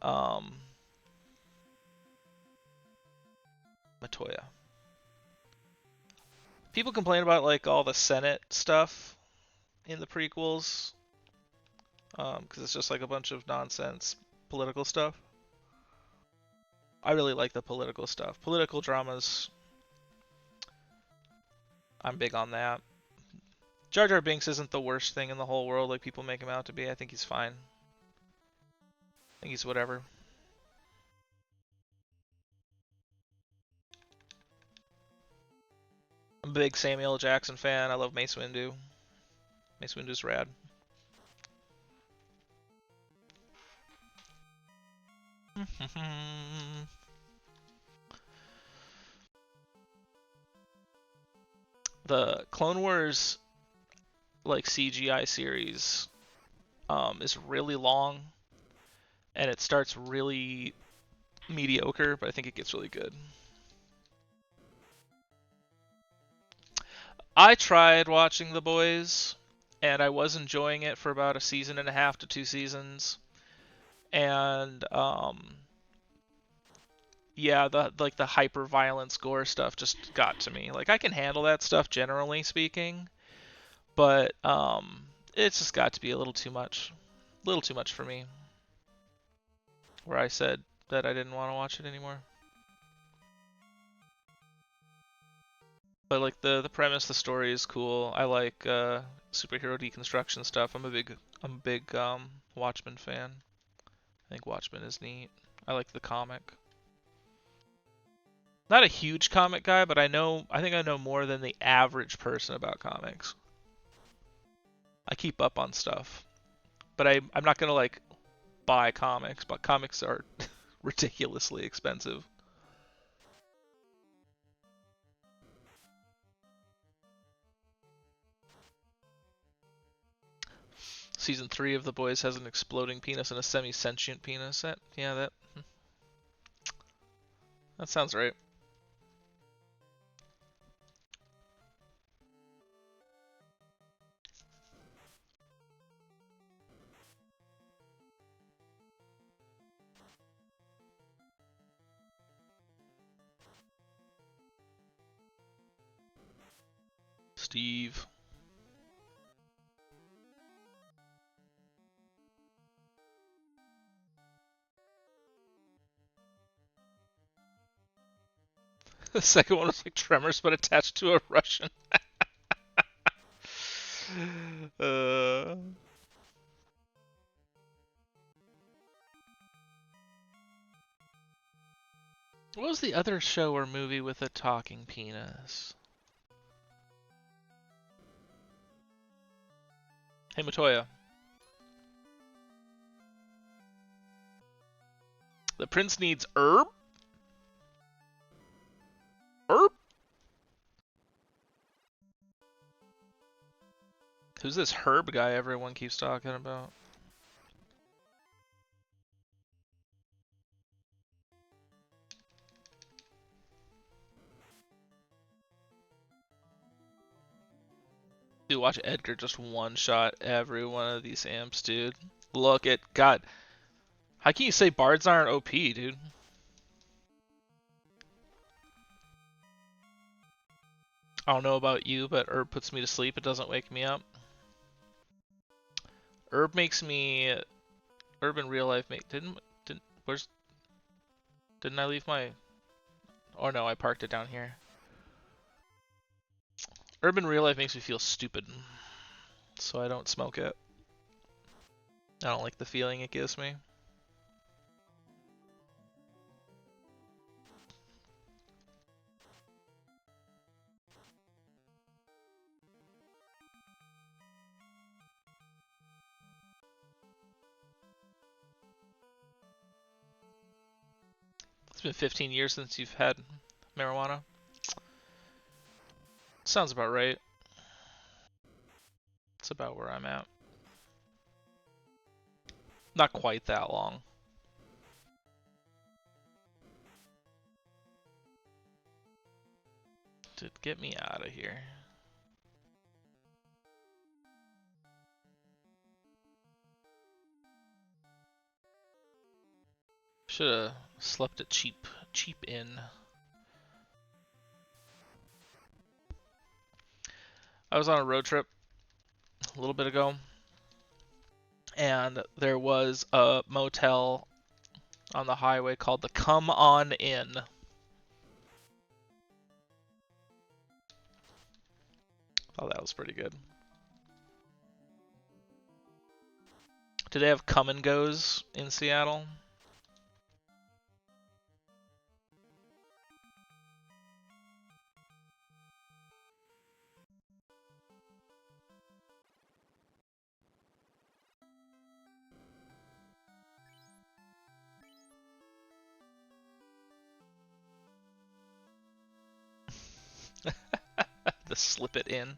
Speaker 1: Matoya. People complain about like all the Senate stuff in the prequels, because it's just like a bunch of nonsense political stuff. I really like the political stuff. Political dramas, I'm big on that. Jar Jar Binks isn't the worst thing in the whole world like people make him out to be. I think he's fine. I think he's whatever. I'm a big Samuel L. Jackson fan. I love Mace Windu. Mace Windu's rad. The Clone Wars like CGI series is really long, and it starts really mediocre, but I think it gets really good. I tried watching The Boys, and I was enjoying it for about a season and a half to 2 seasons, and yeah, the hyper violence gore stuff just got to me. Like I can handle that stuff generally speaking, but it's just got to be a little too much for me. Where I said that I didn't want to watch it anymore. But like the premise, the story is cool. I like superhero deconstruction stuff. I'm a big Watchmen fan. I think Watchmen is neat. I like the comic. Not a huge comic guy, but I think I know more than the average person about comics. I keep up on stuff, but I'm not gonna like buy comics. But comics are ridiculously expensive. Season 3 of The Boys has an exploding penis and a semi-sentient penis. That sounds right. Steve. The second one was like Tremors, but attached to a Russian. uh, what was the other show or movie with a talking penis? Hey, Matoya. The prince needs herb? Herb? Who's this herb guy everyone keeps talking about? Dude, watch Edgar just one-shot every one of these amps, dude. Look at God. How can you say bards aren't OP, dude? I don't know about you, but herb puts me to sleep. It doesn't wake me up. Herb makes me. Herb in real life make didn't where's didn't I leave my? Oh no, I parked it down here. Herb in real life makes me feel stupid, so I don't smoke it. I don't like the feeling it gives me. It's been 15 years since you've had marijuana. Sounds about right. It's about where I'm at. Not quite that long. Dude, get me out of here. Should have slept at cheap inn. I was on a road trip a little bit ago, and there was a motel on the highway called the Come On Inn. Oh, that was pretty good. Do they have come and goes in Seattle? The slip it in.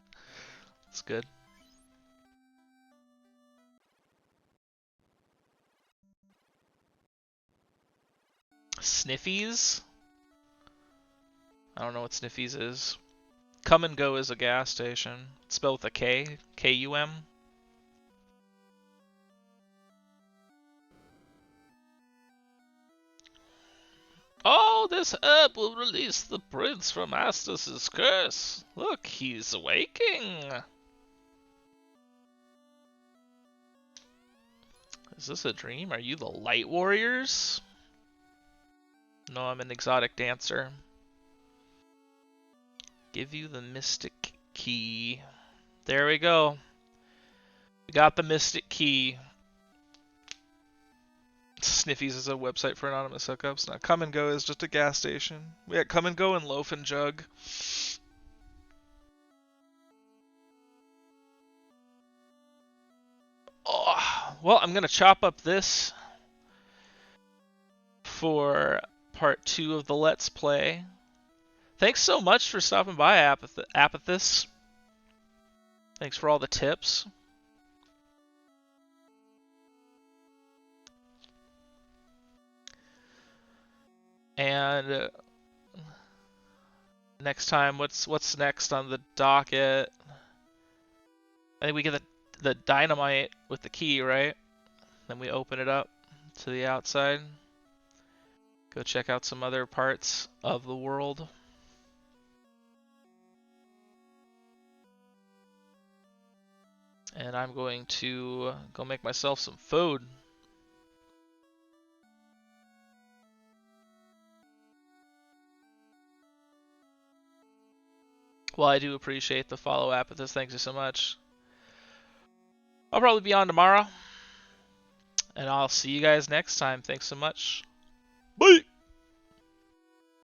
Speaker 1: It's good. Sniffies? I don't know what Sniffies is. Come and Go is a gas station. It's spelled with a K. K-U-M. Oh, this herb will release the prince from Astus' curse. Look, he's awaking. Is this a dream? Are you the Light Warriors? No, I'm an exotic dancer. Give you the Mystic Key. There we go. We got the Mystic Key. Sniffies is a website for anonymous hookups. Now, Come and Go is just a gas station. We got Come and Go and Loaf and Jug. Oh, well, I'm going to chop up this for part 2 of the Let's Play. Thanks so much for stopping by, Apithys. Thanks for all the tips. And next time, what's next on the docket? I think we get the dynamite with the key, right? Then we open it up to the outside. Go check out some other parts of the world. And I'm going to go make myself some food. Well, I do appreciate the follow, Apithys. Thank you so much. I'll probably be on tomorrow. And I'll see you guys next time. Thanks so much. Bye!